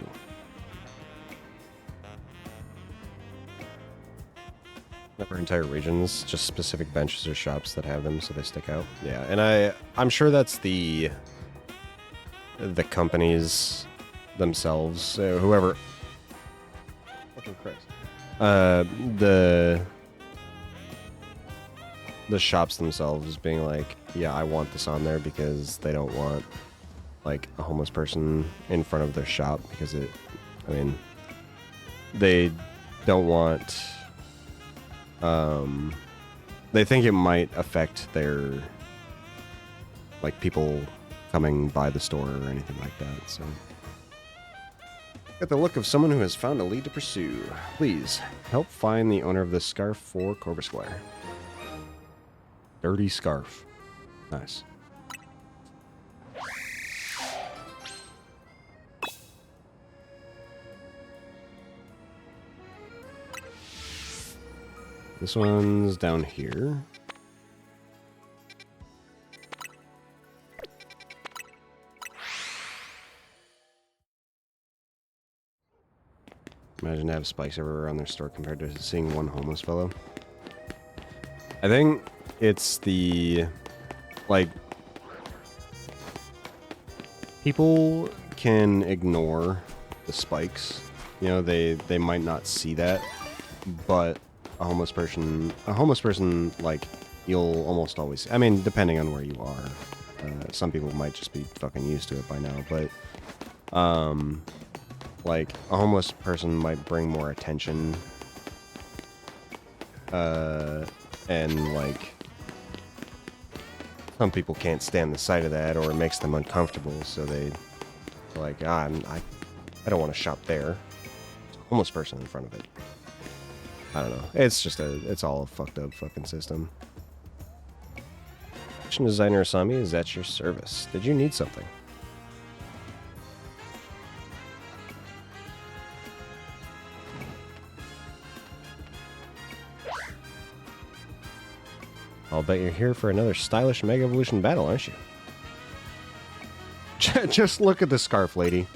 Not for entire regions, just specific benches or shops that have them so they stick out. Yeah, and I'm sure that's the companies themselves, whoever. Fucking Christ. The shops themselves being like, yeah, I want this on there because they don't want like a homeless person in front of their shop because they don't want, they think it might affect their, like, people coming by the store or anything like that, so. Got the look of someone who has found a lead to pursue. Please, help find the owner of this scarf for Corvus Squire. Dirty scarf. Nice. This one's down here. Imagine to have spikes everywhere around their store compared to seeing one homeless fellow. I think it's the, like, people can ignore the spikes. You know, they might not see that, but a homeless person, like, you'll almost always, I mean, depending on where you are. Some people might just be fucking used to it by now, but, like, a homeless person might bring more attention, and, like, some people can't stand the sight of that, or it makes them uncomfortable, so they, like, I don't want to shop there. There's a homeless person in front of it. I don't know. It's just it's all a fucked up fucking system. Fashion designer Asami is at your service. Did you need something? I'll bet you're here for another stylish Mega Evolution battle, aren't you? Just look at the scarf, lady.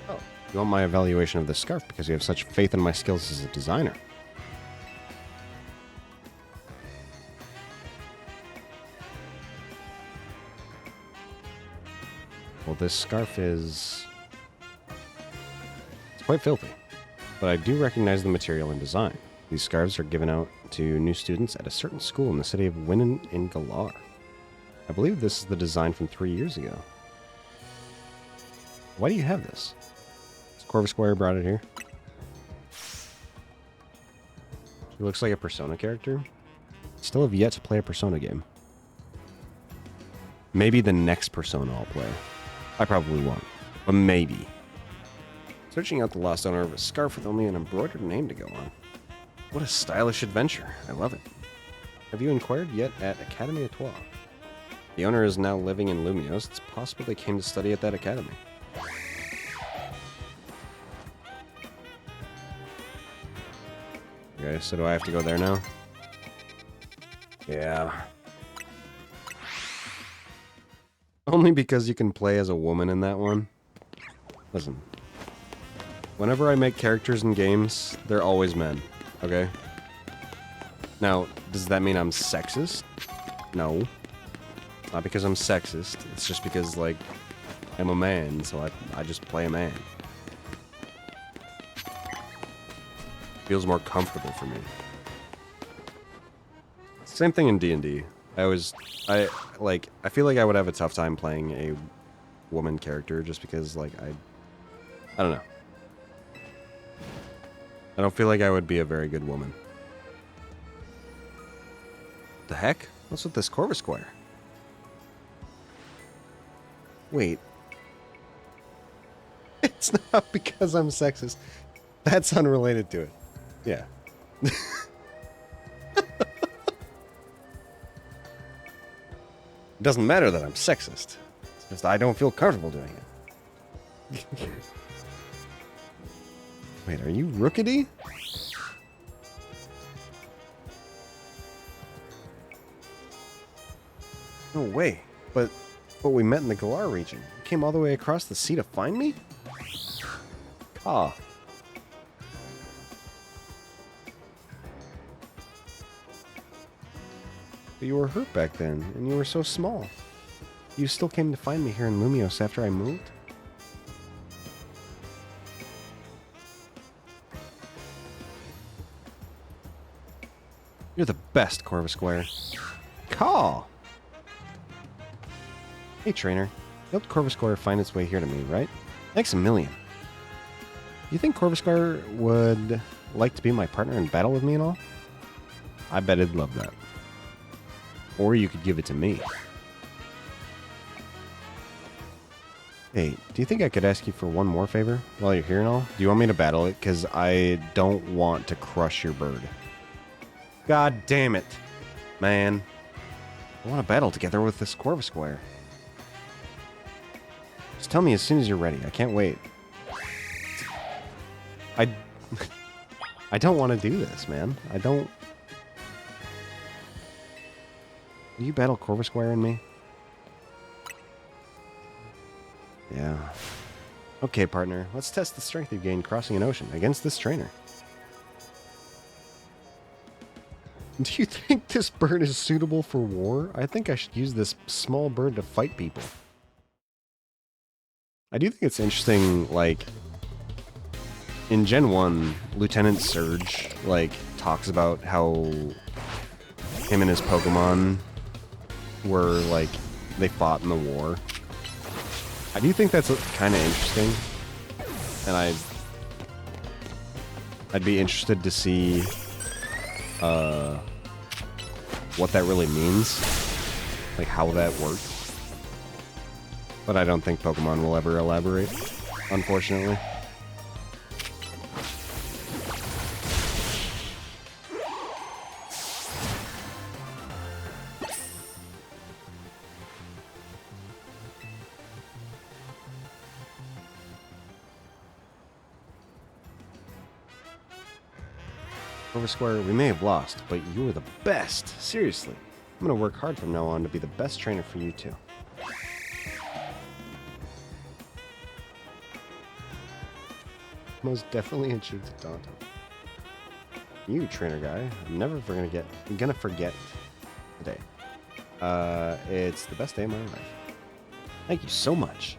Oh, you want my evaluation of the scarf because you have such faith in my skills as a designer. Well, this scarf is... it's quite filthy. But I do recognize the material and design. These scarves are given out to new students at a certain school in the city of Winnen in Galar. I believe this is the design from 3 years ago. Why do you have this? Has Corvus Squire brought it here? She looks like a Persona character. Still have yet to play a Persona game. Maybe the next Persona I'll play. I probably won't, but maybe. Searching out the lost owner of a scarf with only an embroidered name to go on. What a stylish adventure. I love it. Have you inquired yet at Academy Etoile? The owner is now living in Lumios. It's possible they came to study at that academy. Okay, so do I have to go there now? Yeah. Only because you can play as a woman in that one. Listen. Whenever I make characters in games, they're always men, okay? Now, does that mean I'm sexist? No. Not because I'm sexist, it's just because, like, I'm a man, so I just play a man. Feels more comfortable for me. Same thing in D&D. I feel like I would have a tough time playing a woman character just because, like, I don't know. I don't feel like I would be a very good woman. The heck? What's with this Corvus Squire? Wait. It's not because I'm sexist. That's unrelated to it. Yeah. It doesn't matter that I'm sexist. It's just I don't feel comfortable doing it. Wait, are you Rookity? No way. But we met in the Galar region. You came all the way across the sea to find me? Ah. But you were hurt back then, and you were so small. You still came to find me here in Lumios after I moved? You're the best, Corvusquire. Caw! Hey, trainer. You helped Corvusquire find its way here to me, right? Thanks a million. You think Corvusquire would like to be my partner in battle with me and all? I bet it'd love that. Or you could give it to me. Hey, do you think I could ask you for one more favor while you're here and all? Do you want me to battle it? Because I don't want to crush your bird. God damn it, man. I want to battle together with this Corvusquire. Just tell me as soon as you're ready. I can't wait. I don't want to do this, man. I don't... Will you battle Corvusquire and me? Yeah. Okay, partner. Let's test the strength you've gained crossing an ocean against this trainer. Do you think this bird is suitable for war? I think I should use this small bird to fight people. I do think it's interesting, like... In Gen 1, Lieutenant Surge, like, talks about how him and his Pokemon were, like, they fought in the war. I do think that's kind of interesting. And I'd be interested to see what that really means. Like, how that works. But I don't think Pokemon will ever elaborate, unfortunately. Corvusquire, we may have lost, but you were the best. Seriously. I'm going to work hard from now on to be the best trainer for you, too. Most definitely a cheat to Dante. You, trainer guy, I'm never gonna forget today. It's the best day of my life. Thank you so much.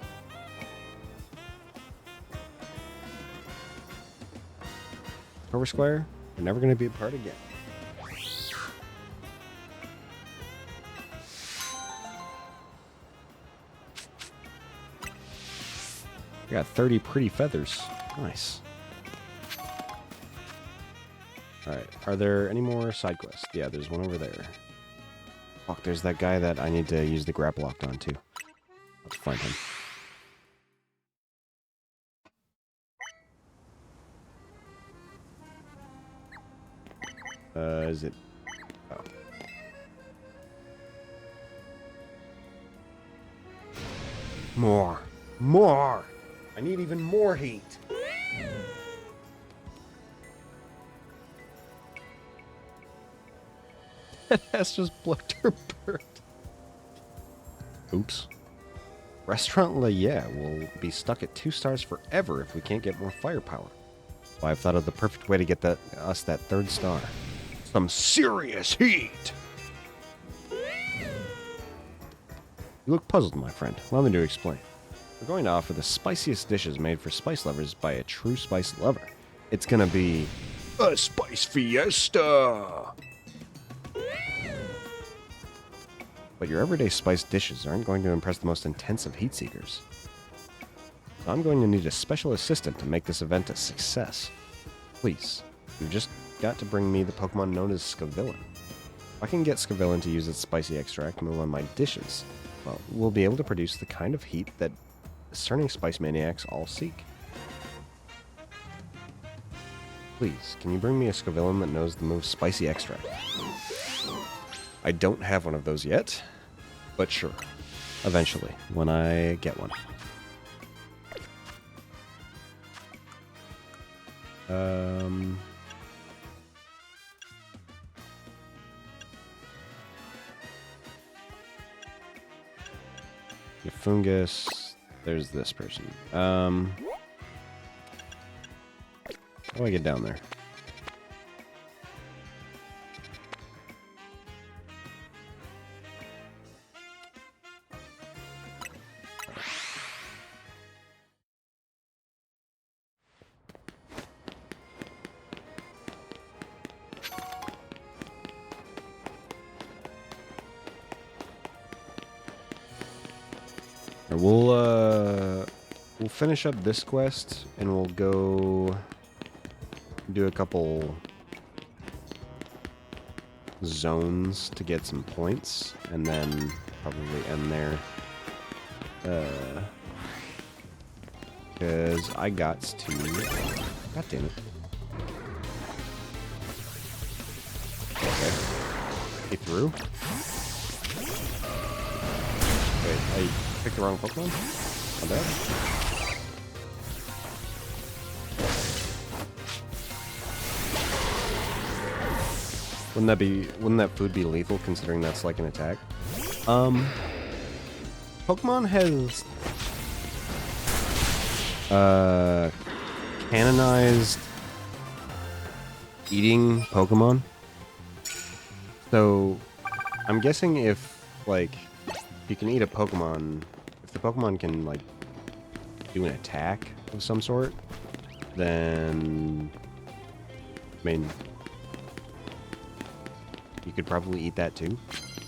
Corvusquire, we're never gonna be apart again. I got 30 pretty feathers. Nice. Alright, are there any more side quests? Yeah, there's one over there. Fuck, there's that guy that I need to use the grapple lock on, too. Let's find him. Is it... Oh. More! More! I need even more heat! That ass just blocked her bird. Oops. Restaurant La Yeah will be stuck at 2 stars forever if we can't get more firepower. So I've thought of the perfect way to get us that 3rd star. Some serious heat! You look puzzled, my friend. Allow me to explain. We're going to offer the spiciest dishes made for spice lovers by a true spice lover. It's gonna be a spice fiesta! But your everyday spice dishes aren't going to impress the most intensive heat seekers. So I'm going to need a special assistant to make this event a success. Please, you've just got to bring me the Pokemon known as Scavillain. If I can get Scavillain to use its spicy extract move on my dishes, Well, we'll be able to produce the kind of heat that discerning spice maniacs all seek. Please, can you bring me a Scovillain that knows the move Spicy Extract? I don't have one of those yet, but sure. Eventually, when I get one. Your fungus. There's this person. How do I get down there? We'll finish up this quest and we'll go do a couple zones to get some points and then probably end there. Because I got to... God damn it. Okay. Get through? Wait, I picked the wrong Pokemon? My bad. Wouldn't that food be lethal considering that's like an attack? Pokemon has canonized eating Pokemon. So I'm guessing if like you can eat a Pokemon, if the Pokemon can like do an attack of some sort, then I mean you could probably eat that too,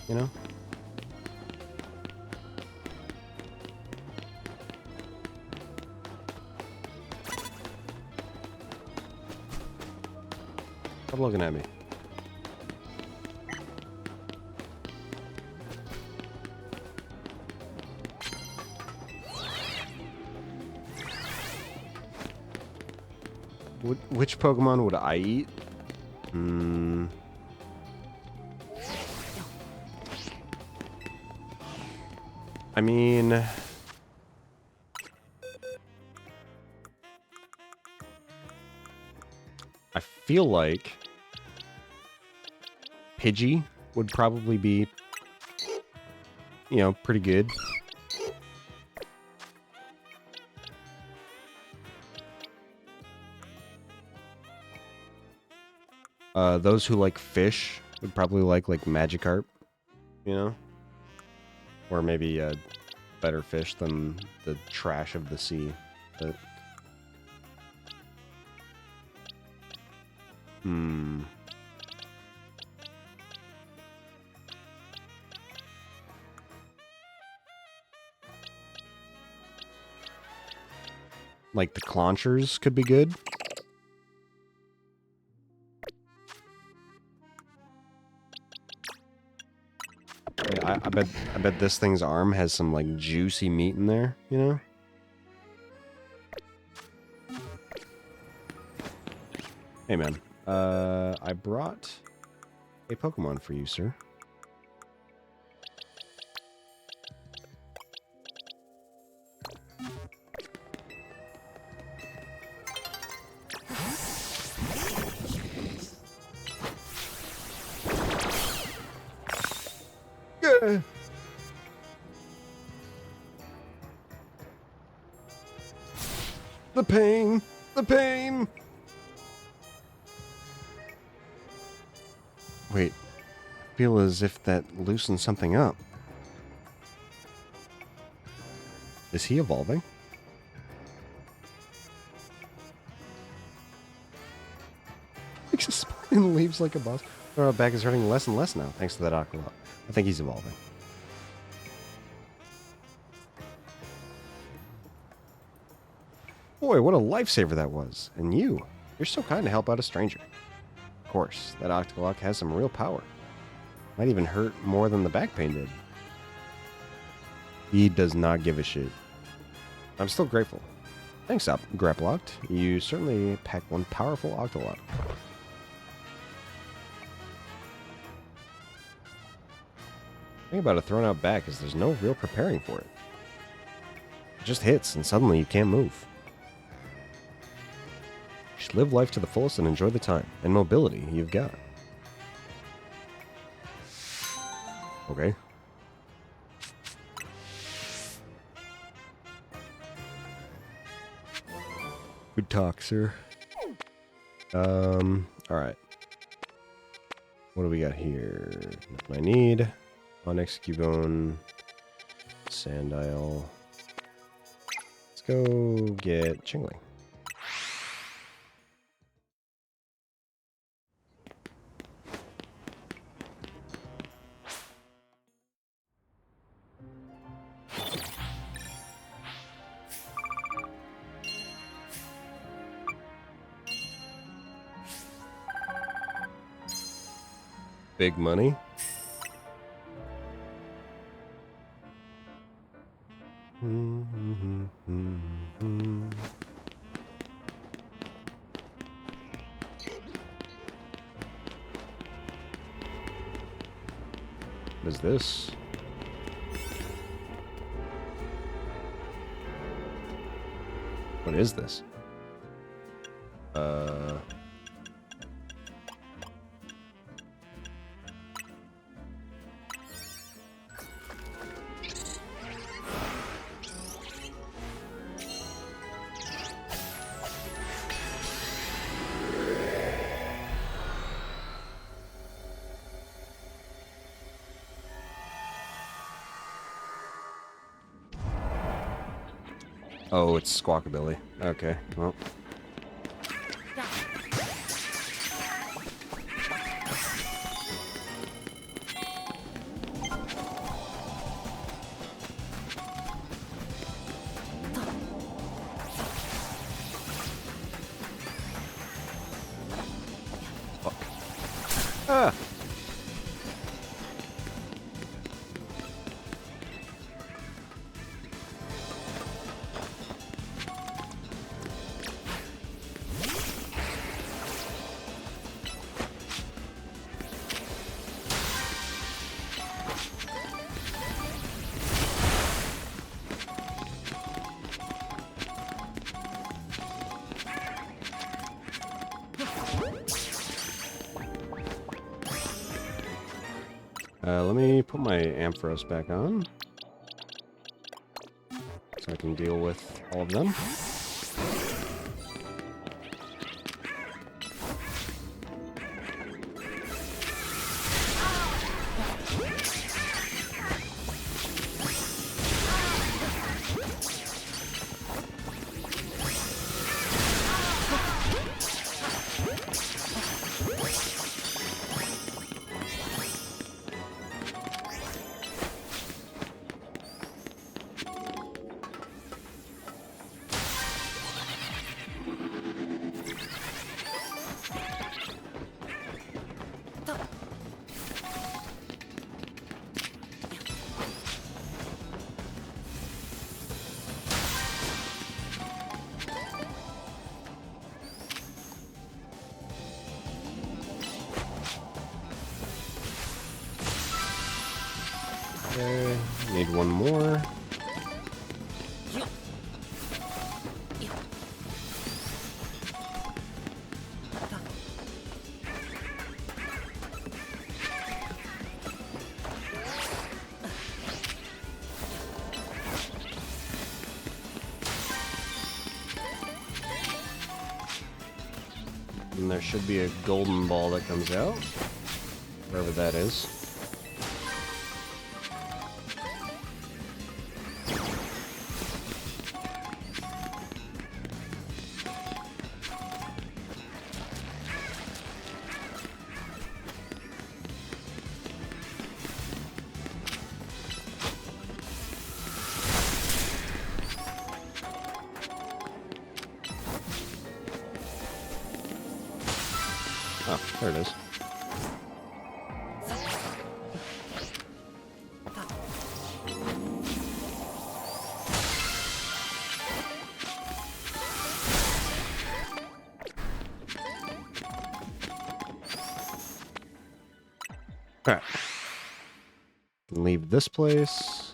you know? Stop looking at me. Which Pokemon would I eat? I mean... I feel like... Pidgey would probably be, you know, pretty good. Those who like fish would probably like Magikarp, you know? Or maybe a better fish than the trash of the sea. But... Like the Claunchers could be good. Yeah, I bet this thing's arm has some like juicy meat in there, you know? Hey man, I brought a Pokemon for you, sir. The pain! The pain! Wait, I feel as if that loosened something up. Is he evolving? Makes his spine and leaves like a boss. Our back is hurting less and less now, thanks to that Aqualot. I think he's evolving. Boy, what a lifesaver that was. And you're so kind to help out a stranger. Of course, that Octolock has some real power. Might even hurt more than the back pain did. He does not give a shit. I'm still grateful. Thanks, Grapplocked. You certainly packed one powerful Octolot. The thing about a thrown out back is there's no real preparing for it. It just hits, and suddenly you can't move. You should live life to the fullest and enjoy the time and mobility you've got. Okay. Good talk, sir. Alright. What do we got here? Nothing I need. Onyx, Cubone, Sandile. Let's go get Chingling. Big money. What is this? What is this? Oh, it's Squawkabilly. Okay, well. Fuck. Ah! Let me put my Ampharos back on, so I can deal with all of them. Okay, need one more. And there should be a golden ball that comes out, wherever that is. Oh, there it is. Okay. Leave this place.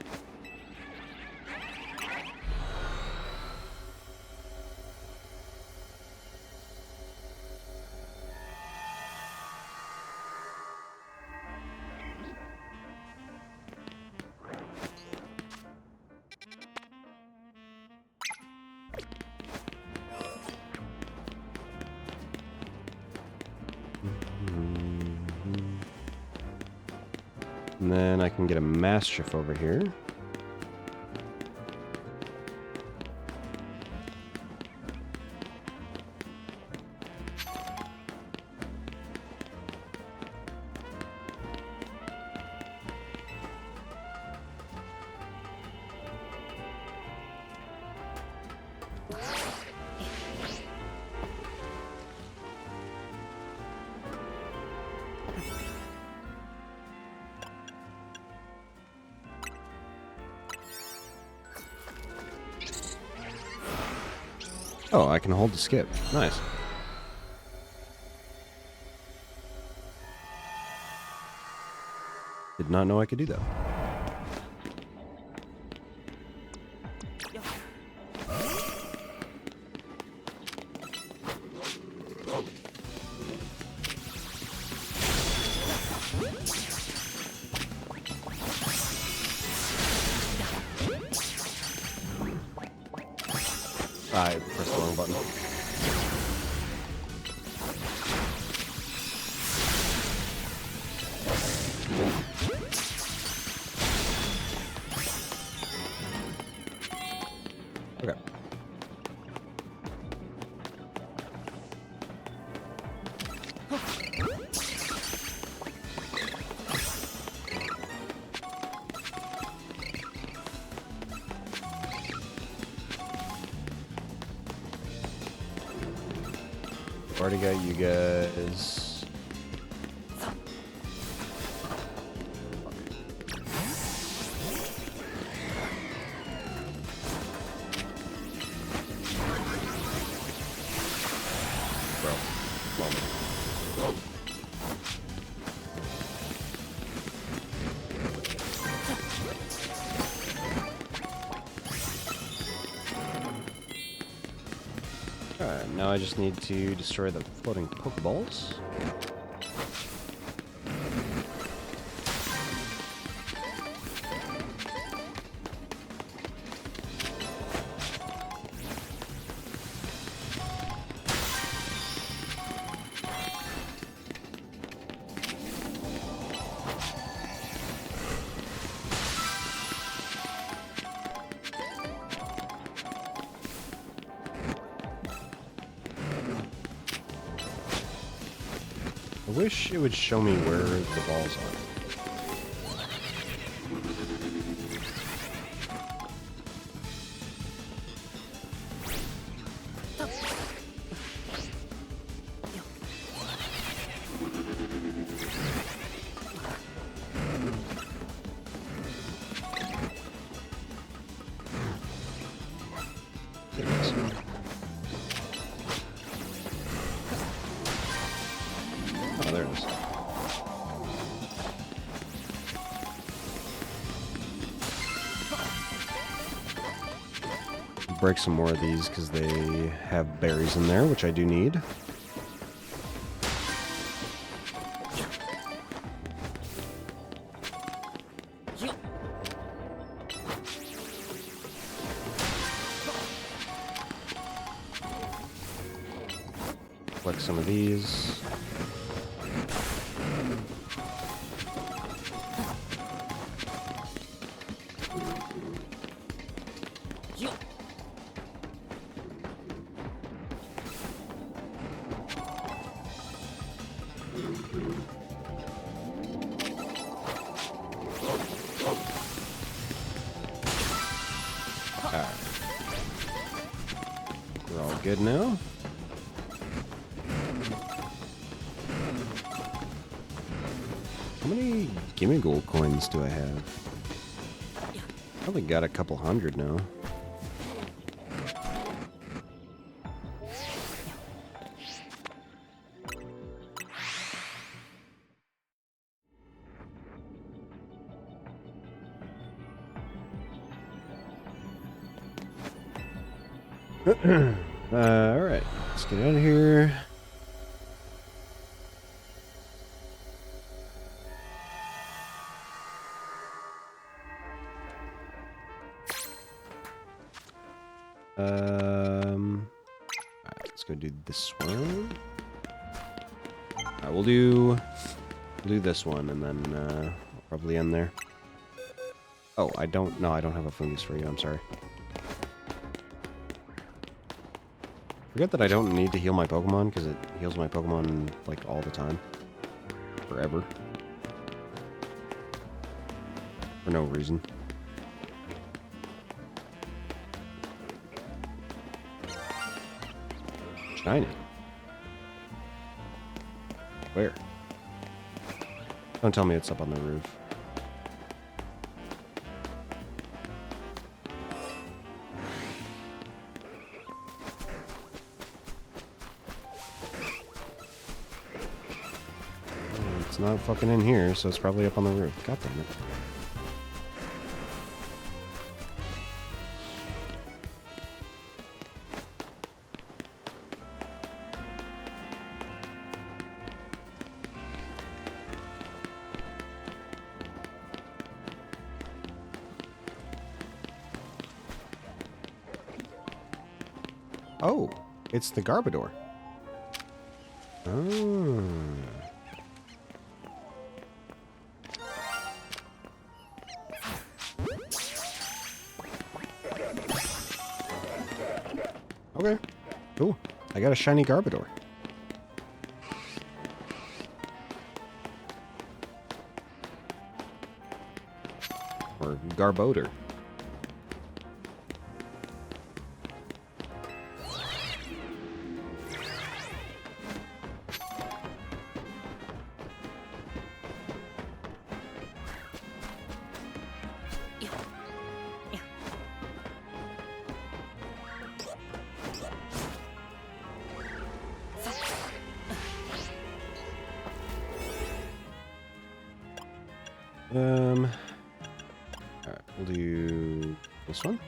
And then I can get a Mastiff over here. Oh, I can hold the skip. Nice. Did not know I could do that. I pressed the wrong button. Okay. Already got you guys. Bro, moment. Alright, now I just need to destroy the floating Pokeballs. I wish it would show me where the balls are. There it is. Oh, there it is. Break some more of these because they have berries in there, which I do need. Collect some of these. Alright. We're all good now. How many Gimme Gold coins do I have? Probably got a couple hundred now. Alright. Let's get out of here. Alright, let's go do this one. Alright, we'll do this one, and then we'll probably end there. Oh, I don't have a fungus for you, I'm sorry. Forget that I don't need to heal my Pokemon, because it heals my Pokemon, like, all the time. Forever. For no reason. Shiny. Where? Don't tell me it's up on the roof. It's not fucking in here, so it's probably up on the roof. God damn it. Oh, it's the Garbodor. Oh. Okay, cool. I got a shiny Garbodor. Or Garbodor. Alright, we'll do this one.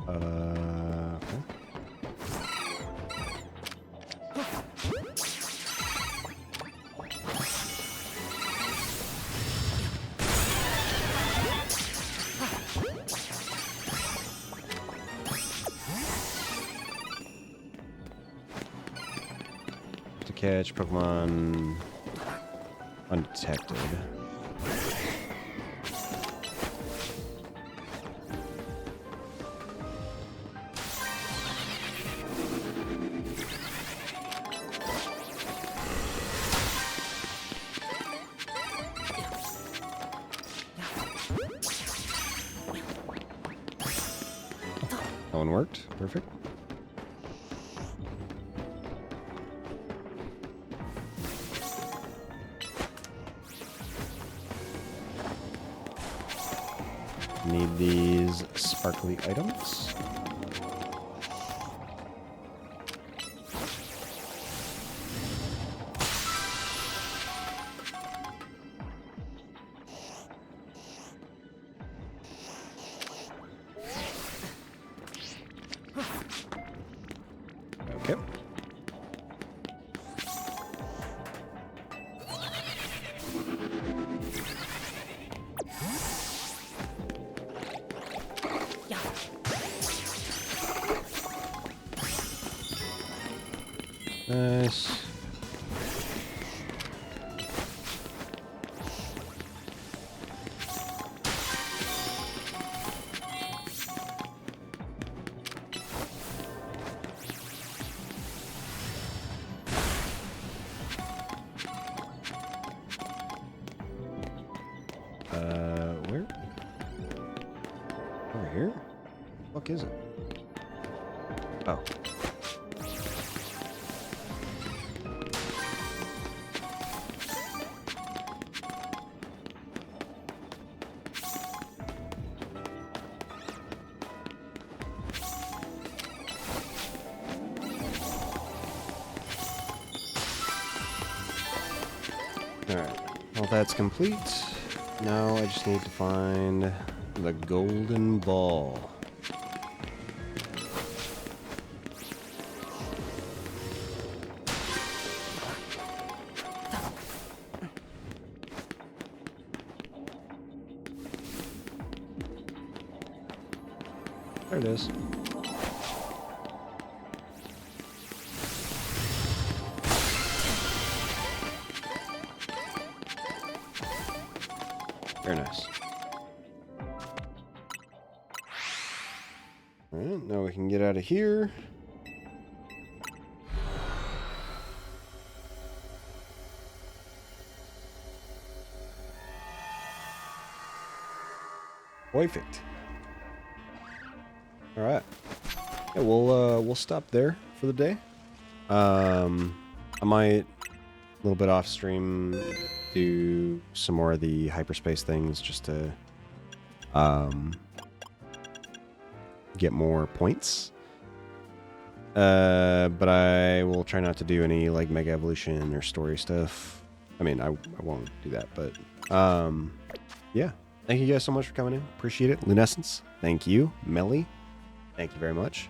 Okay. To catch Pokemon undetected. That one worked. Perfect. Need these sparkly items. Okay. Nice. fuck is it? Oh. Alright, well that's complete. Now I just need to find the golden ball. There it is. Very nice. Alright, now we can get out of here. Perfect. Alright. Yeah, we'll stop there for the day. I might, a little bit off stream, do some more of the hyperspace things just to get more points. But I will try not to do any like Mega Evolution or story stuff. I mean, I won't do that, but yeah. Thank you guys so much for coming in. Appreciate it. Lunescence, thank you. Melly, thank you very much.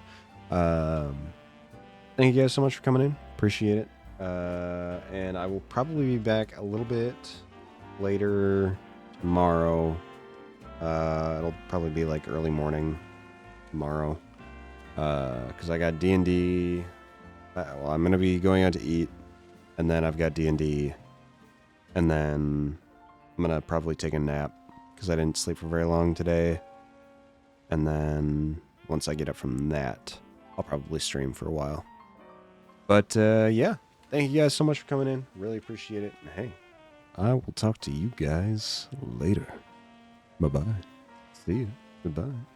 Thank you guys so much for coming in. Appreciate it. And I will probably be back a little bit later tomorrow. It'll probably be like early morning tomorrow. Because I got D&D. Well, I'm going to be going out to eat. And then I've got D&D. And then I'm going to probably take a nap. Because I didn't sleep for very long today. And then once I get up from that, I'll probably stream for a while. But yeah, thank you guys so much for coming in. Really appreciate it. And hey, I will talk to you guys later. Bye-bye. See you. Goodbye.